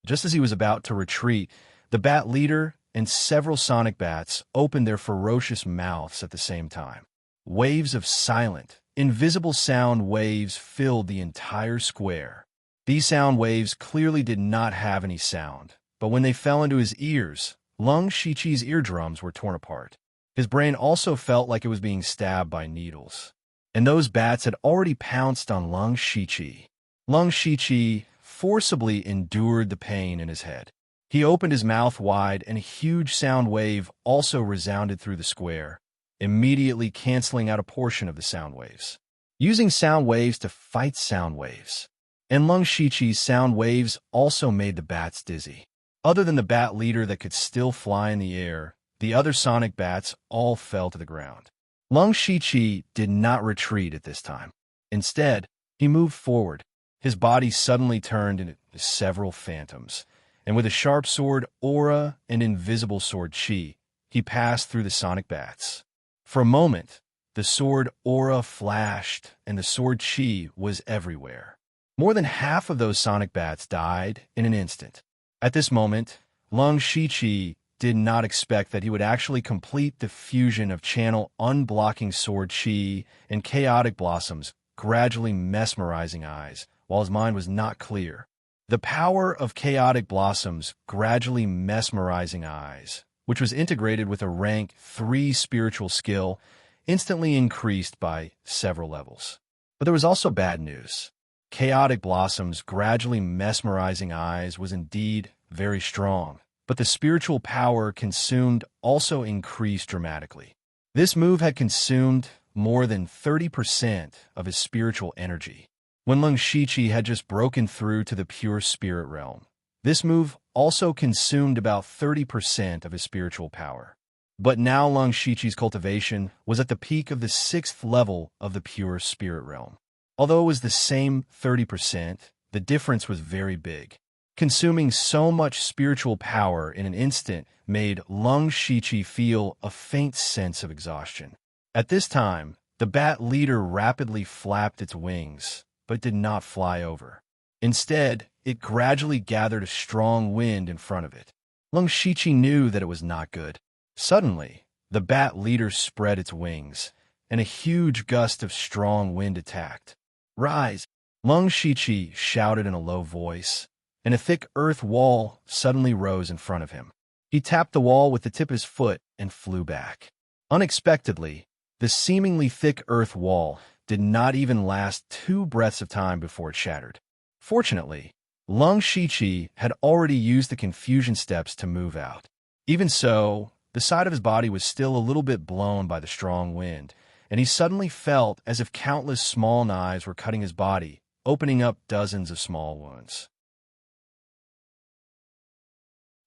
Just as he was about to retreat, the bat leader and several sonic bats opened their ferocious mouths at the same time. Waves of silent, invisible sound waves filled the entire square. These sound waves clearly did not have any sound, but when they fell into his ears, Lung Shiqi's eardrums were torn apart. His brain also felt like it was being stabbed by needles. And those bats had already pounced on Lung Shiqi. Lung Shiqi forcibly endured the pain in his head. He opened his mouth wide, and a huge sound wave also resounded through the square, immediately canceling out a portion of the sound waves. Using sound waves to fight sound waves. And Lung Shiqi's sound waves also made the bats dizzy. Other than the bat leader that could still fly in the air, the other sonic bats all fell to the ground. Lung Shiqi did not retreat at this time. Instead, he moved forward. His body suddenly turned into several phantoms, and with a sharp sword aura and invisible sword chi, he passed through the sonic bats. For a moment, the sword aura flashed, and the sword chi was everywhere. More than half of those sonic bats died in an instant. At this moment, Lung Shiqi did not expect that he would actually complete the fusion of channel unblocking sword chi and chaotic blossoms, gradually mesmerizing eyes, while his mind was not clear. The power of chaotic blossoms, gradually mesmerizing eyes, which was integrated with a rank 3 spiritual skill, instantly increased by several levels. But there was also bad news. Chaotic blossoms, gradually mesmerizing eyes was indeed very strong, but the spiritual power consumed also increased dramatically. This move had consumed more than 30% of his spiritual energy. When Lung Shiqi had just broken through to the pure spirit realm, this move also consumed about 30% of his spiritual power. But now Lung Shiqi's cultivation was at the peak of the 6th level of the pure spirit realm. Although it was the same 30%, the difference was very big. Consuming so much spiritual power in an instant made Lung Shiqi feel a faint sense of exhaustion. At this time, the bat leader rapidly flapped its wings, but did not fly over. Instead, it gradually gathered a strong wind in front of it. Lung Shiqi knew that it was not good. Suddenly, the bat leader spread its wings, and a huge gust of strong wind attacked. "Rise!" Lung Shiqi shouted in a low voice, and a thick earth wall suddenly rose in front of him. He tapped the wall with the tip of his foot and flew back. Unexpectedly, the seemingly thick earth wall did not even last 2 breaths of time before it shattered. Fortunately, Lung Shiqi had already used the confusion steps to move out. Even so, the side of his body was still a little bit blown by the strong wind, and he suddenly felt as if countless small knives were cutting his body, opening up dozens of small wounds.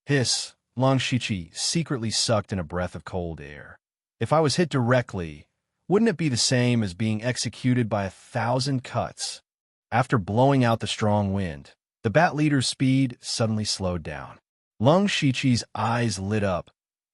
Hiss! Lung Shiqi secretly sucked in a breath of cold air. If I was hit directly, wouldn't it be the same as being executed by 1,000 cuts? After blowing out the strong wind, the bat leader's speed suddenly slowed down. Lung Shiqi's eyes lit up,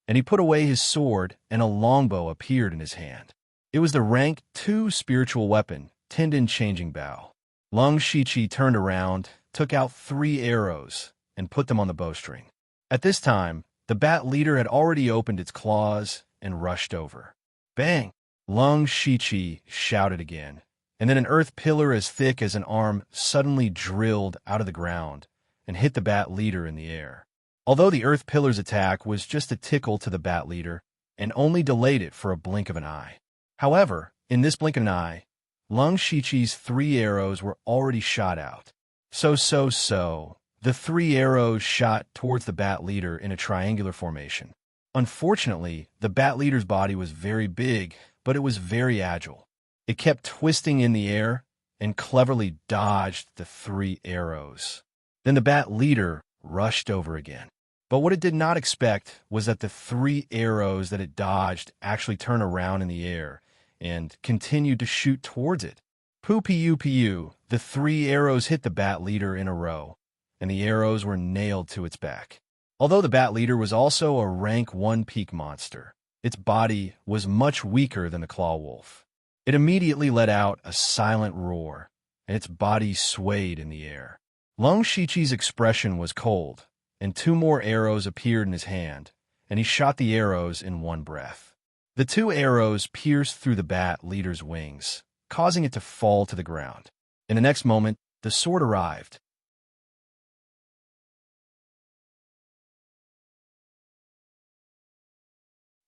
and he put away his sword, and a longbow appeared in his hand. It was the rank 2 spiritual weapon, Tendon Changing Bow. Lung Shiqi turned around, took out 3 arrows, and put them on the bowstring. At this time, the bat leader had already opened its claws and rushed over. Bang! Lung Shiqi shouted again, and then an earth pillar as thick as an arm suddenly drilled out of the ground and hit the bat leader in the air. Although the earth pillar's attack was just a tickle to the bat leader and only delayed it for a blink of an eye. However, in this blink of an eye, Lung Shiqi's 3 arrows were already shot out. The 3 arrows shot towards the bat leader in a triangular formation. Unfortunately, the bat leader's body was very big, but it was very agile. It kept twisting in the air and cleverly dodged the 3 arrows. Then the bat leader rushed over again. But what it did not expect was that the 3 arrows that it dodged actually turned around in the air and continued to shoot towards it. Poo-pee-oo-pee-oo, the 3 arrows hit the bat leader in a row, and the arrows were nailed to its back. Although the bat leader was also a rank 1 peak monster, its body was much weaker than the claw wolf. It immediately let out a silent roar, and its body swayed in the air. Lung Shiqi's expression was cold, and 2 more arrows appeared in his hand, and he shot the arrows in one breath. The 2 arrows pierced through the bat leader's wings, causing it to fall to the ground. In the next moment, the sword arrived.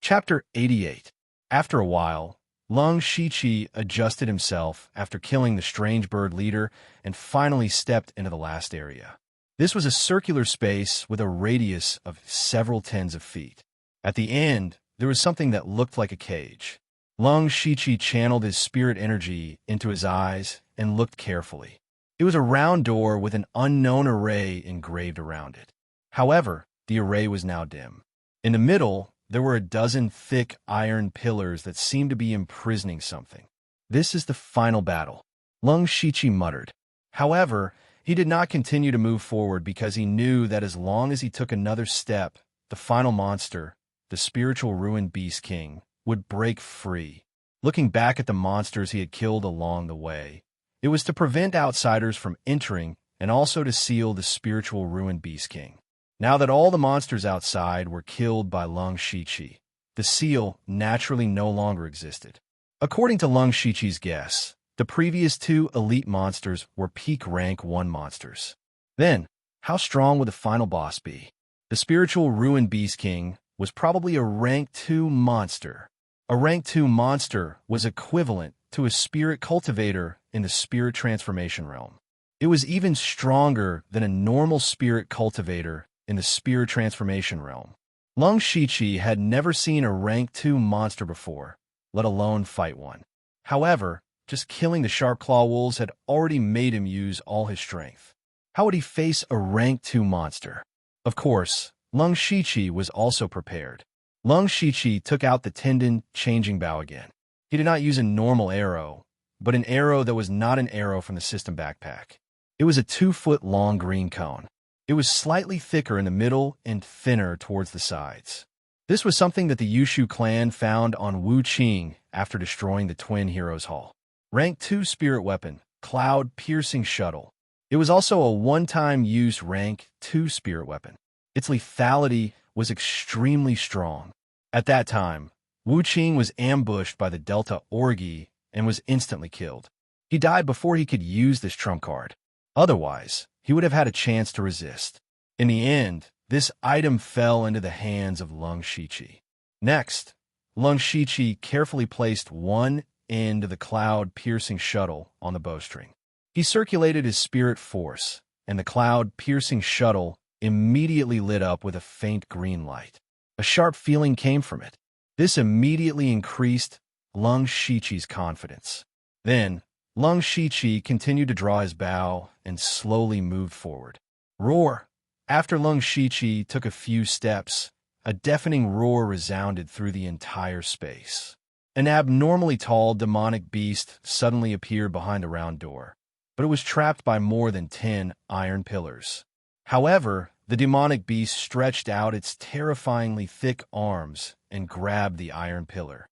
Chapter 88. After a while, Lung Shiqi adjusted himself after killing the strange bird leader and finally stepped into the last area. This was a circular space with a radius of several tens of feet. At the end, there was something that looked like a cage. Lung Shiqi channeled his spirit energy into his eyes and looked carefully. It was a round door with an unknown array engraved around it. However, the array was now dim. In the middle, there were a dozen thick iron pillars that seemed to be imprisoning something. "This is the final battle," Lung Shiqi muttered. However, he did not continue to move forward because he knew that as long as he took another step, the final monster, the spiritual ruined beast king, would break free. Looking back at the monsters he had killed along the way, it was to prevent outsiders from entering and also to seal the spiritual ruined beast king. Now that all the monsters outside were killed by Lung Shiqi, the seal naturally no longer existed. According to Lung Shiqi's guess, the previous two elite monsters were peak rank 1 monsters. Then, how strong would the final boss be? The spiritual ruin beast king was probably a rank 2 monster. A rank 2 monster was equivalent to a spirit cultivator in the spirit transformation realm. It was even stronger than a normal spirit cultivator in the spirit transformation realm. Lung Shiqi had never seen a rank 2 monster before, let alone fight one. However, just killing the sharp claw wolves had already made him use all his strength. How would he face a rank 2 monster? Of course, Lung Shiqi was also prepared. Lung Shiqi took out the tendon changing bow again. He did not use a normal arrow, but an arrow that was not an arrow from the system backpack. It was a 2-foot-long green cone. It was slightly thicker in the middle and thinner towards the sides. This was something that the Yushu clan found on Wu Qing after destroying the Twin Heroes Hall. Rank 2 spirit weapon, cloud-piercing shuttle. It was also a one-time use rank 2 spirit weapon. Its lethality was extremely strong. At that time, Wu Qing was ambushed by the Delta Orgi and was instantly killed. He died before he could use this trump card. Otherwise, he would have had a chance to resist. In the end, this item fell into the hands of Lung Shiqi. Next, Lung Shiqi carefully placed one end of the cloud-piercing shuttle on the bowstring. He circulated his spirit force, and the cloud-piercing shuttle immediately lit up with a faint green light. A sharp feeling came from it. This immediately increased Lung Shiqi's confidence. Then, Lung Shiqi continued to draw his bow and slowly moved forward. Roar! After Lung Shiqi took a few steps, a deafening roar resounded through the entire space. An abnormally tall demonic beast suddenly appeared behind a round door, but it was trapped by more than 10 iron pillars. However, the demonic beast stretched out its terrifyingly thick arms and grabbed the iron pillar.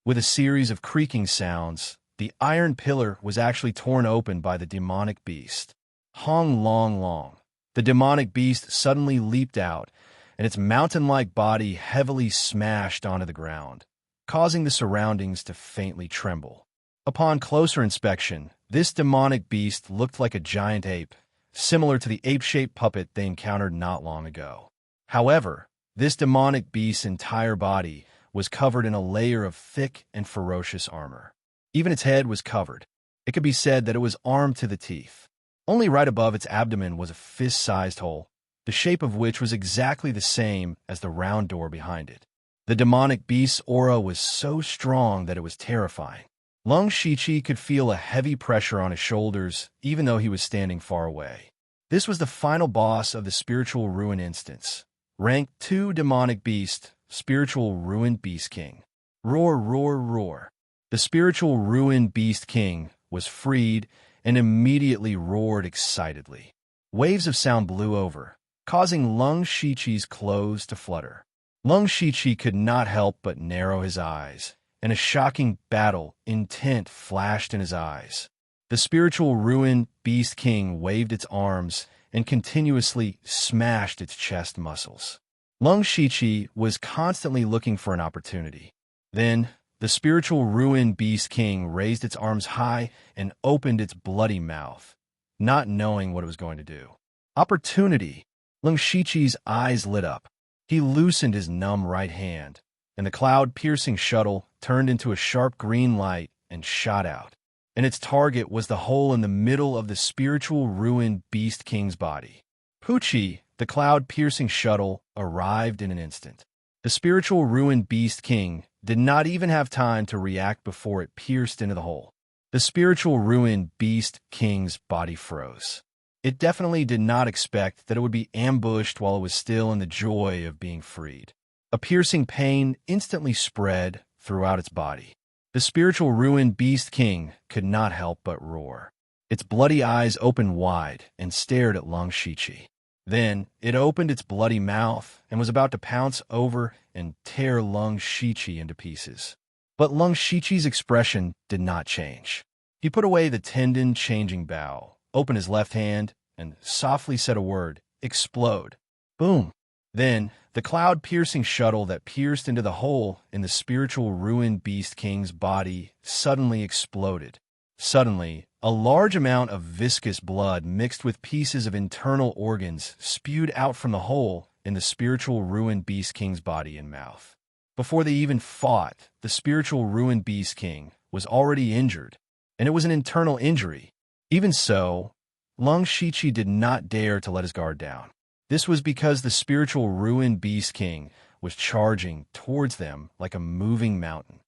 With a series of creaking sounds, the iron pillar was actually torn open by the demonic beast. Hong Long Long. The demonic beast suddenly leaped out, and its mountain-like body heavily smashed onto the ground, causing the surroundings to faintly tremble. Upon closer inspection, this demonic beast looked like a giant ape, similar to the ape-shaped puppet they encountered not long ago. However, this demonic beast's entire body was covered in a layer of thick and ferocious armor. Even its head was covered. It could be said that it was armed to the teeth. Only right above its abdomen was a fist-sized hole, the shape of which was exactly the same as the round door behind it. The demonic beast's aura was so strong that it was terrifying. Lung Shiqi could feel a heavy pressure on his shoulders, even though he was standing far away. This was the final boss of the Spiritual Ruin instance. Rank 2 demonic beast, Spiritual Ruin Beast King. Roar, roar, roar. The Spiritual Ruin Beast King was freed and immediately roared excitedly. Waves of sound blew over, causing Lung Shiqi's clothes to flutter. Lung Shiqi could not help but narrow his eyes, and a shocking battle intent flashed in his eyes. The Spiritual Ruin Beast King waved its arms and continuously smashed its chest muscles. Lung Shiqi was constantly looking for an opportunity. Then, the Spiritual Ruin Beast King raised its arms high and opened its bloody mouth, not knowing what it was going to do. Opportunity! Lung Shiqi's eyes lit up. He loosened his numb right hand, and the cloud-piercing shuttle turned into a sharp green light and shot out. And its target was the hole in the middle of the Spiritual Ruin Beast King's body. Poochie, the cloud-piercing shuttle, arrived in an instant. The Spiritual Ruin Beast King did not even have time to react before it pierced into the hole. The Spiritual Ruin Beast King's body froze. It definitely did not expect that it would be ambushed while it was still in the joy of being freed. A piercing pain instantly spread throughout its body. The Spiritual Ruin Beast King could not help but roar. Its bloody eyes opened wide and stared at Lung Shiqi. Then it opened its bloody mouth and was about to pounce over and tear Lung Shiqi into pieces. But Lung Shiqi's expression did not change. He put away the tendon-changing bow, opened his left hand, and softly said a word, "Explode." Boom. Then, the cloud-piercing shuttle that pierced into the hole in the spiritual ruined Beast King's body suddenly exploded. Suddenly, a large amount of viscous blood mixed with pieces of internal organs spewed out from the hole in the spiritual ruined Beast King's body and mouth. Before they even fought, the spiritual ruined Beast King was already injured, and it was an internal injury. Even so, Lung Shichi did not dare to let his guard down. This was because the spiritual ruined Beast King was charging towards them like a moving mountain.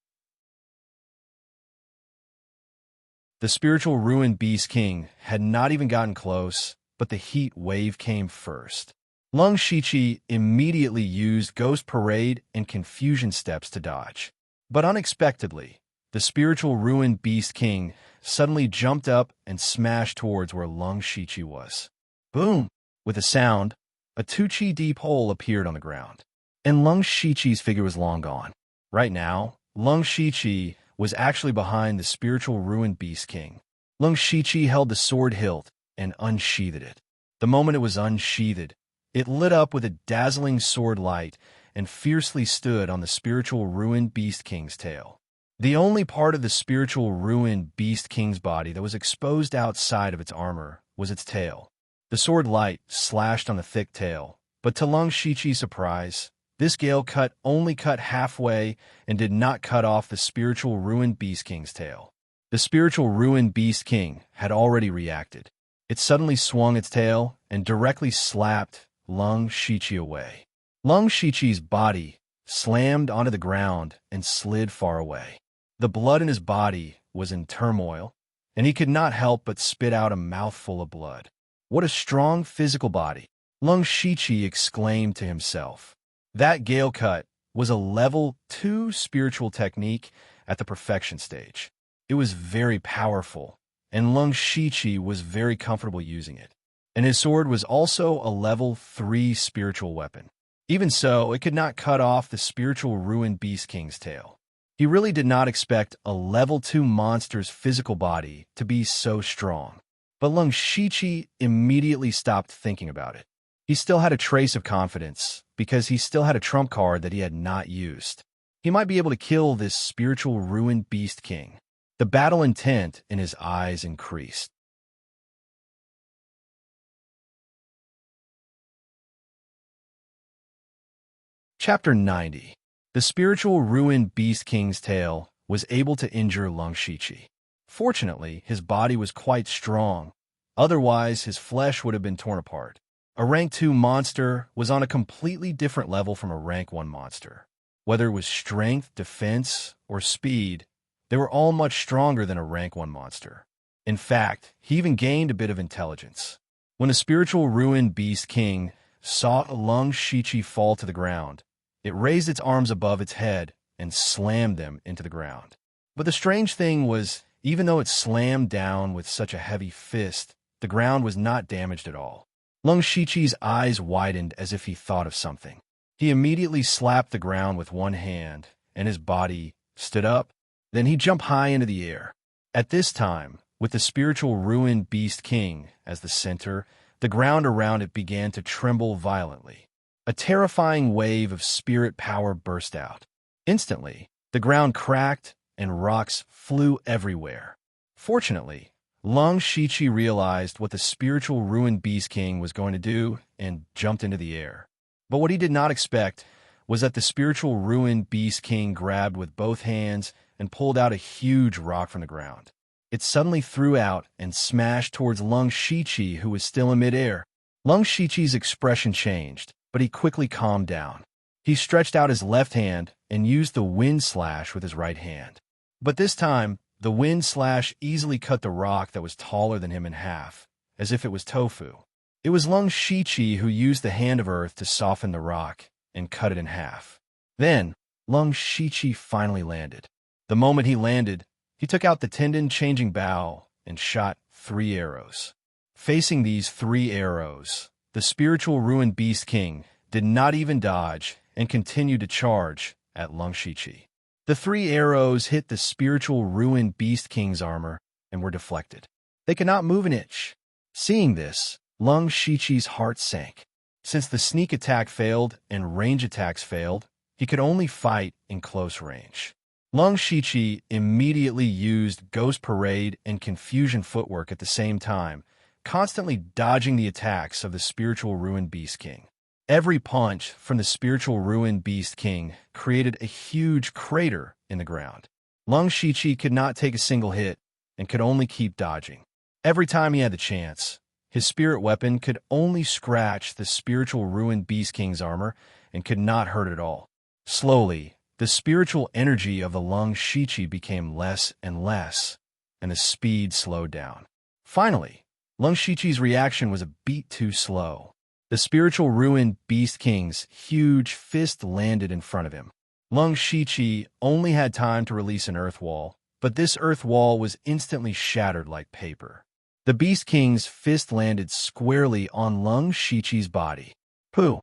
The spiritual ruined Beast King had not even gotten close, but the heat wave came first. Lung Shichi immediately used Ghost Parade and Confusion Steps to dodge. But unexpectedly, the spiritual ruined Beast King suddenly jumped up and smashed towards where Lung Shichi was. Boom! With a sound, a 2-chi deep hole appeared on the ground, and Lung Shichi's figure was long gone. Right now, Lung Shichi was actually behind the spiritual ruined Beast King. Lung Shichi held the sword hilt and unsheathed it. The moment it was unsheathed, it lit up with a dazzling sword light and fiercely stood on the spiritual ruined Beast King's tail. The only part of the spiritual ruined Beast King's body that was exposed outside of its armor was its tail. The sword light slashed on the thick tail, but to Lung Shichi's surprise, this gale cut only cut halfway and did not cut off the spiritual ruined Beast King's tail. The spiritual ruined Beast King had already reacted. It suddenly swung its tail and directly slapped Lung Shichi away. Lung Shichi's body slammed onto the ground and slid far away. The blood in his body was in turmoil, and he could not help but spit out a mouthful of blood. What a strong physical body, Lung Shichi exclaimed to himself. That gale cut was a level 2 spiritual technique at the perfection stage. It was very powerful, and Lung Shichi was very comfortable using it. And his sword was also a level 3 spiritual weapon. Even so, it could not cut off the spiritual ruined Beast King's tail. He really did not expect a level 2 monster's physical body to be so strong. But Lung Shichi immediately stopped thinking about it. He still had a trace of confidence, because he still had a trump card that he had not used. He might be able to kill this spiritual ruined Beast King. The battle intent in his eyes increased. Chapter 90. The spiritual ruined Beast King's tail was able to injure Lung Shichi. Fortunately, his body was quite strong. Otherwise, his flesh would have been torn apart. A rank 2 monster was on a completely different level from a rank 1 monster. Whether it was strength, defense, or speed, they were all much stronger than a rank 1 monster. In fact, he even gained a bit of intelligence. When the spiritual ruined Beast King saw Lung Shichi fall to the ground, it raised its arms above its head and slammed them into the ground. But the strange thing was, even though it slammed down with such a heavy fist, the ground was not damaged at all. Lung Shichi's eyes widened as if he thought of something. He immediately slapped the ground with one hand, and his body stood up. Then he jumped high into the air. At this time, with the spiritual ruined Beast King as the center, the ground around it began to tremble violently. A terrifying wave of spirit power burst out. Instantly, the ground cracked and rocks flew everywhere. Fortunately, Lung Shichi realized what the spiritual ruined Beast King was going to do and jumped into the air. But what he did not expect was that the spiritual ruined Beast King grabbed with both hands and pulled out a huge rock from the ground. It suddenly threw out and smashed towards Lung Shichi, who was still in midair. Lung Shichi's expression changed, but he quickly calmed down. He stretched out his left hand and used the wind slash with his right hand. But this time, the wind slash easily cut the rock that was taller than him in half, as if it was tofu. It was Lung Shichi who used the hand of earth to soften the rock and cut it in half. Then, Lung Shichi finally landed. The moment he landed, he took out the tendon-changing bow and shot 3 arrows. Facing these 3 arrows, the spiritual ruined Beast King did not even dodge and continued to charge at Lung Shichi. The 3 arrows hit the spiritual ruined Beast King's armor and were deflected. They could not move an inch. Seeing this, Lung Shiqi's heart sank. Since the sneak attack failed and range attacks failed, he could only fight in close range. Lung Shiqi immediately used Ghost Parade and Confusion Footwork at the same time, constantly dodging the attacks of the Spiritual Ruin Beast King. Every punch from the Spiritual Ruin Beast King created a huge crater in the ground. Lung Shiqi could not take a single hit and could only keep dodging. Every time he had the chance, his spirit weapon could only scratch the Spiritual Ruin Beast King's armor and could not hurt it at all. Slowly, the spiritual energy of the Lung Shiqi became less and less, and the speed slowed down. Finally, Lung Shiqi's reaction was a beat too slow. The Spiritual Ruin Beast King's huge fist landed in front of him. Lung Shiqi only had time to release an earth wall, but this earth wall was instantly shattered like paper. The Beast King's fist landed squarely on Lung Shiqi's body. Pooh!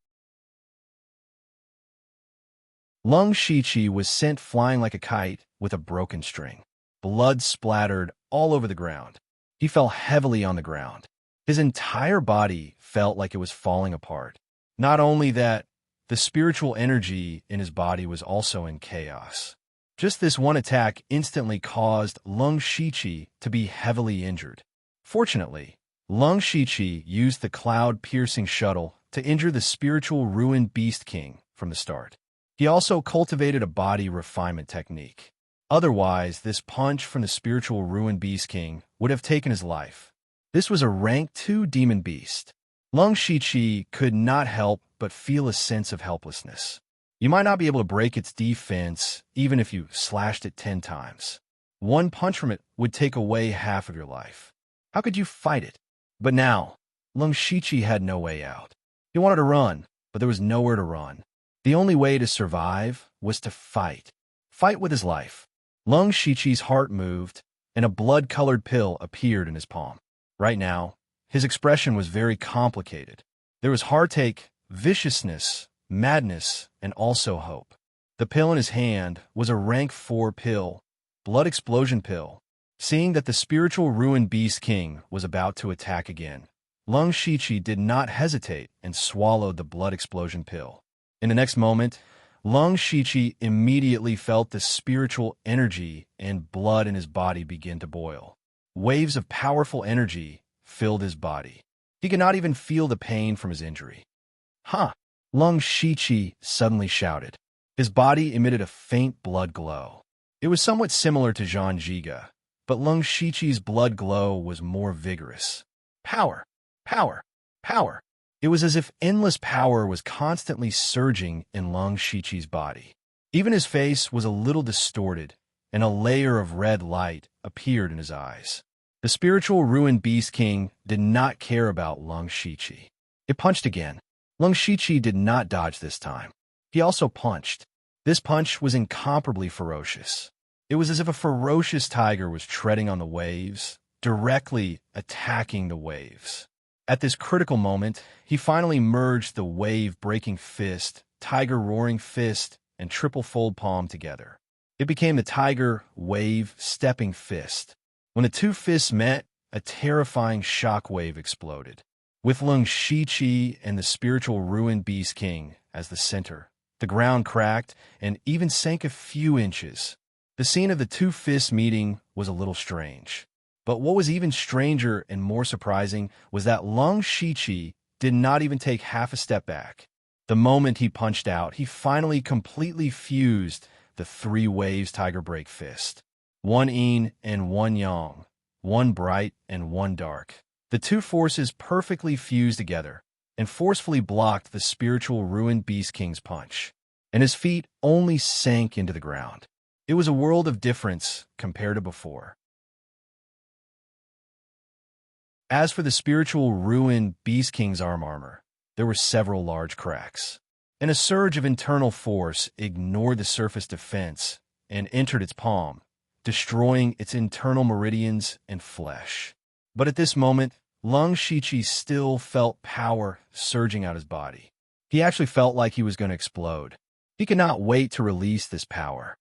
Lung Shiqi was sent flying like a kite with a broken string. Blood splattered all over the ground. He fell heavily on the ground. His entire body felt like it was falling apart. Not only that, the spiritual energy in his body was also in chaos. Just this one attack instantly caused Lung Shiqi to be heavily injured. Fortunately, Lung Shiqi used the cloud-piercing shuttle to injure the Spiritual Ruin Beast King from the start. He also cultivated a body refinement technique. Otherwise, this punch from the Spiritual Ruin Beast King would have taken his life. This was a rank 2 demon beast. Lung Shiqi could not help but feel a sense of helplessness. You might not be able to break its defense even if you slashed it 10 times. One punch from it would take away half of your life. How could you fight it? But now, Lung Shiqi had no way out. He wanted to run, but there was nowhere to run. The only way to survive was to fight. Fight with his life. Lung Shiqi's heart moved, and a blood-colored pill appeared in his palm. Right now, his expression was very complicated. There was heartache, viciousness, madness, and also hope. The pill in his hand was a rank 4 pill, blood explosion pill. Seeing that the Spiritual Ruin Beast King was about to attack again, Lung Shiqi did not hesitate and swallowed the blood explosion pill. In the next moment, Lung Shiqi immediately felt the spiritual energy and blood in his body begin to boil. Waves of powerful energy filled his body. He could not even feel the pain from his injury. "Huh!" Lung Shiqi suddenly shouted. His body emitted a faint blood glow. It was somewhat similar to Zhang Jiga, but Lung Shiqi's blood glow was more vigorous. Power! Power! Power! It was as if endless power was constantly surging in Lung Shiqi's body. Even his face was a little distorted, and a layer of red light appeared in his eyes. The Spiritual Ruin Beast King did not care about Lung Shiqi. It punched again. Lung Shiqi did not dodge this time. He also punched. This punch was incomparably ferocious. It was as if a ferocious tiger was treading on the waves, directly attacking the waves. At this critical moment, he finally merged the wave-breaking fist, tiger-roaring fist, and triple-fold palm together. It became the tiger wave-stepping fist. When the two fists met, a terrifying shockwave exploded. With Lung Shiqi and the Spiritual Ruin Beast King as the center, the ground cracked and even sank a few inches. The scene of the two fists meeting was a little strange. But what was even stranger and more surprising was that Lung Shiqi did not even take half a step back. The moment he punched out, he finally completely fused the 3 waves tiger break fist. One yin and one yang, one bright and one dark. The two forces perfectly fused together and forcefully blocked the Spiritual Ruin Beast King's punch, and his feet only sank into the ground. It was a world of difference compared to before. As for the Spiritual Ruin Beast King's armor, there were several large cracks, and a surge of internal force ignored the surface defense and entered its palm, destroying its internal meridians and flesh. But at this moment, Lung Shiqi still felt power surging out his body. He actually felt like he was going to explode. He could not wait to release this power.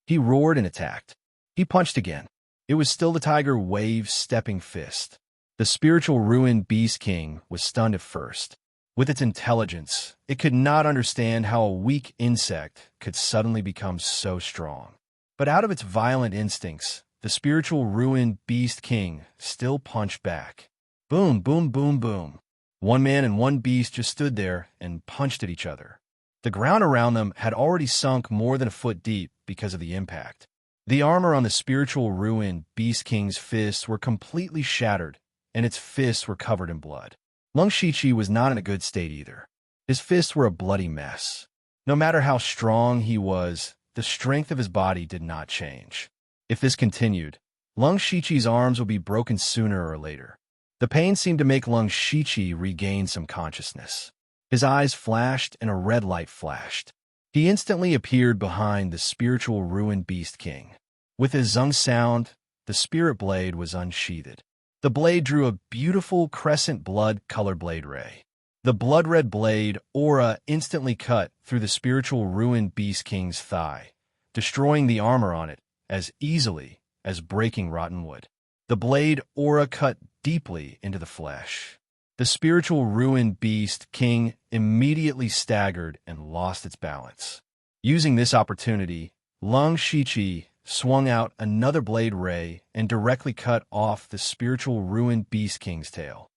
He roared and attacked. He punched again. It was still the tiger wave-stepping fist. The spiritual ruined Beast King was stunned at first. With its intelligence, it could not understand how a weak insect could suddenly become so strong. But out of its violent instincts, the spiritual ruined Beast King still punched back. Boom, boom, boom, boom. One man and one beast just stood there and punched at each other. The ground around them had already sunk more than a foot deep because of the impact. The armor on the spiritual ruined Beast King's fists were completely shattered, and its fists were covered in blood. Lung Shiqi was not in a good state either. His fists were a bloody mess. No matter how strong he was, the strength of his body did not change. If this continued, Lung Shiqi's arms would be broken sooner or later. The pain seemed to make Lung Shiqi regain some consciousness. His eyes flashed and a red light flashed. He instantly appeared behind the spiritual ruined Beast King. With his zung sound, the spirit blade was unsheathed. The blade drew a beautiful crescent blood-colored blade ray. The blood-red blade aura instantly cut through the spiritual ruined Beast King's thigh, destroying the armor on it as easily as breaking rotten wood. The blade aura cut deeply into the flesh. The spiritual ruined Beast King immediately staggered and lost its balance. Using this opportunity, Lung Shiqi swung out another blade ray and directly cut off the spiritual ruined Beast King's tail.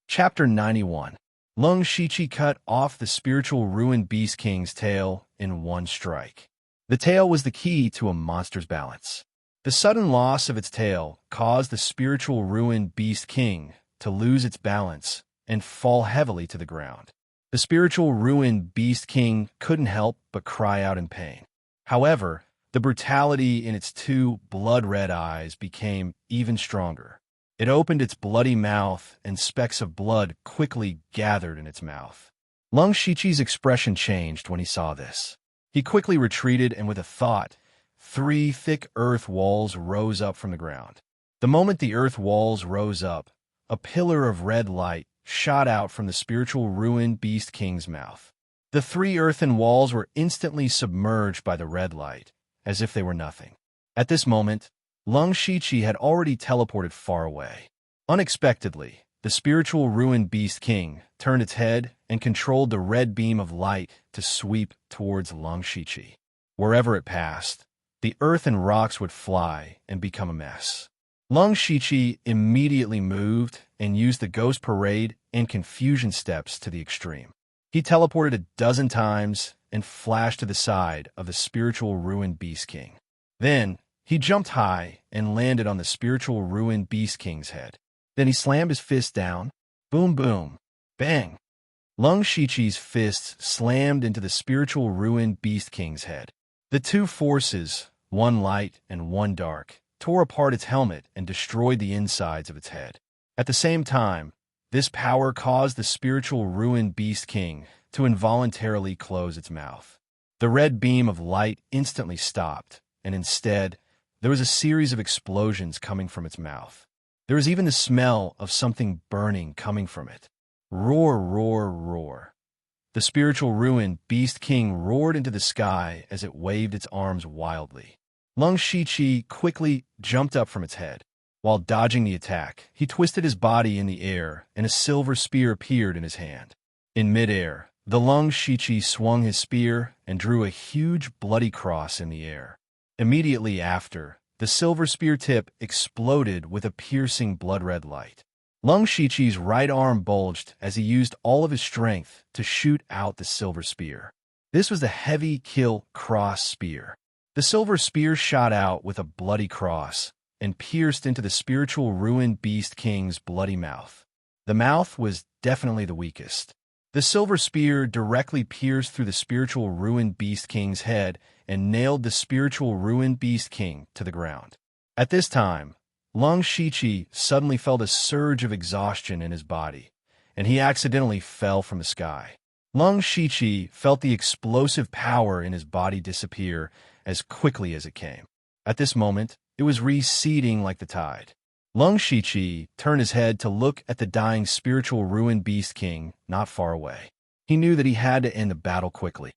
Chapter 91. Lung Shiqi cut off the spiritual ruined Beast King's tail in one strike. The tail was the key to a monster's balance. The sudden loss of its tail caused the spiritual ruined Beast King to lose its balance and fall heavily to the ground. The spiritual ruined Beast King couldn't help but cry out in pain. However, the brutality in its two blood-red eyes became even stronger. It opened its bloody mouth, and specks of blood quickly gathered in its mouth. Lung Shiqi's expression changed when he saw this. He quickly retreated, and with a thought, 3 thick earth walls rose up from the ground. The moment the earth walls rose up, a pillar of red light shot out from the spiritual ruined Beast King's mouth. The 3 earthen walls were instantly submerged by the red light, as if they were nothing. At this moment, Lung Shiqi had already teleported far away. Unexpectedly, the spiritual ruined Beast King turned its head and controlled the red beam of light to sweep towards Lung Shiqi. Wherever it passed, the earth and rocks would fly and become a mess. Lung Shiqi immediately moved and used the Ghost Parade and Confusion Steps to the extreme. He teleported a dozen times and flashed to the side of the spiritual ruined Beast King. Then, he jumped high and landed on the spiritual ruined Beast King's head. Then he slammed his fist down. Boom, boom, bang. Lung Shiqi's fists slammed into the spiritual ruined Beast King's head. The two forces, one light and one dark, tore apart its helmet and destroyed the insides of its head. At the same time, this power caused the spiritual ruined Beast King to involuntarily close its mouth. The red beam of light instantly stopped, and instead, there was a series of explosions coming from its mouth. There was even the smell of something burning coming from it. Roar, roar, roar. The spiritual ruined Beast King roared into the sky as it waved its arms wildly. Lung Shiqi quickly jumped up from its head. While dodging the attack, he twisted his body in the air, and a silver spear appeared in his hand. In midair, the Lung Shiqi swung his spear and drew a huge bloody cross in the air. Immediately after, the silver spear tip exploded with a piercing blood-red light. Lung Shiqi's right arm bulged as he used all of his strength to shoot out the silver spear. This was the heavy kill cross spear. The silver spear shot out with a bloody cross and pierced into the spiritual ruined Beast King's bloody mouth. The mouth was definitely the weakest. The silver spear directly pierced through the spiritual ruined Beast King's head and nailed the spiritual ruined Beast King to the ground. At this time, Lung Shiqi suddenly felt a surge of exhaustion in his body, and he accidentally fell from the sky. Lung Shiqi felt the explosive power in his body disappear as quickly as it came. At this moment, it was receding like the tide. Lung Shiqi turned his head to look at the dying spiritual ruined Beast King not far away. He knew that he had to end the battle quickly.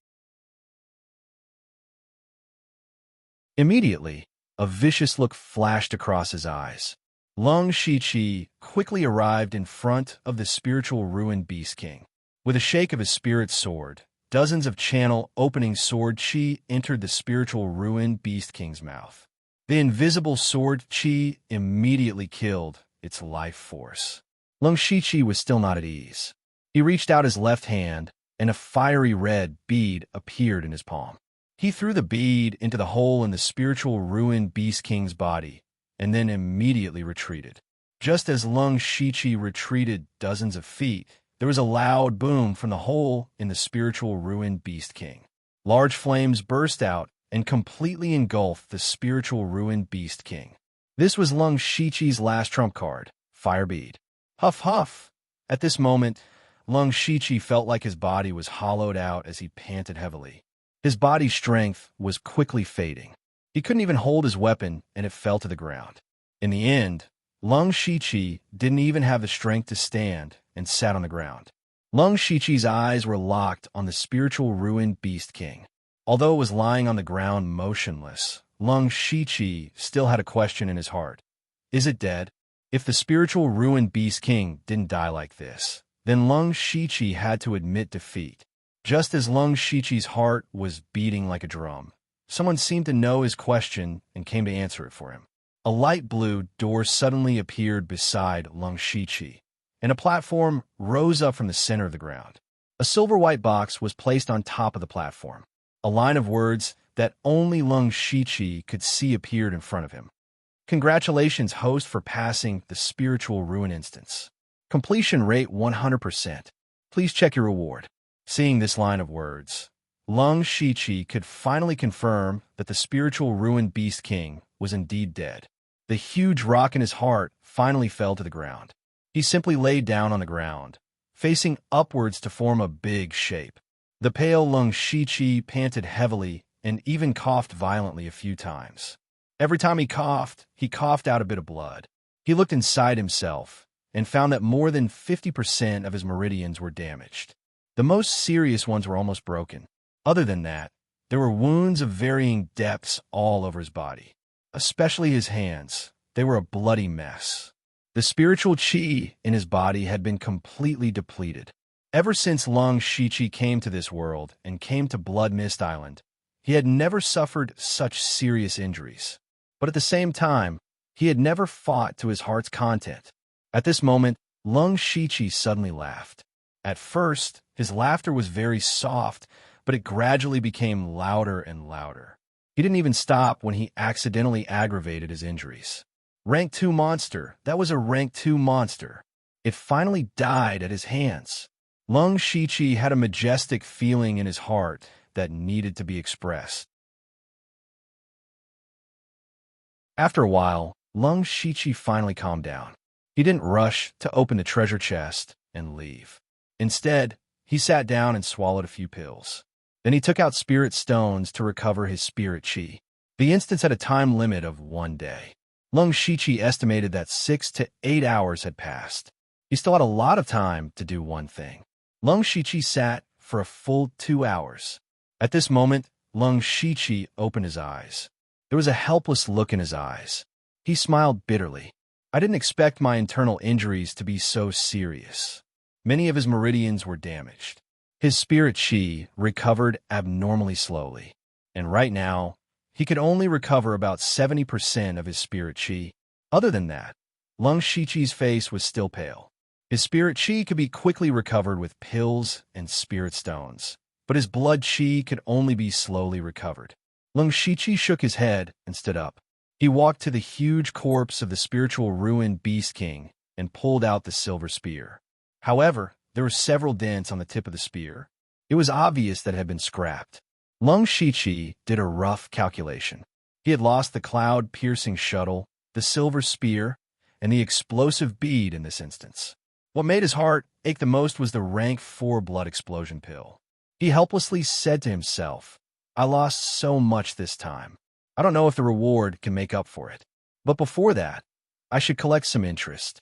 Immediately, a vicious look flashed across his eyes. Lung Shiqi quickly arrived in front of the spiritual ruined Beast King. With a shake of his spirit sword, dozens of channel-opening sword chi entered the spiritual ruined Beast King's mouth. The invisible sword chi immediately killed its life force. Lung Shiqi was still not at ease. He reached out his left hand, and a fiery red bead appeared in his palm. He threw the bead into the hole in the spiritual ruined Beast King's body, and then immediately retreated. Just as Lung Shiqi retreated dozens of feet, there was a loud boom from the hole in the spiritual ruined Beast King. Large flames burst out and completely engulfed the spiritual ruined Beast King. This was Lung Shiqi's last trump card, Fire Bead. Huff huff! At this moment, Lung Shiqi felt like his body was hollowed out as he panted heavily. His body's strength was quickly fading. He couldn't even hold his weapon, and it fell to the ground. In the end, Lung Shiqi didn't even have the strength to stand and sat on the ground. Lung Shiqi's eyes were locked on the spiritual ruined Beast King. Although it was lying on the ground motionless, Lung Shiqi still had a question in his heart. Is it dead? If the spiritual ruined Beast King didn't die like this, then Lung Shiqi had to admit defeat. Just as Lung Shiqi's heart was beating like a drum, someone seemed to know his question and came to answer it for him. A light blue door suddenly appeared beside Lung Shiqi, and a platform rose up from the center of the ground. A silver-white box was placed on top of the platform. A line of words that only Lung Shiqi could see appeared in front of him. Congratulations, host, for passing the spiritual ruin instance. Completion rate 100%. Please check your reward. Seeing this line of words, Lung Shiqi could finally confirm that the spiritual ruined Beast King was indeed dead. The huge rock in his heart finally fell to the ground. He simply laid down on the ground, facing upwards to form a big shape. The pale Lung Shiqi panted heavily and even coughed violently a few times. Every time he coughed out a bit of blood. He looked inside himself and found that more than 50% of his meridians were damaged. The most serious ones were almost broken. Other than that, there were wounds of varying depths all over his body, especially his hands. They were a bloody mess. The spiritual chi in his body had been completely depleted. Ever since Lung Shiqi came to this world and came to Blood Mist Island, he had never suffered such serious injuries. But at the same time, he had never fought to his heart's content. At this moment, Lung Shiqi suddenly laughed. At first, his laughter was very soft, but it gradually became louder and louder. He didn't even stop when he accidentally aggravated his injuries. Rank 2 monster, that was a rank 2 monster. It finally died at his hands. Lung Shiqi had a majestic feeling in his heart that needed to be expressed. After a while, Lung Shiqi finally calmed down. He didn't rush to open the treasure chest and leave. Instead, he sat down and swallowed a few pills. Then he took out spirit stones to recover his spirit chi. The instance had a time limit of 1 day. Lung Shiqi estimated that 6 to 8 hours had passed. He still had a lot of time to do one thing. Lung Shiqi sat for a full 2 hours. At this moment, Lung Shiqi opened his eyes. There was a helpless look in his eyes. He smiled bitterly. I didn't expect my internal injuries to be so serious. Many of his meridians were damaged. His spirit chi recovered abnormally slowly, and right now, he could only recover about 70% of his spirit chi. Other than that, Lung Shiqi's face was still pale. His spirit chi could be quickly recovered with pills and spirit stones, but his blood chi could only be slowly recovered. Lung Shiqi shook his head and stood up. He walked to the huge corpse of the spiritual ruined Beast King and pulled out the silver spear. However, there were several dents on the tip of the spear. It was obvious that it had been scrapped. Lung Shiqi did a rough calculation. He had lost the cloud-piercing shuttle, the silver spear, and the explosive bead in this instance. What made his heart ache the most was the rank 4 blood explosion pill. He helplessly said to himself, I lost so much this time. I don't know if the reward can make up for it. But before that, I should collect some interest.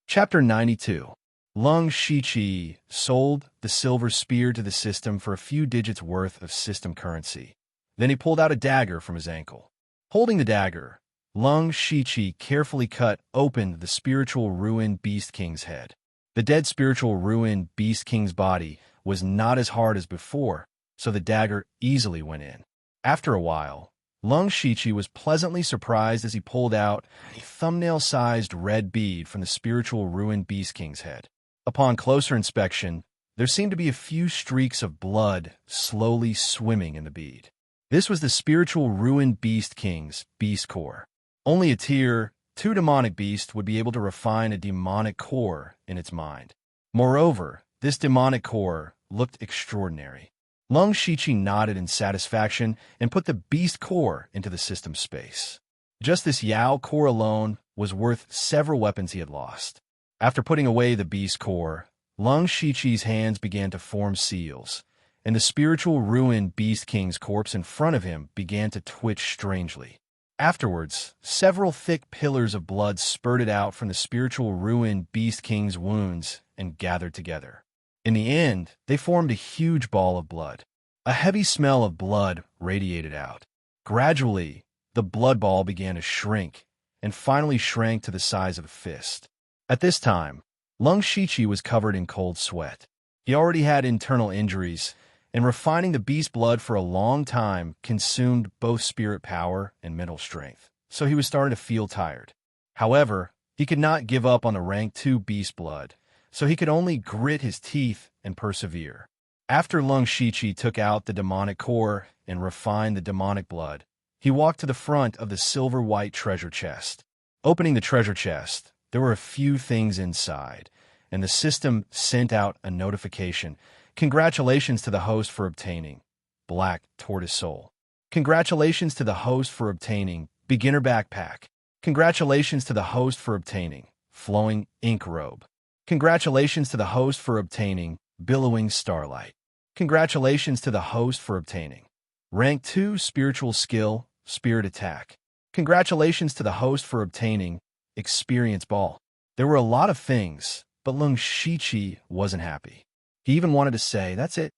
Chapter 92. Lung Shiqi sold the silver spear to the system for a few digits worth of system currency. Then he pulled out a dagger from his ankle. Holding the dagger, Lung Shiqi carefully cut open the spiritual ruined Beast King's head. The dead spiritual ruined Beast King's body was not as hard as before, so the dagger easily went in. After a while, Lung Shiqi was pleasantly surprised as he pulled out a thumbnail-sized red bead from the spiritual ruined Beast King's head. Upon closer inspection, there seemed to be a few streaks of blood slowly swimming in the bead. This was the spiritual ruined Beast King's beast core. Only a tier 2 demonic beast would be able to refine a demonic core in its mind. Moreover, this demonic core looked extraordinary. Lung Shiqi nodded in satisfaction and put the beast core into the system space. Just this Yao core alone was worth several weapons he had lost. After putting away the beast core, Lung Shiqi's hands began to form seals, and the spiritual ruined Beast King's corpse in front of him began to twitch strangely. Afterwards, several thick pillars of blood spurted out from the spiritual ruined Beast King's wounds and gathered together. In the end, they formed a huge ball of blood. A heavy smell of blood radiated out. Gradually, the blood ball began to shrink, and finally shrank to the size of a fist. At this time, Lung Shiqi was covered in cold sweat. He already had internal injuries, and refining the beast blood for a long time consumed both spirit power and mental strength, so he was starting to feel tired. However, he could not give up on the rank 2 beast blood, so he could only grit his teeth and persevere. After Lung Shiqi took out the demonic core and refined the demonic blood, he walked to the front of the silver-white treasure chest. Opening the treasure chest, there were a few things inside, and the system sent out a notification. Congratulations to the host for obtaining Black Tortoise Soul. Congratulations to the host for obtaining Beginner Backpack. Congratulations to the host for obtaining Flowing Ink Robe. Congratulations to the host for obtaining Billowing Starlight. Congratulations to the host for obtaining Rank 2 Spiritual Skill, Spirit Attack. Congratulations to the host for obtaining Experience Ball. There were a lot of things, but Lung Shiqi wasn't happy. He even wanted to say, "That's it.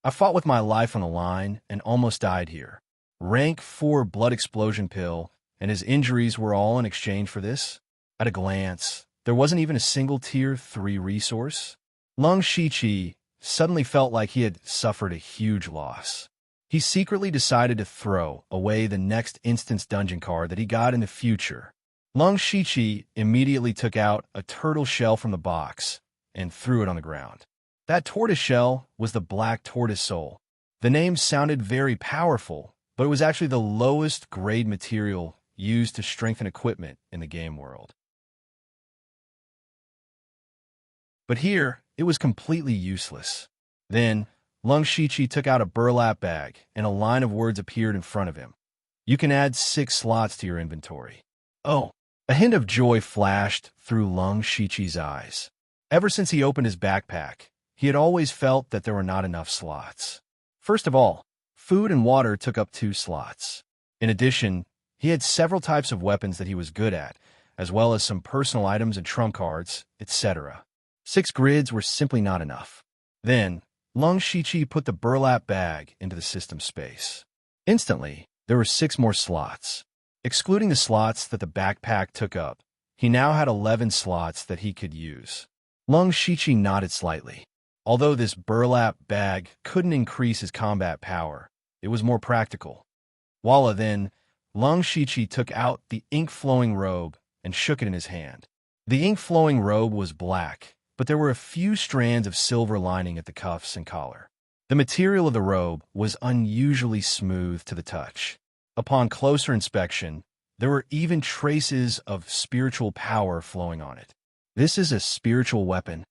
I fought with my life on the line and almost died here. Rank 4 Blood Explosion Pill, and his injuries were all in exchange for this?" At a glance, there wasn't even a single Tier 3 resource. Lung Shiqi suddenly felt like he had suffered a huge loss. He secretly decided to throw away the next instance dungeon card that he got in the future. Lung Shiqi immediately took out a turtle shell from the box and threw it on the ground. That tortoise shell was the Black Tortoise Soul. The name sounded very powerful, but it was actually the lowest grade material used to strengthen equipment in the game world. But here, it was completely useless. Then, Lung Shiqi took out a burlap bag, and a line of words appeared in front of him. "You can add 6 slots to your inventory." Oh, a hint of joy flashed through Lung Shiqi's eyes. Ever since he opened his backpack, he had always felt that there were not enough slots. First of all, food and water took up 2 slots. In addition, he had several types of weapons that he was good at, as well as some personal items and trump cards, etc. 6 grids were simply not enough. Then, Lung Shiqi put the burlap bag into the system space. Instantly, there were 6 more slots. Excluding the slots that the backpack took up, he now had 11 slots that he could use. Lung Shiqi nodded slightly. Although this burlap bag couldn't increase his combat power, it was more practical. Voila, then, Lung Shiqi took out the ink-flowing robe and shook it in his hand. The ink-flowing robe was black, but there were a few strands of silver lining at the cuffs and collar. The material of the robe was unusually smooth to the touch. Upon closer inspection, there were even traces of spiritual power flowing on it. "This is a spiritual weapon."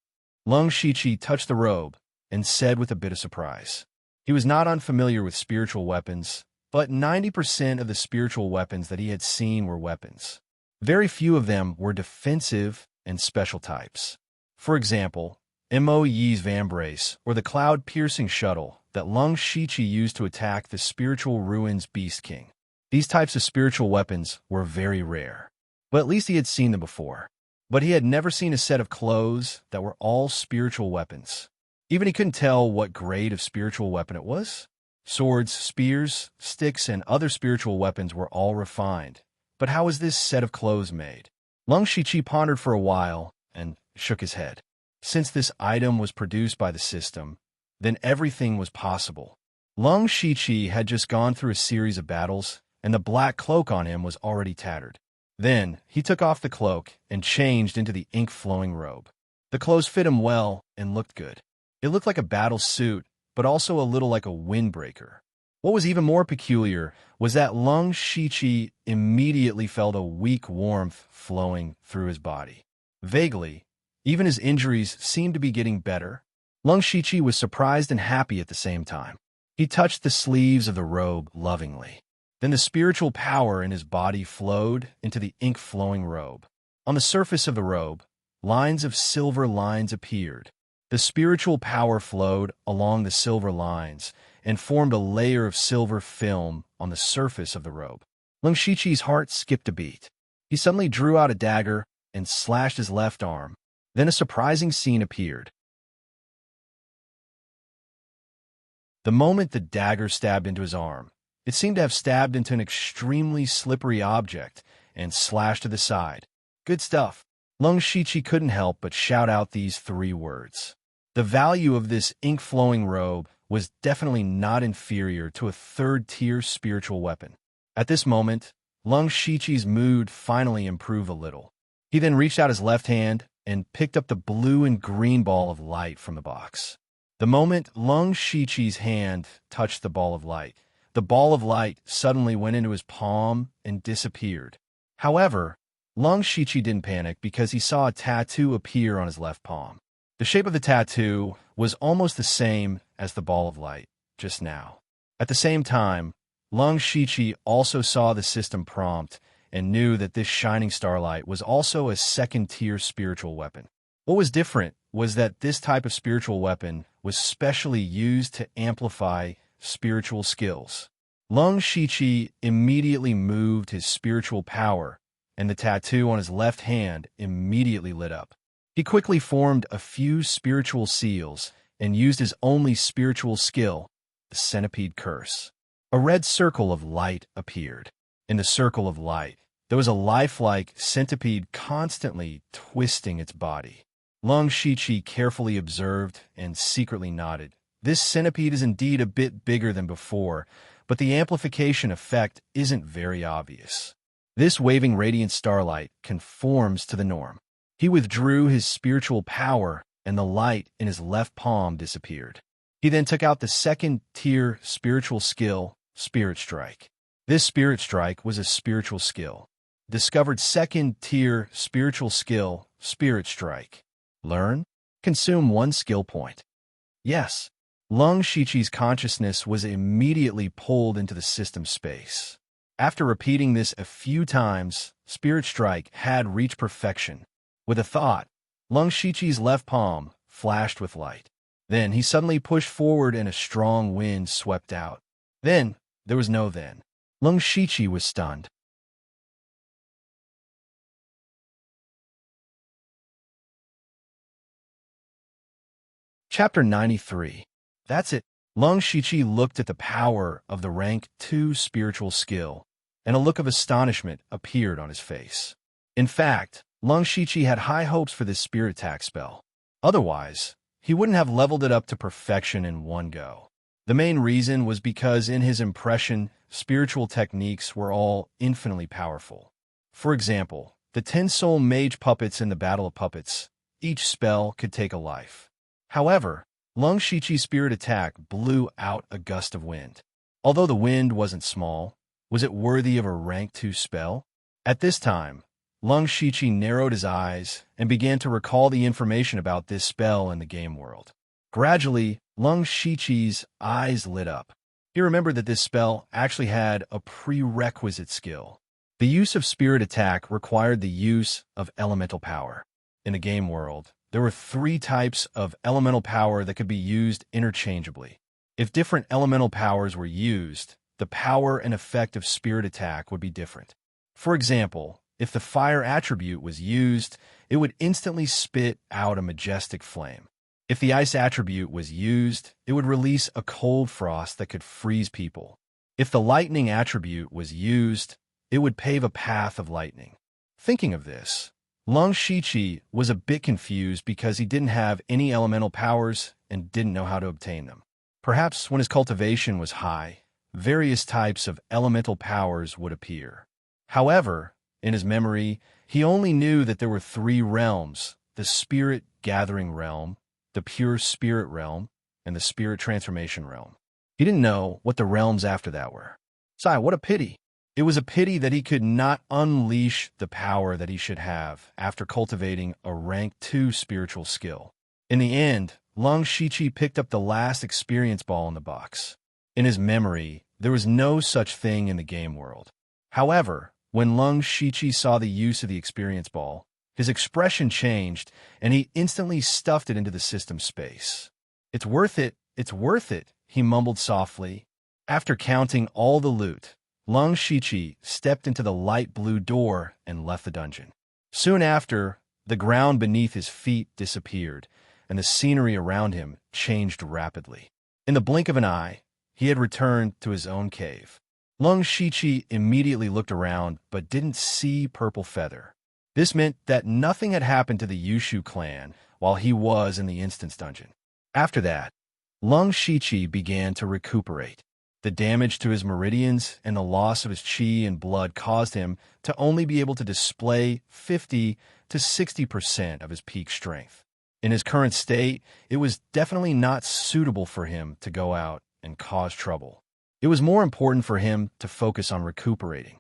Lung Shiqi touched the robe and said with a bit of surprise. He was not unfamiliar with spiritual weapons, but 90% of the spiritual weapons that he had seen were weapons. Very few of them were defensive and special types. For example, Mo Yi's Vambrace, or the cloud-piercing shuttle that Lung Shiqi used to attack the spiritual ruins Beast King. These types of spiritual weapons were very rare, but at least he had seen them before. But he had never seen a set of clothes that were all spiritual weapons. Even he couldn't tell what grade of spiritual weapon it was. Swords, spears, sticks, and other spiritual weapons were all refined. But how was this set of clothes made? Lung Shiqi pondered for a while and shook his head. Since this item was produced by the system, then everything was possible. Lung Shiqi had just gone through a series of battles, and the black cloak on him was already tattered. Then he took off the cloak and changed into the ink-flowing robe. The clothes fit him well and looked good. It looked like a battle suit, but also a little like a windbreaker. What was even more peculiar was that Lung Shiqi immediately felt a weak warmth flowing through his body. Vaguely, even his injuries seemed to be getting better. Lung Shiqi was surprised and happy at the same time. He touched the sleeves of the robe lovingly. Then the spiritual power in his body flowed into the ink-flowing robe. On the surface of the robe, lines of silver lines appeared. The spiritual power flowed along the silver lines and formed a layer of silver film on the surface of the robe. Lung Shiqi's heart skipped a beat. He suddenly drew out a dagger and slashed his left arm. Then a surprising scene appeared. The moment the dagger stabbed into his arm, it seemed to have stabbed into an extremely slippery object and slashed to the side. Good stuff. Lung Shiqi couldn't help but shout out these 3 words. The value of this ink-flowing robe was definitely not inferior to a 3rd-tier spiritual weapon. At this moment, Lung Shiqi's mood finally improved a little. He then reached out his left hand and picked up the blue and green ball of light from the box. The moment Lung Shiqi's hand touched the ball of light, the ball of light suddenly went into his palm and disappeared. However, Lung Shiqi didn't panic because he saw a tattoo appear on his left palm. The shape of the tattoo was almost the same as the ball of light just now. At the same time, Lung Shiqi also saw the system prompt and knew that this shining starlight was also a 2nd-tier spiritual weapon. What was different was that this type of spiritual weapon was specially used to amplify spiritual skills. Lung Shiqi immediately moved his spiritual power, and the tattoo on his left hand immediately lit up. He quickly formed a few spiritual seals and used his only spiritual skill, the centipede curse. A red circle of light appeared. In the circle of light, there was a lifelike centipede constantly twisting its body. Lung Shiqi carefully observed and secretly nodded. This centipede is indeed a bit bigger than before, but the amplification effect isn't very obvious. This waving radiant starlight conforms to the norm. He withdrew his spiritual power, and the light in his left palm disappeared. He then took out the 2nd-tier spiritual skill, Spirit Strike. This Spirit Strike was a spiritual skill. Discovered 2nd-tier spiritual skill, Spirit Strike. Learn? Consume 1 skill point. Yes. Lung Shiqi's consciousness was immediately pulled into the system space. After repeating this a few times, Spirit Strike had reached perfection. With a thought, Lung Shiqi's left palm flashed with light. Then he suddenly pushed forward and a strong wind swept out. Then, there was no then. Lung Shiqi was stunned. Chapter 93. That's it. Lung Shiqi looked at the power of the rank 2 spiritual skill, and a look of astonishment appeared on his face. In fact, Lung Shiqi had high hopes for this spirit attack spell. Otherwise, he wouldn't have leveled it up to perfection in one go. The main reason was because in his impression, spiritual techniques were all infinitely powerful. For example, the 10 soul mage puppets in the Battle of Puppets, each spell could take a life. However, Lung Shiqi's spirit attack blew out a gust of wind. Although the wind wasn't small, was it worthy of a rank 2 spell? At this time, Lung Shiqi narrowed his eyes and began to recall the information about this spell in the game world. Gradually, Lung Shiqi's eyes lit up. He remembered that this spell actually had a prerequisite skill. The use of spirit attack required the use of elemental power. In the game world, there were 3 types of elemental power that could be used interchangeably. If different elemental powers were used, the power and effect of spirit attack would be different. For example, If the fire attribute was used, it would instantly spit out a majestic flame. If the ice attribute was used, it would release a cold frost that could freeze people. If the lightning attribute was used, it would pave a path of lightning. Thinking of this, Long Shichi was a bit confused because he didn't have any elemental powers and didn't know how to obtain them. Perhaps when his cultivation was high, various types of elemental powers would appear. However, in his memory, he only knew that there were 3 realms: the Spirit Gathering Realm, the Pure Spirit Realm, and the Spirit Transformation Realm. He didn't know what the realms after that were. Sigh, what a pity. It was a pity that he could not unleash the power that he should have after cultivating a rank 2 spiritual skill. In the end, Long Shichi picked up the last experience ball in the box. In his memory, there was no such thing in the game world. However, when Long Shichi saw the use of the experience ball, his expression changed, and he instantly stuffed it into the system space. "It's worth it, it's worth it," he mumbled softly. After counting all the loot, Long Shichi stepped into the light blue door and left the dungeon. Soon after, the ground beneath his feet disappeared, and the scenery around him changed rapidly. In the blink of an eye, he had returned to his own cave. Long Shichi immediately looked around but didn't see Purple Feather. This meant that nothing had happened to the Yushu clan while he was in the instance dungeon. After that, Long Shichi began to recuperate. The damage to his meridians and the loss of his chi and blood caused him to only be able to display 50 to 60% of his peak strength. In his current state, it was definitely not suitable for him to go out and cause trouble. It was more important for him to focus on recuperating.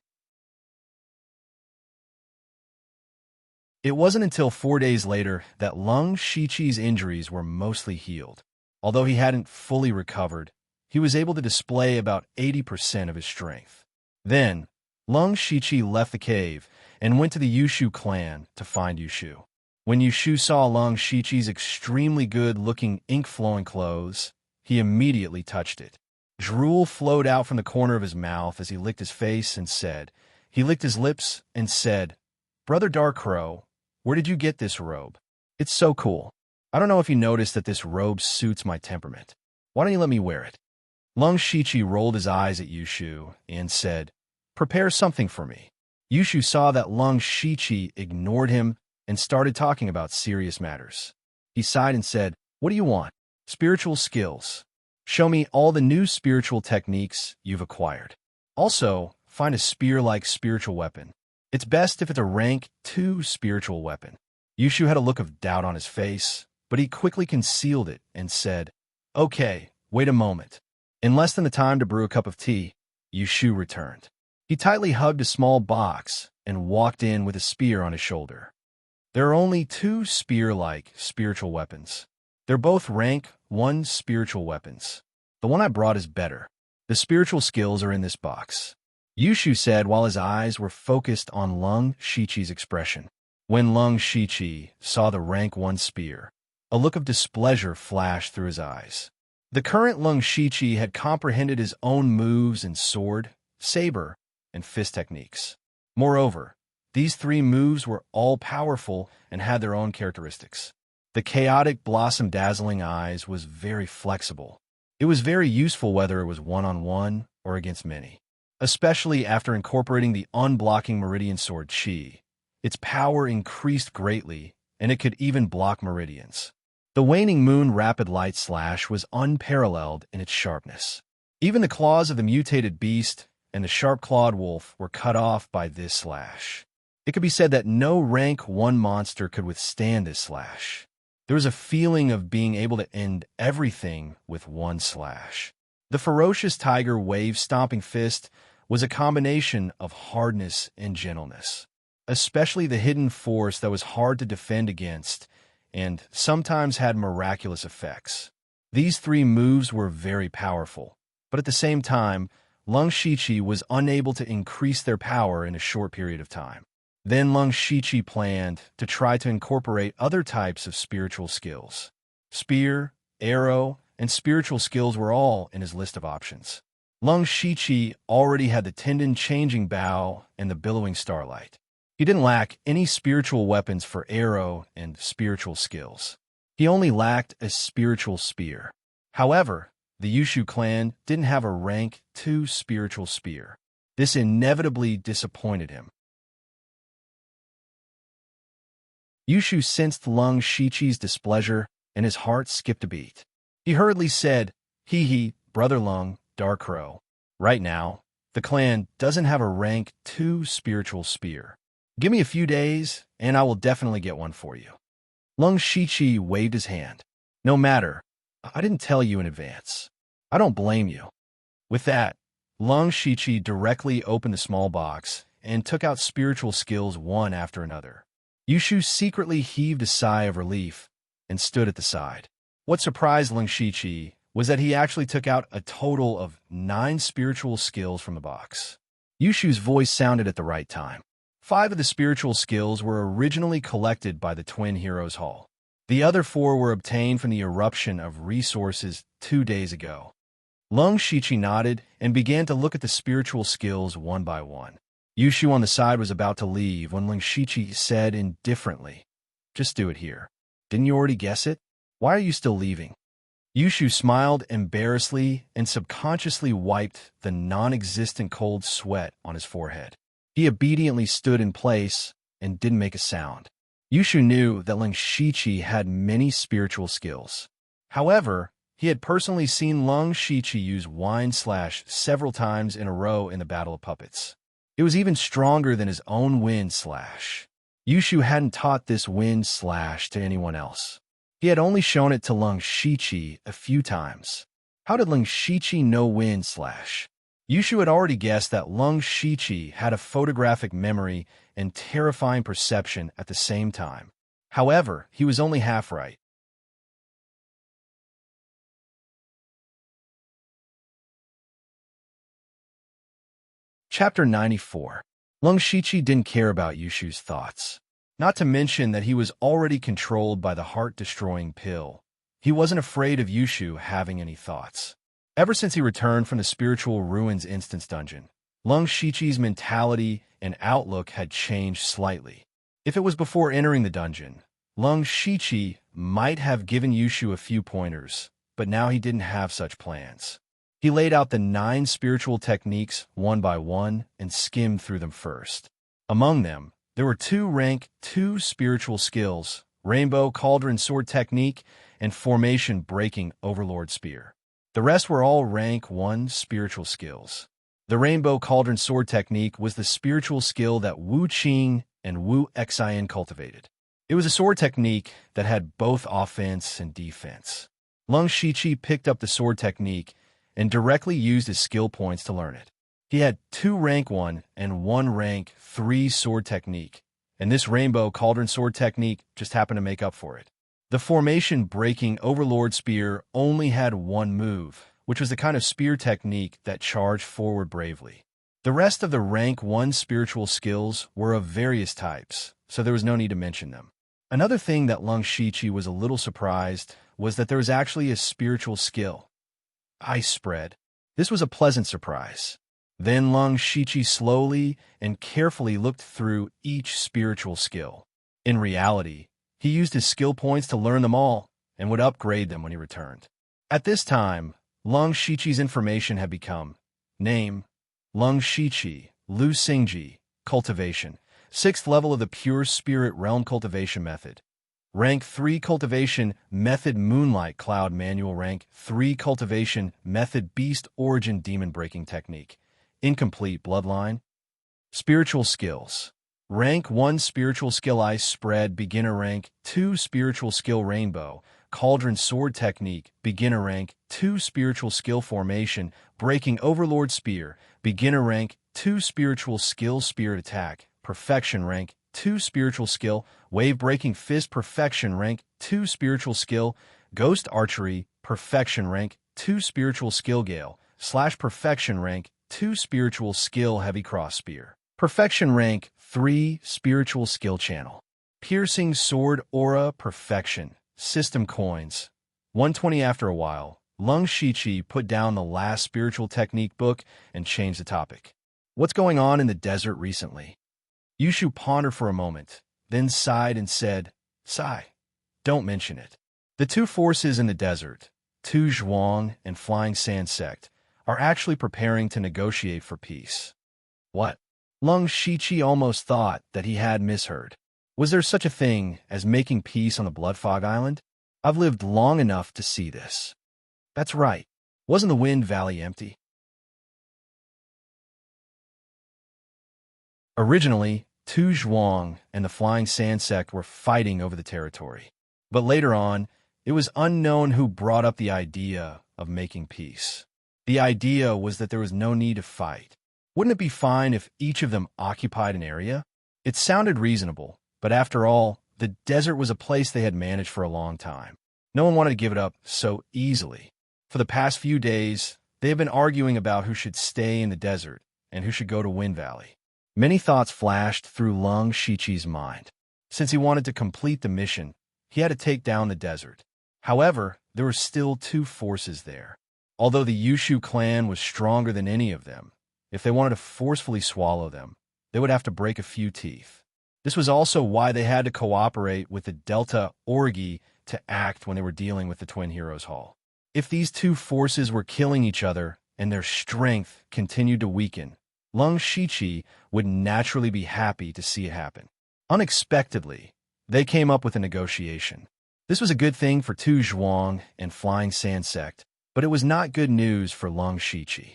It wasn't until 4 days later that Long Shichi's injuries were mostly healed. Although he hadn't fully recovered, he was able to display about 80% of his strength. Then, Long Shichi left the cave and went to the Yushu clan to find Yushu. When Yushu saw Long Shichi's extremely good-looking ink-flowing clothes, he immediately touched it. Drool flowed out from the corner of his mouth as he licked his face and said, he licked his lips and said, "Brother Darkcrow, where did you get this robe? It's so cool. I don't know if you noticed that this robe suits my temperament. Why don't you let me wear it?" Long Shichi rolled his eyes at Yushu and said, "Prepare something for me." Yushu saw that Long Shichi ignored him and started talking about serious matters. He sighed and said, "What do you want?" "Spiritual skills. Show me all the new spiritual techniques you've acquired. Also, find a spear-like spiritual weapon. It's best if it's a rank 2 spiritual weapon." Yushu had a look of doubt on his face, but he quickly concealed it and said, "Okay, wait a moment." In less than the time to brew a cup of tea, Yushu returned. He tightly hugged a small box and walked in with a spear on his shoulder. There are only 2 spear-like spiritual weapons. They're both rank 1 spiritual weapons. The one I brought is better. The spiritual skills are in this box," Yushu said while his eyes were focused on Long Shichi's expression. When Long Shichi saw the rank 1 spear, a look of displeasure flashed through his eyes. The current Long Shichi had comprehended his own moves in sword, saber, and fist techniques. Moreover, these 3 moves were all-powerful and had their own characteristics. The chaotic Blossom Dazzling Eyes was very flexible. It was very useful whether it was one-on-one or against many. Especially after incorporating the unblocking Meridian Sword Chi, its power increased greatly, and it could even block meridians. The Waning Moon Rapid Light Slash was unparalleled in its sharpness. Even the claws of the mutated beast and the sharp-clawed wolf were cut off by this slash. It could be said that no rank 1 monster could withstand this slash. There was a feeling of being able to end everything with 1 slash. The ferocious tiger wave-stomping fist was a combination of hardness and gentleness, especially the hidden force that was hard to defend against and sometimes had miraculous effects. These 3 moves were very powerful, but at the same time, Long Shichi was unable to increase their power in a short period of time. Then Long Shichi planned to try to incorporate other types of spiritual skills. Spear, arrow, and spiritual skills were all in his list of options. Long Shichi already had the tendon-changing bow and the billowing starlight. He didn't lack any spiritual weapons for arrow and spiritual skills. He only lacked a spiritual spear. However, the Yushu clan didn't have a rank 2 spiritual spear. This inevitably disappointed him. Yushu sensed Lung Shichi's displeasure, and his heart skipped a beat. He hurriedly said, "Hee, Brother Lung, Dark Crow. Right now, the clan doesn't have a rank 2 spiritual spear. Give me a few days, and I will definitely get one for you." Lung Shichi waved his hand. "No matter. I didn't tell you in advance. I don't blame you." With that, Lung Shichi directly opened the small box and took out spiritual skills one after another. Yushu secretly heaved a sigh of relief and stood at the side. What surprised Lung Shichi was that he actually took out a total of 9 spiritual skills from the box. Yushu's voice sounded at the right time. 5 of the spiritual skills were originally collected by the Twin Heroes Hall. The other 4 were obtained from the eruption of resources 2 days ago. Lung Shichi nodded and began to look at the spiritual skills one by one. Yushu on the side was about to leave when Lung Shichi said indifferently, "Just do it here. Didn't you already guess it? Why are you still leaving?" Yushu smiled embarrassedly and subconsciously wiped the non-existent cold sweat on his forehead. He obediently stood in place and didn't make a sound. Yushu knew that Lung Shichi had many spiritual skills. However, he had personally seen Lung Shichi use Wind Slash several times in a row in the Battle of Puppets. It was even stronger than his own Wind Slash. Yushu hadn't taught this Wind Slash to anyone else. He had only shown it to Lung Shichi a few times. How did Lung Shichi know Wind Slash? Yushu had already guessed that Lung Shichi had a photographic memory and terrifying perception at the same time. However, he was only half right. Chapter 94. Lung Shichi didn't care about Yushu's thoughts. Not to mention that he was already controlled by the heart-destroying pill. He wasn't afraid of Yushu having any thoughts. Ever since he returned from the Spiritual Ruins Instance Dungeon, Lung Shichi's mentality and outlook had changed slightly. If it was before entering the dungeon, Lung Shichi might have given Yushu a few pointers, but now he didn't have such plans. He laid out the 9 spiritual techniques one by one and skimmed through them first. Among them, there were 2 rank 2 spiritual skills, Rainbow Cauldron Sword Technique and Formation Breaking Overlord Spear. The rest were all rank 1 spiritual skills. The Rainbow Cauldron Sword Technique was the spiritual skill that Wu Qing and Wu Xian cultivated. It was a sword technique that had both offense and defense. Lung Shichi picked up the sword technique and directly used his skill points to learn it. He had 2 rank 1 and 1 rank 3 sword technique, and this Rainbow Cauldron Sword Technique just happened to make up for it. The Formation Breaking Overlord Spear only had 1 move, which was the kind of spear technique that charged forward bravely. The rest of the rank 1 spiritual skills were of various types, so there was no need to mention them. Another thing that Lung Shichi was a little surprised was that there was actually a spiritual skill, Ice Spread. This was a pleasant surprise. Then Lung Shichi slowly and carefully looked through each spiritual skill. In reality, he used his skill points to learn them all and would upgrade them when he returned. At this time, Lung Shichi's information had become Name, Lung Shichi, Lu Xingji, Cultivation, 6th level of the Pure Spirit Realm Cultivation Method. Rank 3 Cultivation Method Moonlight Cloud Manual. Rank 3 Cultivation Method Beast Origin Demon Breaking Technique. Incomplete Bloodline. Spiritual Skills. Rank 1 Spiritual Skill Ice Spread. Beginner Rank 2 Spiritual Skill Rainbow Cauldron Sword Technique. Beginner Rank 2 Spiritual Skill Formation Breaking Overlord Spear. Beginner Rank 2 Spiritual Skill Spirit Attack. Perfection Rank 2 Spiritual Skill Wave Breaking Fist. Perfection Rank 2 Spiritual Skill Ghost Archery. Perfection Rank 2 Spiritual Skill Gale / Perfection Rank 2 Spiritual Skill Heavy Cross Spear. Perfection Rank 3 Spiritual Skill Channel. Piercing Sword Aura. Perfection. System Coins. 120. After a while, Lung Shichi put down the last spiritual technique book and changed the topic. What's going on in the desert recently? Yushu pondered for a moment, then sighed and said, "Sigh. Don't mention it." The two forces in the desert, Tu Zhuang and Flying Sand Sect, are actually preparing to negotiate for peace. What? Lung Shiqi almost thought that he had misheard. Was there such a thing as making peace on the Blood Fog Island? I've lived long enough to see this. That's right. Wasn't the Wind Valley empty? Originally, Tu Zhuang and the Flying Sand Sect were fighting over the territory. But later on, it was unknown who brought up the idea of making peace. The idea was that there was no need to fight. Wouldn't it be fine if each of them occupied an area? It sounded reasonable, but after all, the desert was a place they had managed for a long time. No one wanted to give it up so easily. For the past few days, they have been arguing about who should stay in the desert and who should go to Wind Valley. Many thoughts flashed through Lung Shiqi's mind. Since he wanted to complete the mission, he had to take down the desert. However, there were still two forces there. Although the Yushu clan was stronger than any of them, if they wanted to forcefully swallow them, they would have to break a few teeth. This was also why they had to cooperate with the Delta Orgi to act when they were dealing with the Twin Heroes Hall. If these two forces were killing each other and their strength continued to weaken, Lung Shiqi would naturally be happy to see it happen. Unexpectedly, they came up with a negotiation. This was a good thing for Tu Zhuang and Flying Sand Sect, but it was not good news for Lung Shiqi.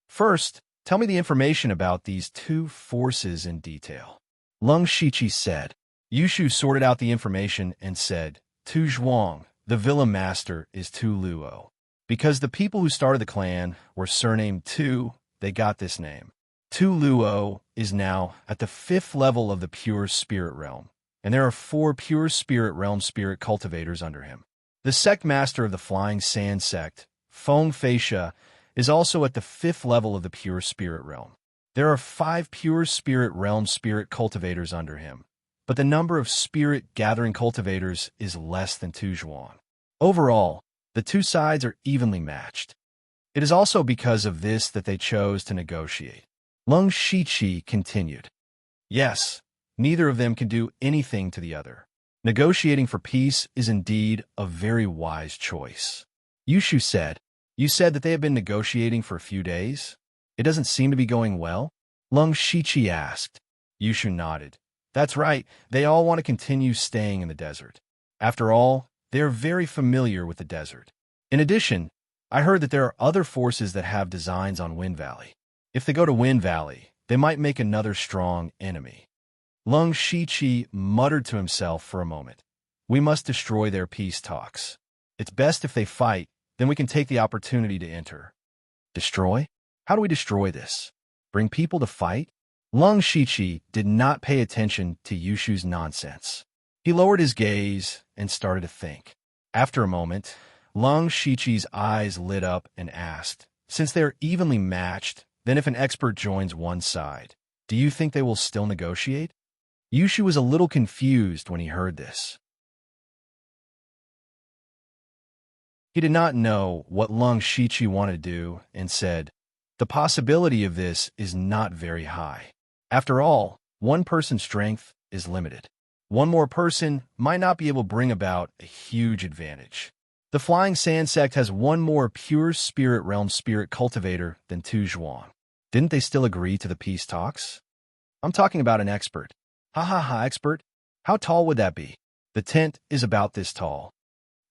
First, tell me the information about these two forces in detail. Lung Shiqi said. Yushu sorted out the information and said, Tu Zhuang, the Villa Master, is Tu Luo. Because the people who started the clan were surnamed Tu, they got this name. Tu Luo is now at the 5th level of the Pure Spirit Realm, and there are 4 Pure Spirit Realm spirit cultivators under him. The Sect Master of the Flying Sand Sect, Feng Feisha, is also at the 5th level of the Pure Spirit Realm. There are 5 Pure Spirit Realm spirit cultivators under him, but the number of spirit gathering cultivators is less than Tu Zhuang. Overall, the two sides are evenly matched. It is also because of this that they chose to negotiate. Lung Shiqi continued. Yes, neither of them can do anything to the other. Negotiating for peace is indeed a very wise choice. Yushu said, You said that they have been negotiating for a few days? It doesn't seem to be going well? Lung Shiqi asked. Yushu nodded. That's right, they all want to continue staying in the desert. After all, they are very familiar with the desert. In addition, I heard that there are other forces that have designs on Wind Valley. If they go to Wind Valley, they might make another strong enemy. Lung Shiqi muttered to himself for a moment. We must destroy their peace talks. It's best if they fight, then we can take the opportunity to enter. Destroy? How do we destroy this? Bring people to fight? Lung Shiqi did not pay attention to Yushu's nonsense. He lowered his gaze and started to think. After a moment, Lung Shiqi's eyes lit up and asked, Since they are evenly matched, then if an expert joins one side, do you think they will still negotiate? Yushu was a little confused when he heard this. He did not know what Lung Shiqi wanted to do and said, The possibility of this is not very high. After all, one person's strength is limited. One more person might not be able to bring about a huge advantage. The Flying Sand Sect has one more Pure Spirit Realm spirit cultivator than Tu Zhuang. Didn't they still agree to the peace talks? I'm talking about an expert. Ha ha ha, expert. How tall would that be? The tent is about this tall.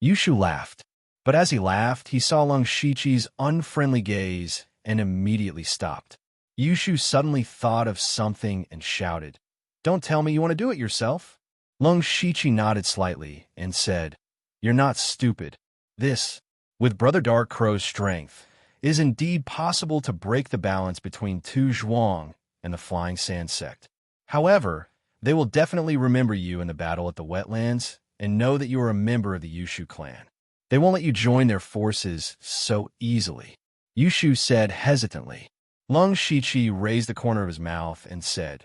Yushu laughed, but as he laughed, he saw Lung Shiqi's unfriendly gaze and immediately stopped. Yushu suddenly thought of something and shouted, Don't tell me you want to do it yourself. Lung Shiqi nodded slightly and said, You're not stupid. This, with Brother Dark Crow's strength, is indeed possible to break the balance between Tu Zhuang and the Flying Sand Sect. However, they will definitely remember you in the battle at the wetlands and know that you are a member of the Yushu clan. They won't let you join their forces so easily. Yushu said hesitantly. Lung Shiqi raised the corner of his mouth and said,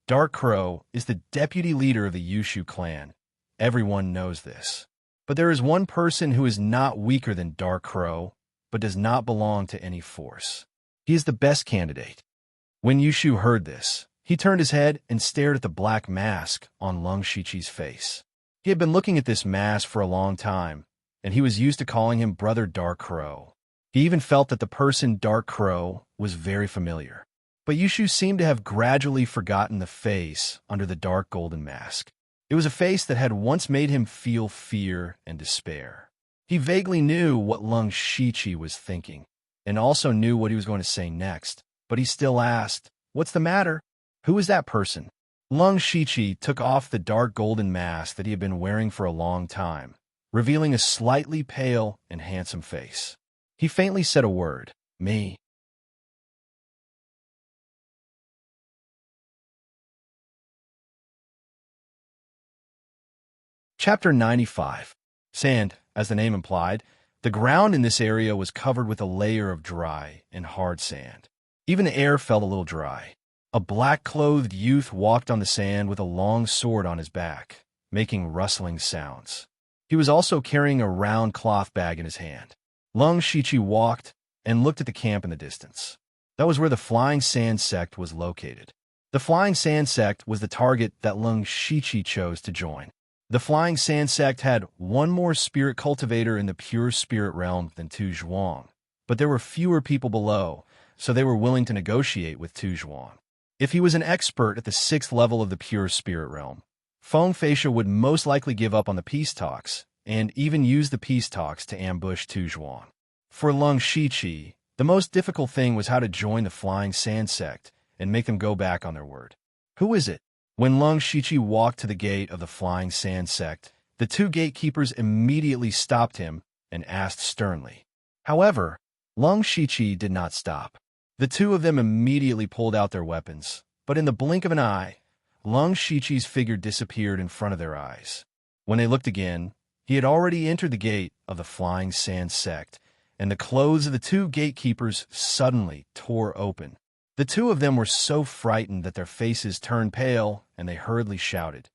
Dark Crow is the deputy leader of the Yushu clan. Everyone knows this. But there is one person who is not weaker than Dark Crow, but does not belong to any force. He is the best candidate. When Yushu heard this, He turned his head and stared at the black mask on Lung Shiqi's face. He had been looking at this mask for a long time, and he was used to calling him Brother Dark Crow. He even felt that the person Dark Crow was very familiar. But Yushu seemed to have gradually forgotten the face under the dark golden mask. It was a face that had once made him feel fear and despair. He vaguely knew what Lung Shiqi was thinking, and also knew what he was going to say next, but he still asked, "What's the matter? Who is that person?" Lung Shiqi took off the dark golden mask that he had been wearing for a long time, revealing a slightly pale and handsome face. He faintly said a word, "Me." Chapter 95. Sand, as the name implied, the ground in this area was covered with a layer of dry and hard sand. Even the air felt a little dry. A black-clothed youth walked on the sand with a long sword on his back, making rustling sounds. He was also carrying a round cloth bag in his hand. Lung Shiqi walked and looked at the camp in the distance. That was where the Flying Sand Sect was located. The Flying Sand Sect was the target that Lung Shiqi chose to join. The Flying Sand Sect had one more spirit cultivator in the pure spirit realm than Tu Zhuang, but there were fewer people below, so they were willing to negotiate with Tu Zhuang. If he was an expert at the 6th level of the pure spirit realm, Feng Feisha would most likely give up on the peace talks, and even use the peace talks to ambush Tu Zhuang. For Lung Shiqi, the most difficult thing was how to join the Flying Sand Sect and make them go back on their word. "Who is it?" When Lung Shiqi walked to the gate of the Flying Sand Sect, the two gatekeepers immediately stopped him and asked sternly. However, Lung Shiqi did not stop. The two of them immediately pulled out their weapons, but in the blink of an eye, Lung Shiqi's figure disappeared in front of their eyes. When they looked again, he had already entered the gate of the Flying Sand Sect, and the clothes of the two gatekeepers suddenly tore open. The two of them were so frightened that their faces turned pale, and they hurriedly shouted,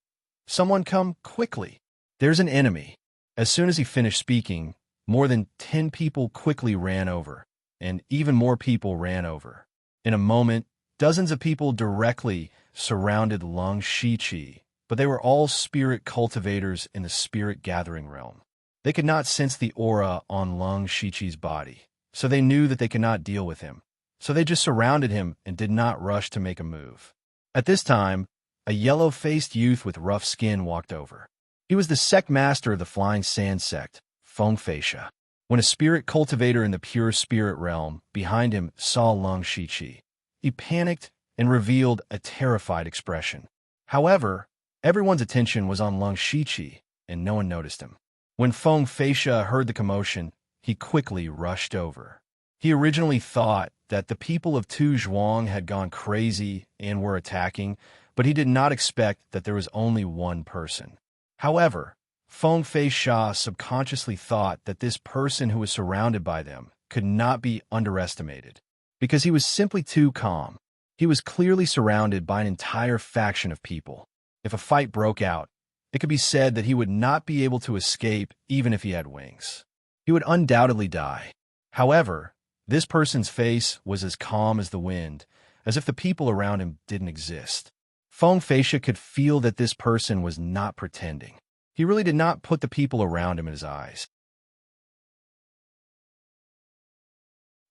"Someone come quickly! There's an enemy!" As soon as he finished speaking, more than 10 people quickly ran over, and even more people ran over. In a moment, dozens of people directly surrounded Lung Shiqi, but they were all spirit cultivators in the spirit gathering realm. They could not sense the aura on Lung Shiqi's body, so they knew that they could not deal with him. So they just surrounded him and did not rush to make a move. At this time, a yellow-faced youth with rough skin walked over. He was the sect master of the Flying Sand Sect, Feng Feisha. When a spirit cultivator in the pure spirit realm behind him saw Lung Shiqi, he panicked and revealed a terrified expression. However, everyone's attention was on Lung Shiqi, and no one noticed him. When Feng Feisha heard the commotion, he quickly rushed over. He originally thought that the people of Tu Zhuang had gone crazy and were attacking, but he did not expect that there was only one person. However, Feng Feisha subconsciously thought that this person who was surrounded by them could not be underestimated, because he was simply too calm. He was clearly surrounded by an entire faction of people. If a fight broke out, it could be said that he would not be able to escape even if he had wings. He would undoubtedly die. However, this person's face was as calm as the wind, as if the people around him didn't exist. Feng Feisha could feel that this person was not pretending. He really did not put the people around him in his eyes.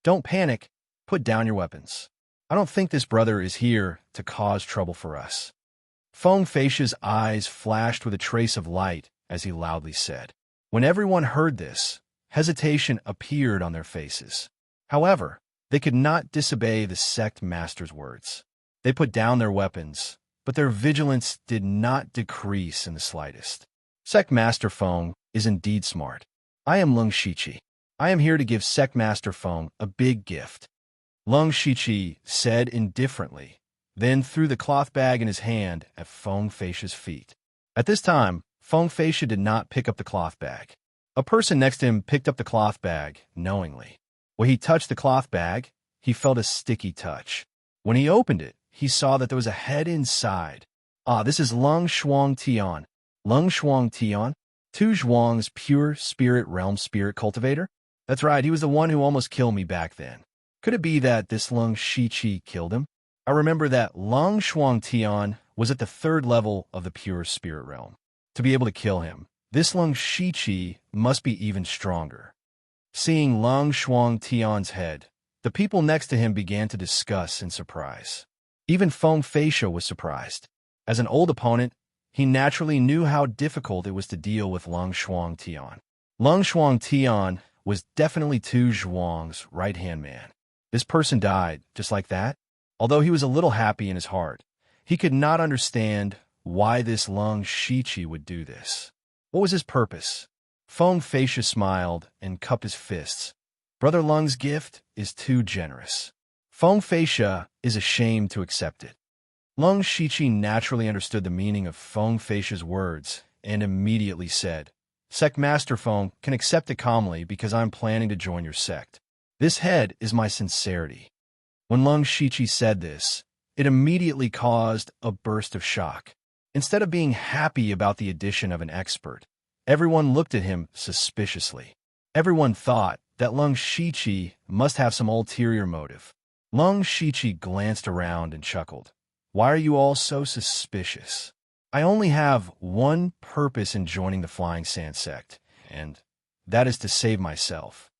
"Don't panic. Put down your weapons. I don't think this brother is here to cause trouble for us." Feng Feisha's eyes flashed with a trace of light as he loudly said. When everyone heard this, hesitation appeared on their faces. However, they could not disobey the sect master's words. They put down their weapons, but their vigilance did not decrease in the slightest. Sect Master Feng is indeed smart. "I am Lung Shiqi. I am here to give Sect Master Feng a big gift," Lung Shiqi said indifferently, then threw the cloth bag in his hand at Feng Feisha's feet. At this time, Feng Feisha did not pick up the cloth bag. A person next to him picked up the cloth bag knowingly. When he touched the cloth bag, he felt a sticky touch. When he opened it, he saw that there was a head inside. "Ah, this is Lung Shuang Tian." Lung Shuang Tian? Tu Zhuang's pure spirit realm spirit cultivator? That's right, he was the one who almost killed me back then. Could it be that this Lung Shiqi killed him? I remember that Long Shuangtian was at the 3rd level of the pure spirit realm. To be able to kill him, this Lung Shiqi must be even stronger. Seeing Long Shuangtian's head, the people next to him began to discuss in surprise. Even Feng Feisha was surprised. As an old opponent, he naturally knew how difficult it was to deal with Long Shuangtian. Long Shuangtian was definitely Tu Zhuang's right-hand man. This person died just like that? Although he was a little happy in his heart, he could not understand why this Lung Shiqi would do this. What was his purpose? Feng Feisha smiled and cupped his fists. Brother Lung's gift is too generous. Feng Feisha is ashamed to accept it. Lung Shiqi naturally understood the meaning of Feng Feisha's words and immediately said, Sect Master Feng can accept it calmly because I'm planning to join your sect. This head is my sincerity. When Lung Shiqi said this, it immediately caused a burst of shock. Instead of being happy about the addition of an expert, everyone looked at him suspiciously. Everyone thought that Lung Shiqi must have some ulterior motive. Lung Shiqi glanced around and chuckled. Why are you all so suspicious? I only have one purpose in joining the Flying Sand sect, and that is to save myself.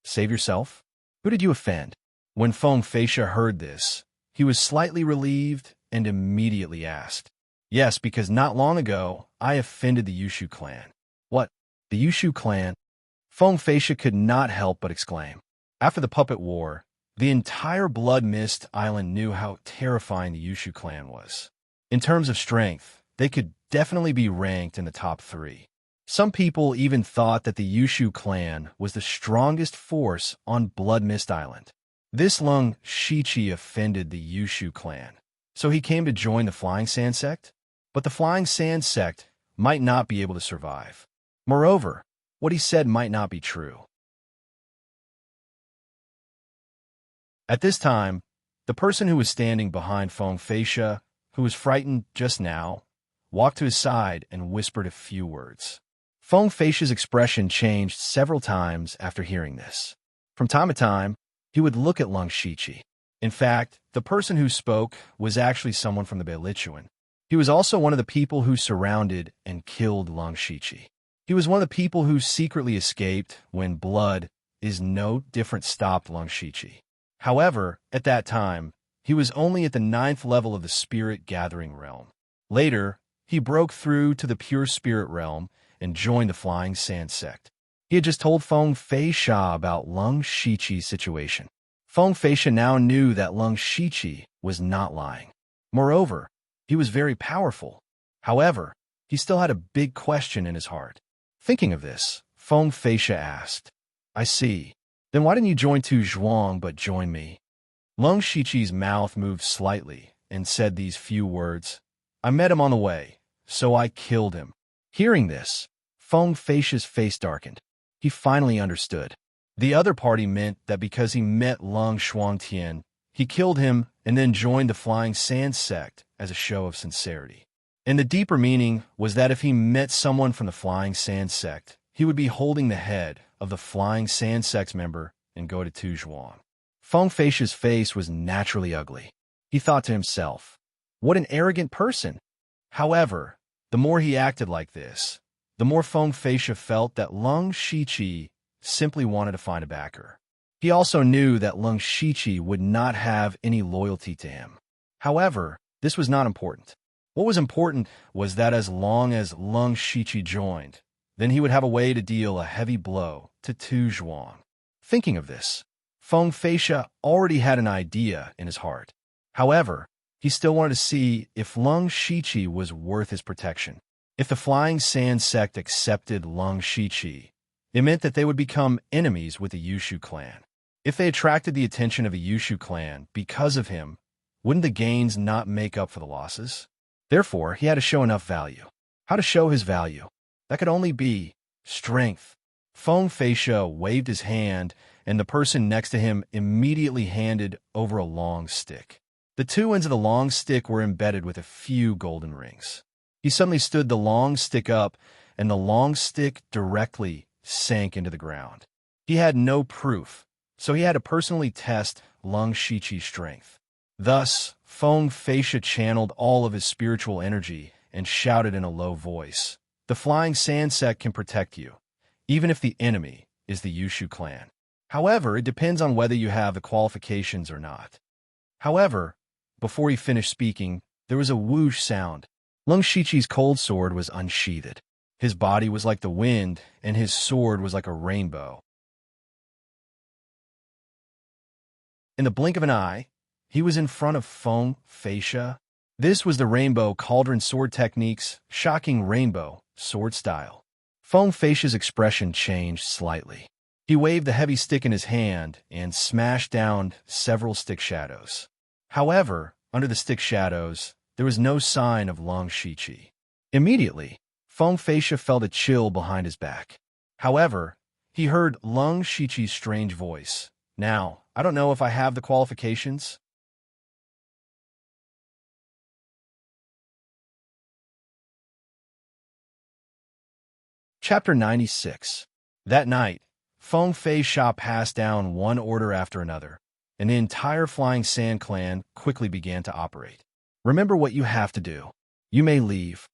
Save yourself? Who did you offend? When Feng Feisha heard this, he was slightly relieved and immediately asked, Yes, because not long ago, I offended the Yushu clan. What? The Yushu clan? Feng Feisha could not help but exclaim. After the puppet war, the entire Blood Mist Island knew how terrifying the Yushu clan was. In terms of strength, they could definitely be ranked in the top 3. Some people even thought that the Yushu clan was the strongest force on Blood Mist Island. This Lung Shiqi offended the Yushu clan, so he came to join the Flying Sand sect? But the Flying Sand sect might not be able to survive. Moreover, what he said might not be true. At this time, the person who was standing behind Feng Feisha, who was frightened just now, walked to his side and whispered a few words. Feng Feisha's expression changed several times after hearing this. From time to time, he would look at Lung Shiqi. In fact, the person who spoke was actually someone from the Beilichuan. He was also one of the people who surrounded and killed Lung Shiqi. He was one of the people who secretly escaped when blood is no different stopped Lung Shiqi. However, at that time, he was only at the 9th level of the spirit gathering realm. Later, he broke through to the pure spirit realm and joined the Flying Sand sect. He had just told Feng Feisha about Lung Shiqi's situation. Feng Feisha now knew that Lung Shiqi was not lying. Moreover, he was very powerful. However, he still had a big question in his heart. Thinking of this, Feng Feisha asked, I see. Then why didn't you join Tu Zhuang but join me? Lung Shiqi's mouth moved slightly and said these few words. I met him on the way, so I killed him. Hearing this, Feng Feisha's face darkened. He finally understood. The other party meant that because he met Lung Shuangtian, he killed him and then joined the Flying Sand sect as a show of sincerity. And the deeper meaning was that if he met someone from the Flying Sand sect, he would be holding the head of the Flying Sand sect's member and go to Tu Zhuang. Feng Feisha's face was naturally ugly. He thought to himself, what an arrogant person. However, the more he acted like this, the more Feng Feisha felt that Lung Shiqi simply wanted to find a backer. He also knew that Lung Shiqi would not have any loyalty to him. However, this was not important. What was important was that as long as Lung Shiqi joined, then he would have a way to deal a heavy blow to Tu Zhuang. Thinking of this, Feng Feisha already had an idea in his heart. However, he still wanted to see if Lung Shiqi was worth his protection. If the Flying Sand sect accepted Lung Shiqi, it meant that they would become enemies with the Yushu clan. If they attracted the attention of a Yushu clan because of him, wouldn't the gains not make up for the losses? Therefore, he had to show enough value. How to show his value? That could only be strength. Feng Feisha waved his hand, and the person next to him immediately handed over a long stick. The two ends of the long stick were embedded with a few golden rings. He suddenly stood the long stick up, and the long stick directly sank into the ground. He had no proof, so he had to personally test Lung Shiqi's strength. Thus, Feng Feisha channeled all of his spiritual energy and shouted in a low voice, "The Flying Sand Sect can protect you, even if the enemy is the Yushu clan. However, it depends on whether you have the qualifications or not." However, before he finished speaking, there was a whoosh sound. Lung Shiqi's cold sword was unsheathed. His body was like the wind, and his sword was like a rainbow. In the blink of an eye, he was in front of Feng Feisha. This was the Rainbow Cauldron Sword Technique's shocking rainbow sword style. Feng Feisha's expression changed slightly. He waved the heavy stick in his hand and smashed down several stick shadows. However, under the stick shadows, there was no sign of Lung Shiqi. Immediately, Feng Feisha felt a chill behind his back. However, he heard Lung Shiqi's strange voice. "Now, I don't know if I have the qualifications." Chapter 96. That night, Feng Feisha passed down one order after another, and the entire Flying Sand clan quickly began to operate. "Remember what you have to do. You may leave."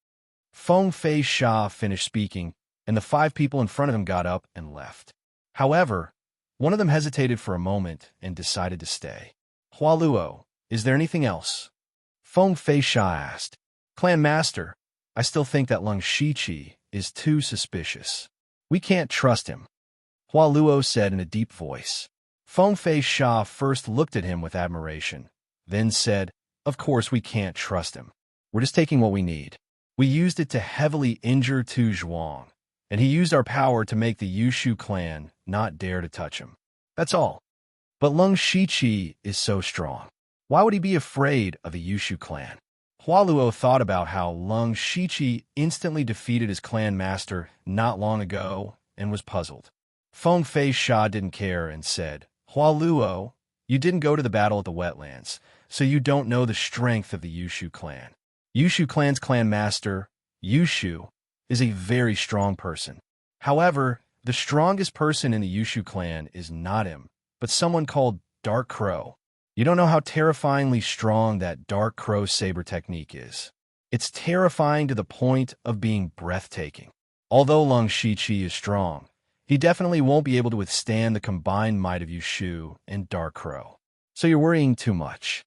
Feng Feisha finished speaking, and the 5 people in front of him got up and left. However, one of them hesitated for a moment and decided to stay. "Hualuo, is there anything else?" Feng Feisha asked. "Clan Master, I still think that Lung Shiqi is too suspicious. We can't trust him," Hualuo said in a deep voice. Feng Feisha first looked at him with admiration, then said, "Of course we can't trust him. We're just taking what we need. We used it to heavily injure Tu Zhuang, and he used our power to make the Yushu clan not dare to touch him. That's all. But Lung Shiqi is so strong. Why would he be afraid of the Yushu clan?" Hualuo thought about how Lung Shiqi instantly defeated his clan master not long ago and was puzzled. Feng Feisha didn't care and said, "Hualuo, you didn't go to the battle at the wetlands, so you don't know the strength of the Yushu clan. Yushu clan's clan master, Yushu, is a very strong person. However, the strongest person in the Yushu clan is not him, but someone called Dark Crow. You don't know how terrifyingly strong that Dark Crow saber technique is. It's terrifying to the point of being breathtaking. Although Lung Shiqi is strong, he definitely won't be able to withstand the combined might of Yushu and Dark Crow. So you're worrying too much."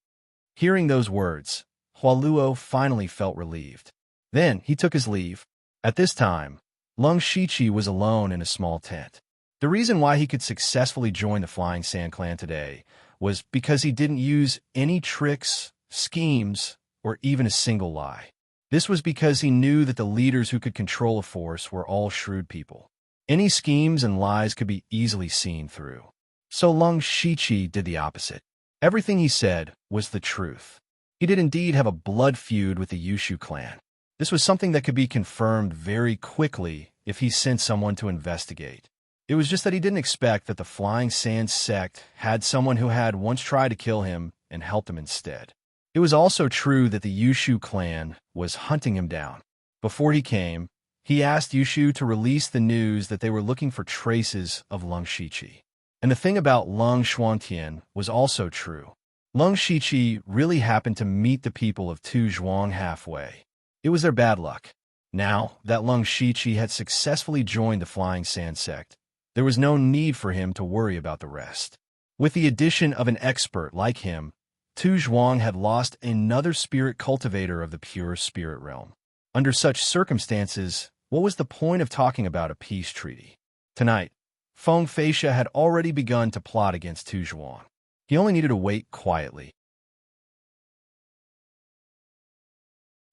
Hearing those words, Hualuo finally felt relieved. Then he took his leave. At this time, Lung Shiqi was alone in a small tent. The reason why he could successfully join the Flying Sand clan today was because he didn't use any tricks, schemes, or even a single lie. This was because he knew that the leaders who could control a force were all shrewd people. Any schemes and lies could be easily seen through. So Lung Shiqi did the opposite. Everything he said was the truth. He did indeed have a blood feud with the Yushu clan. This was something that could be confirmed very quickly if he sent someone to investigate. It was just that he didn't expect that the Flying Sand sect had someone who had once tried to kill him and helped him instead. It was also true that the Yushu clan was hunting him down. Before he came, he asked Yushu to release the news that they were looking for traces of Lung Shiqi. And the thing about Lung Shuangtian was also true. Lung Shiqi really happened to meet the people of Tu Zhuang halfway. It was their bad luck. Now that Lung Shiqi had successfully joined the Flying Sand sect, there was no need for him to worry about the rest. With the addition of an expert like him, Tu Zhuang had lost another spirit cultivator of the pure spirit realm. Under such circumstances, what was the point of talking about a peace treaty? Tonight, Feng Feisha had already begun to plot against Tu Zhuang. He only needed to wait quietly.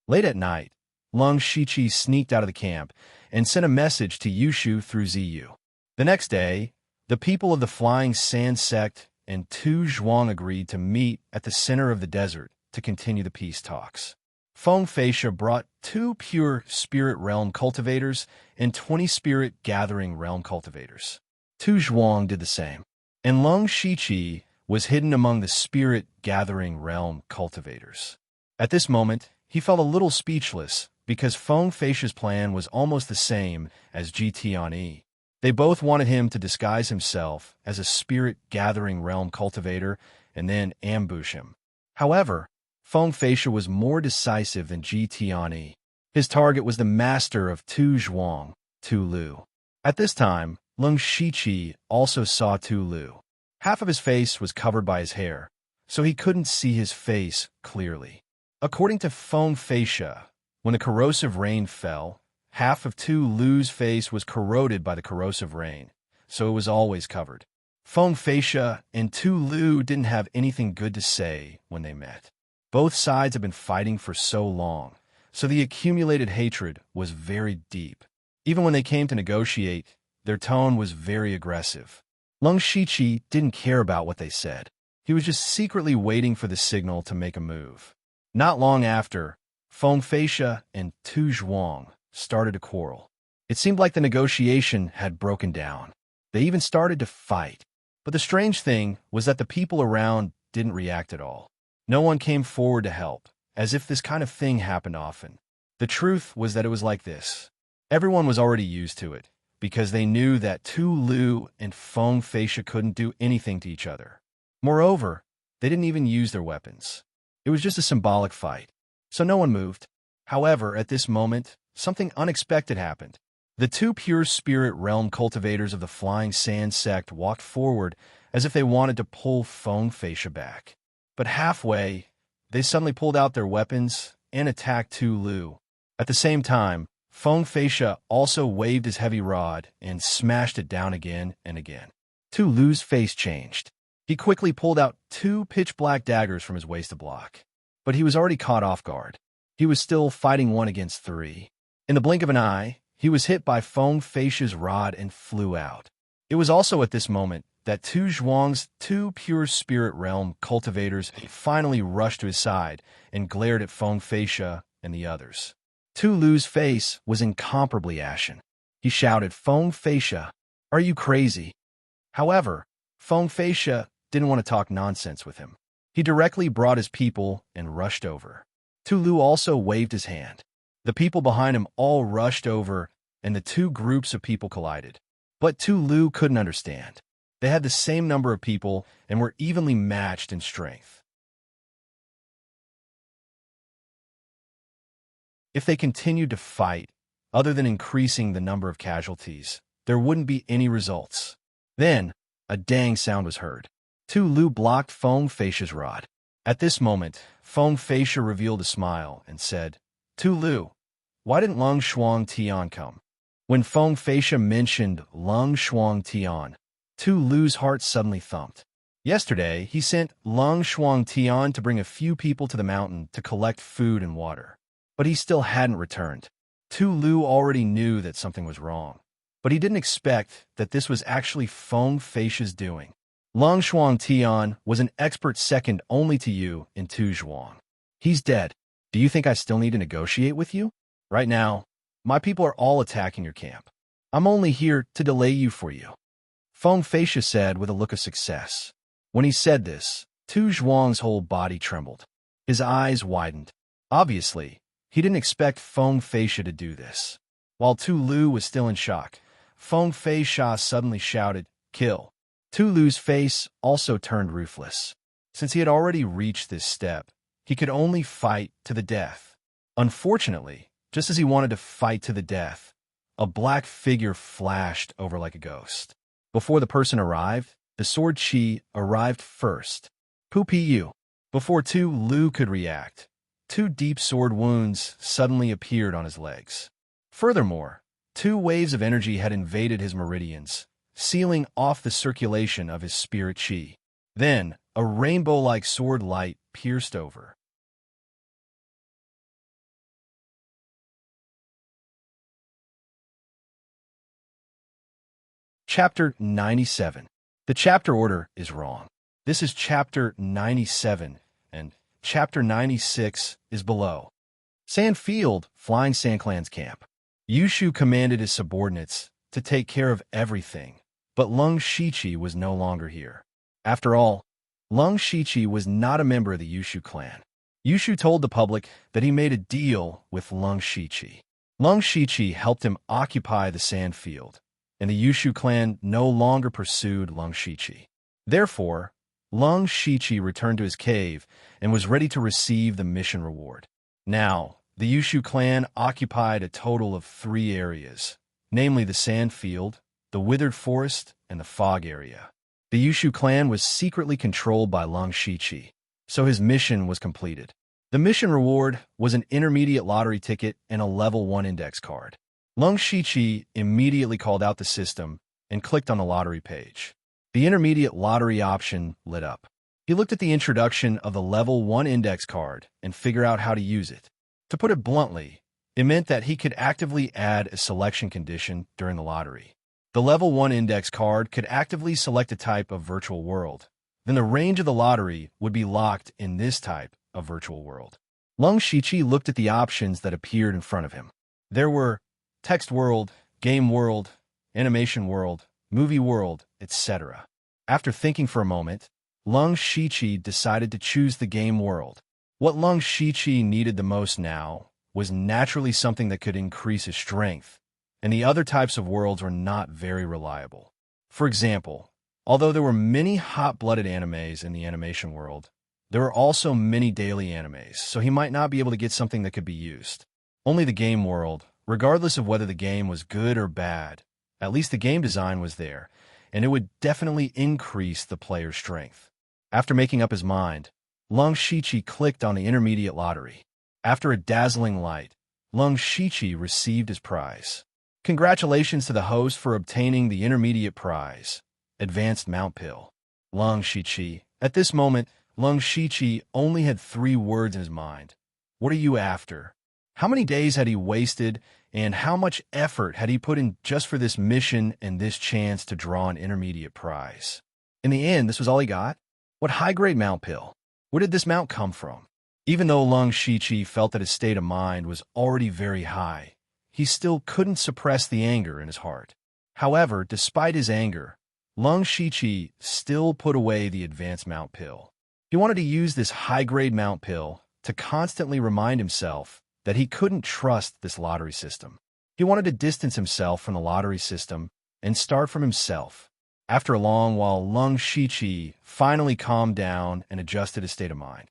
Late at night, Lung Shiqi sneaked out of the camp and sent a message to Yushu through Ziyu. The next day, the people of the Flying Sand sect and Tu Zhuang agreed to meet at the center of the desert to continue the peace talks. Feng Feisha brought 2 pure spirit realm cultivators and 20 spirit gathering realm cultivators. Tu Zhuang did the same, and Lung Shiqi was hidden among the spirit gathering realm cultivators. At this moment, he felt a little speechless because Feng Feisha's plan was almost the same as GT on E. They both wanted him to disguise himself as a spirit gathering realm cultivator and then ambush him. However, Feng Feisha was more decisive than Ji Tianyi. His target was the master of Tu Zhuang, Tu Lu. At this time, Leng Shiqi also saw Tu Lu. Half of his face was covered by his hair, so he couldn't see his face clearly. According to Feng Feisha, when the corrosive rain fell, half of Tu Lu's face was corroded by the corrosive rain, so it was always covered. Feng Feisha and Tu Lu didn't have anything good to say when they met. Both sides had been fighting for so long, so the accumulated hatred was very deep. Even when they came to negotiate, their tone was very aggressive. Leng Shiqi didn't care about what they said. He was just secretly waiting for the signal to make a move. Not long after, Feng Feisha and Tu Zhuang started to quarrel. It seemed like the negotiation had broken down. They even started to fight. But the strange thing was that the people around didn't react at all. No one came forward to help, as if this kind of thing happened often. The truth was that it was like this. Everyone was already used to it, because they knew that Tu Lu and Feng Feisha couldn't do anything to each other. Moreover, they didn't even use their weapons. It was just a symbolic fight, so no one moved. However, at this moment, something unexpected happened. The two pure spirit realm cultivators of the Flying Sand sect walked forward as if they wanted to pull Feng Feisha back. But halfway, they suddenly pulled out their weapons and attacked Tu Lu. At the same time, Feng Feisha also waved his heavy rod and smashed it down again and again. Tu Lu's face changed. He quickly pulled out two pitch-black daggers from his waist to block. But he was already caught off guard. He was still fighting 1 against 3. In the blink of an eye, he was hit by Feng Feisha's rod and flew out. It was also at this moment that Tu Zhuang's two pure spirit realm cultivators finally rushed to his side and glared at Feng Feisha and the others. Tu Lu's face was incomparably ashen. He shouted, "Feng Feisha, are you crazy?" However, Feng Feisha didn't want to talk nonsense with him. He directly brought his people and rushed over. Tu Lu also waved his hand. The people behind him all rushed over, and the two groups of people collided. But Tu Lu couldn't understand. They had the same number of people and were evenly matched in strength. If they continued to fight, other than increasing the number of casualties, there wouldn't be any results. Then, a dang sound was heard. Tu Lu blocked Feng Feisha's rod. At this moment, Feng Feisha revealed a smile and said, "Tu Lu, why didn't Leng Shuang Tian come?" When Feng Feisha mentioned Leng Shuang Tian, Tu Lu's heart suddenly thumped. Yesterday, he sent Leng Shuang Tian to bring a few people to the mountain to collect food and water. But he still hadn't returned. Tu Lu already knew that something was wrong, but he didn't expect that this was actually Feng Feisha's doing. Leng Shuang Tian was an expert second only to you in Tu Zhuang. He's dead. Do you think I still need to negotiate with you? Right now, my people are all attacking your camp. I'm only here to delay you for you. Feng Feisha said with a look of success. When he said this, Tu Zhuang's whole body trembled. His eyes widened. Obviously, he didn't expect Feng Feisha to do this. While Tu Lu was still in shock, Feng Feisha suddenly shouted, "Kill." Tu Lu's face also turned ruthless. Since he had already reached this step, he could only fight to the death. Unfortunately, just as he wanted to fight to the death, a black figure flashed over like a ghost. Before the person arrived, the sword chi arrived first. Pu. Before Tu Lu could react, 2 deep sword wounds suddenly appeared on his legs. Furthermore, 2 waves of energy had invaded his meridians, sealing off the circulation of his spirit chi. Then, a rainbow-like sword light pierced over. Chapter 97. The chapter order is wrong. This is Chapter 97, and Chapter 96 is below. Sand Field, Flying Sand Clan's camp. Yushu commanded his subordinates to take care of everything, but Leng Shiqi was no longer here. After all, Leng Shiqi was not a member of the Yushu clan. Yushu told the public that he made a deal with Leng Shiqi. Leng Shiqi helped him occupy the sand field, and the Yushu clan no longer pursued Leng Shiqi. Therefore, Lung Shichi returned to his cave and was ready to receive the mission reward. Now, the Yushu clan occupied a total of 3 areas, namely the Sand Field, the Withered Forest, and the Fog area. The Yushu clan was secretly controlled by Lung Shichi, so his mission was completed. The mission reward was an intermediate lottery ticket and a level 1 index card. Lung Shichi immediately called out the system and clicked on the lottery page. The intermediate lottery option lit up. He looked at the introduction of the level 1 index card and figured out how to use it. To put it bluntly, it meant that he could actively add a selection condition during the lottery. The level 1 index card could actively select a type of virtual world. Then the range of the lottery would be locked in this type of virtual world. Lung Shichi looked at the options that appeared in front of him. There were text world, game world, animation world, movie world, etc. After thinking for a moment, Lung Shichi decided to choose the game world. What Lung Shichi needed the most now was naturally something that could increase his strength, and the other types of worlds were not very reliable. For example, although there were many hot-blooded animes in the animation world, there were also many daily animes, so he might not be able to get something that could be used. Only the game world, regardless of whether the game was good or bad, at least the game design was there, and it would definitely increase the player's strength. After making up his mind, Lung Shichi clicked on the intermediate lottery. After a dazzling light, Lung Shichi received his prize. Congratulations to the host for obtaining the intermediate prize, Advanced Mount Pill. Lung Shichi. At this moment, Lung Shichi only had 3 words in his mind. What are you after? How many days had he wasted, and how much effort had he put in just for this mission and this chance to draw an intermediate prize? In the end, this was all he got? What high-grade mount pill? Where did this mount come from? Even though Lung Shichi felt that his state of mind was already very high, he still couldn't suppress the anger in his heart. However, despite his anger, Lung Shichi still put away the advanced mount pill. He wanted to use this high-grade mount pill to constantly remind himself that he couldn't trust this lottery system. He wanted to distance himself from the lottery system and start from himself. After a long while, Lung Shichi finally calmed down and adjusted his state of mind.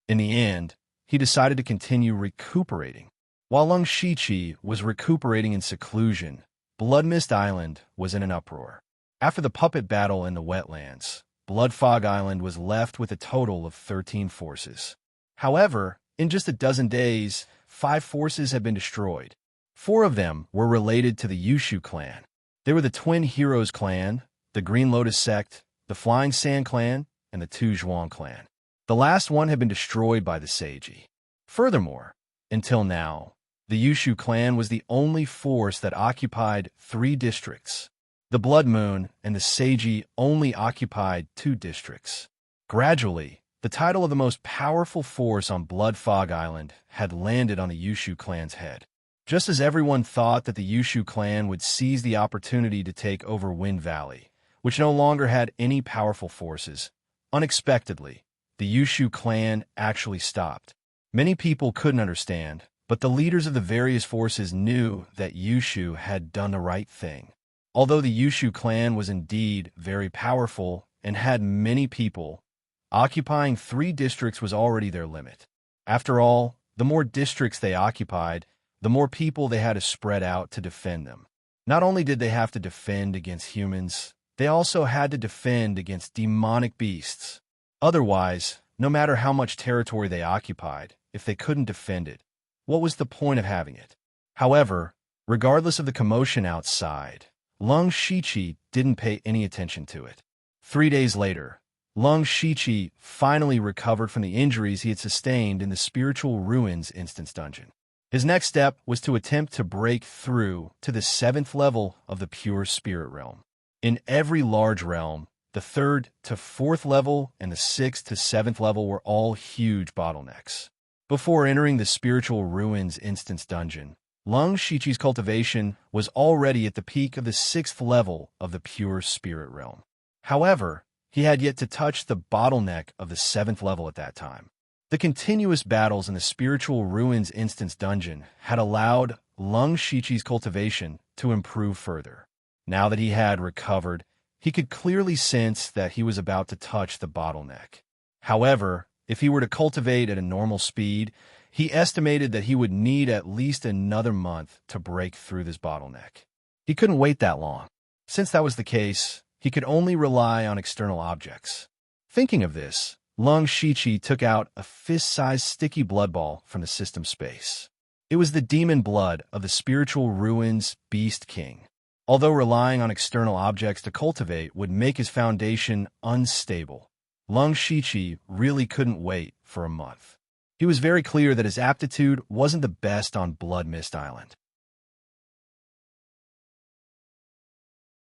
In the end, he decided to continue recuperating. While Lung Shichi was recuperating in seclusion, Blood Mist Island was in an uproar. After the puppet battle in the wetlands, Blood Fog Island was left with a total of 13 forces. However, in just a dozen days, 5 forces had been destroyed. 4 of them were related to the Yushu clan. They were the Twin Heroes clan, the Green Lotus sect, the Flying Sand clan, and the Tu Zhuang clan. The last one had been destroyed by the Seiji. Furthermore, until now, the Yushu clan was the only force that occupied 3 districts. The Blood Moon and the Seiji only occupied 2 districts. Gradually, the title of the most powerful force on Blood Fog Island had landed on the Yushu clan's head. Just as everyone thought that the Yushu clan would seize the opportunity to take over Wind Valley, which no longer had any powerful forces, unexpectedly, the Yushu clan actually stopped. Many people couldn't understand, but the leaders of the various forces knew that Yushu had done the right thing. Although the Yushu clan was indeed very powerful and had many people, occupying 3 districts was already their limit. After all, the more districts they occupied, the more people they had to spread out to defend them. Not only did they have to defend against humans, they also had to defend against demonic beasts. Otherwise, no matter how much territory they occupied, if they couldn't defend it, what was the point of having it? However, regardless of the commotion outside, Lung Shichi didn't pay any attention to it. 3 days later, Lung Shichi finally recovered from the injuries he had sustained in the Spiritual Ruins instance dungeon. His next step was to attempt to break through to the 7th level of the Pure Spirit Realm. In every large realm, the 3rd to 4th level and the 6th to 7th level were all huge bottlenecks. Before entering the Spiritual Ruins instance dungeon, Lung Shichi's cultivation was already at the peak of the 6th level of the Pure Spirit Realm. However, he had yet to touch the bottleneck of the 7th level at that time. The continuous battles in the Spiritual Ruins instance dungeon had allowed Lung Shichi's cultivation to improve further. Now that he had recovered, He could clearly sense that he was about to touch the bottleneck. However, if he were to cultivate at a normal speed, he estimated that he would need at least another month to break through this bottleneck. He couldn't wait that long. Since that was the case, he could only rely on external objects. Thinking of this, Lung Shiqi took out a fist-sized sticky blood ball from the system space. It was the demon blood of the spiritual ruins Beast King. Although relying on external objects to cultivate would make his foundation unstable, Lung Shiqi really couldn't wait for a month. He was very clear that his aptitude wasn't the best on Blood Mist Island.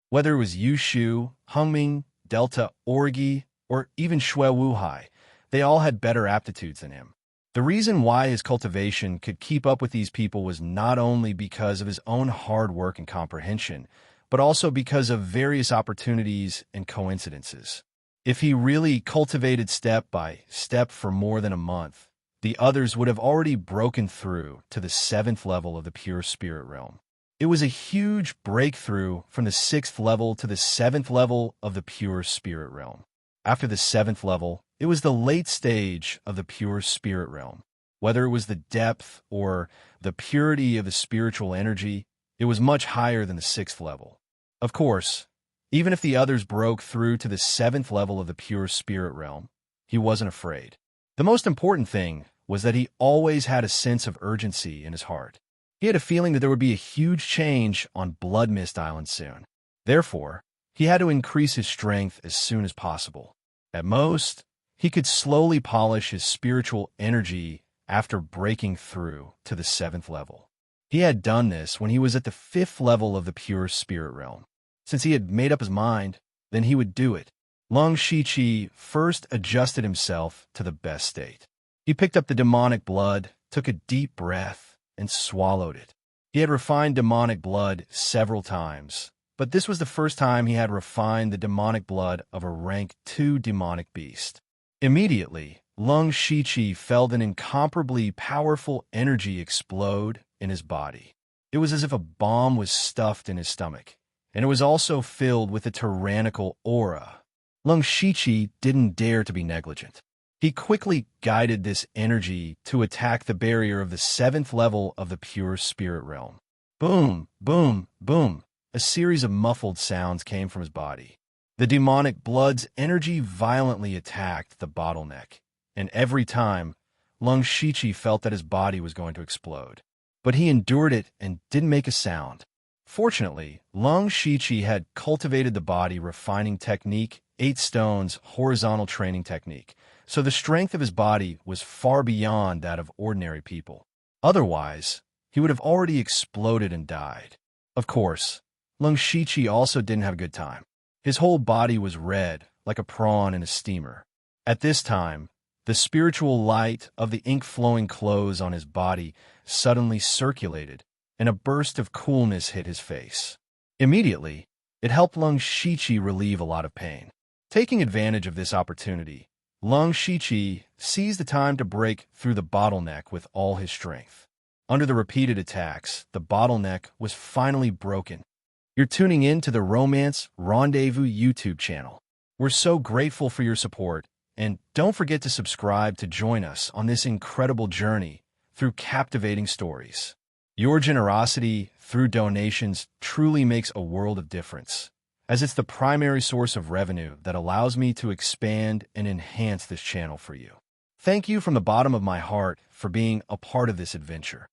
Whether it was Yushu, Hungming, Delta, Orgi, or even Shui Wuhai, they all had better aptitudes than him. The reason why his cultivation could keep up with these people was not only because of his own hard work and comprehension, but also because of various opportunities and coincidences. If he really cultivated step by step for more than a month, the others would have already broken through to the 7th level of the pure spirit realm. It was a huge breakthrough from the 6th level to the 7th level of the pure spirit realm. After the 7th level, it was the late stage of the pure spirit realm. Whether it was the depth or the purity of the spiritual energy, it was much higher than the 6th level. Of course, even if the others broke through to the 7th level of the pure spirit realm, he wasn't afraid. The most important thing was that he always had a sense of urgency in his heart. He had a feeling that there would be a huge change on Blood Mist Island soon. Therefore, he had to increase his strength as soon as possible. At most, he could slowly polish his spiritual energy after breaking through to the 7th level. He had done this when he was at the 5th level of the pure spirit realm. Since he had made up his mind, then he would do it. Lung Shiqi first adjusted himself to the best state. He picked up the demonic blood, took a deep breath, and swallowed it. He had refined demonic blood several times, but this was the first time he had refined the demonic blood of a rank 2 demonic beast. Immediately, Lung Shiqi felt an incomparably powerful energy explode in his body. It was as if a bomb was stuffed in his stomach, and it was also filled with a tyrannical aura. Lung Shiqi didn't dare to be negligent. He quickly guided this energy to attack the barrier of the 7th level of the pure spirit realm. Boom, boom, boom. A series of muffled sounds came from his body. The demonic blood's energy violently attacked the bottleneck, and every time, Lung Shiqi felt that his body was going to explode. But he endured it and didn't make a sound. Fortunately, Lung Shiqi had cultivated the body refining technique, 8 stones horizontal training technique, so the strength of his body was far beyond that of ordinary people. Otherwise, he would have already exploded and died. Of course, Lung Shiqi also didn't have a good time. His whole body was red, like a prawn in a steamer. At this time, the spiritual light of the ink-flowing clothes on his body suddenly circulated, and a burst of coolness hit his face. Immediately, it helped Lung Shiqi relieve a lot of pain. Taking advantage of this opportunity, Lung Shiqi seized the time to break through the bottleneck with all his strength. Under the repeated attacks, the bottleneck was finally broken. You're tuning in to the Romance Rendezvous YouTube channel. We're so grateful for your support, and don't forget to subscribe to join us on this incredible journey through captivating stories. Your generosity through donations truly makes a world of difference, as it's the primary source of revenue that allows me to expand and enhance this channel for you. Thank you from the bottom of my heart for being a part of this adventure.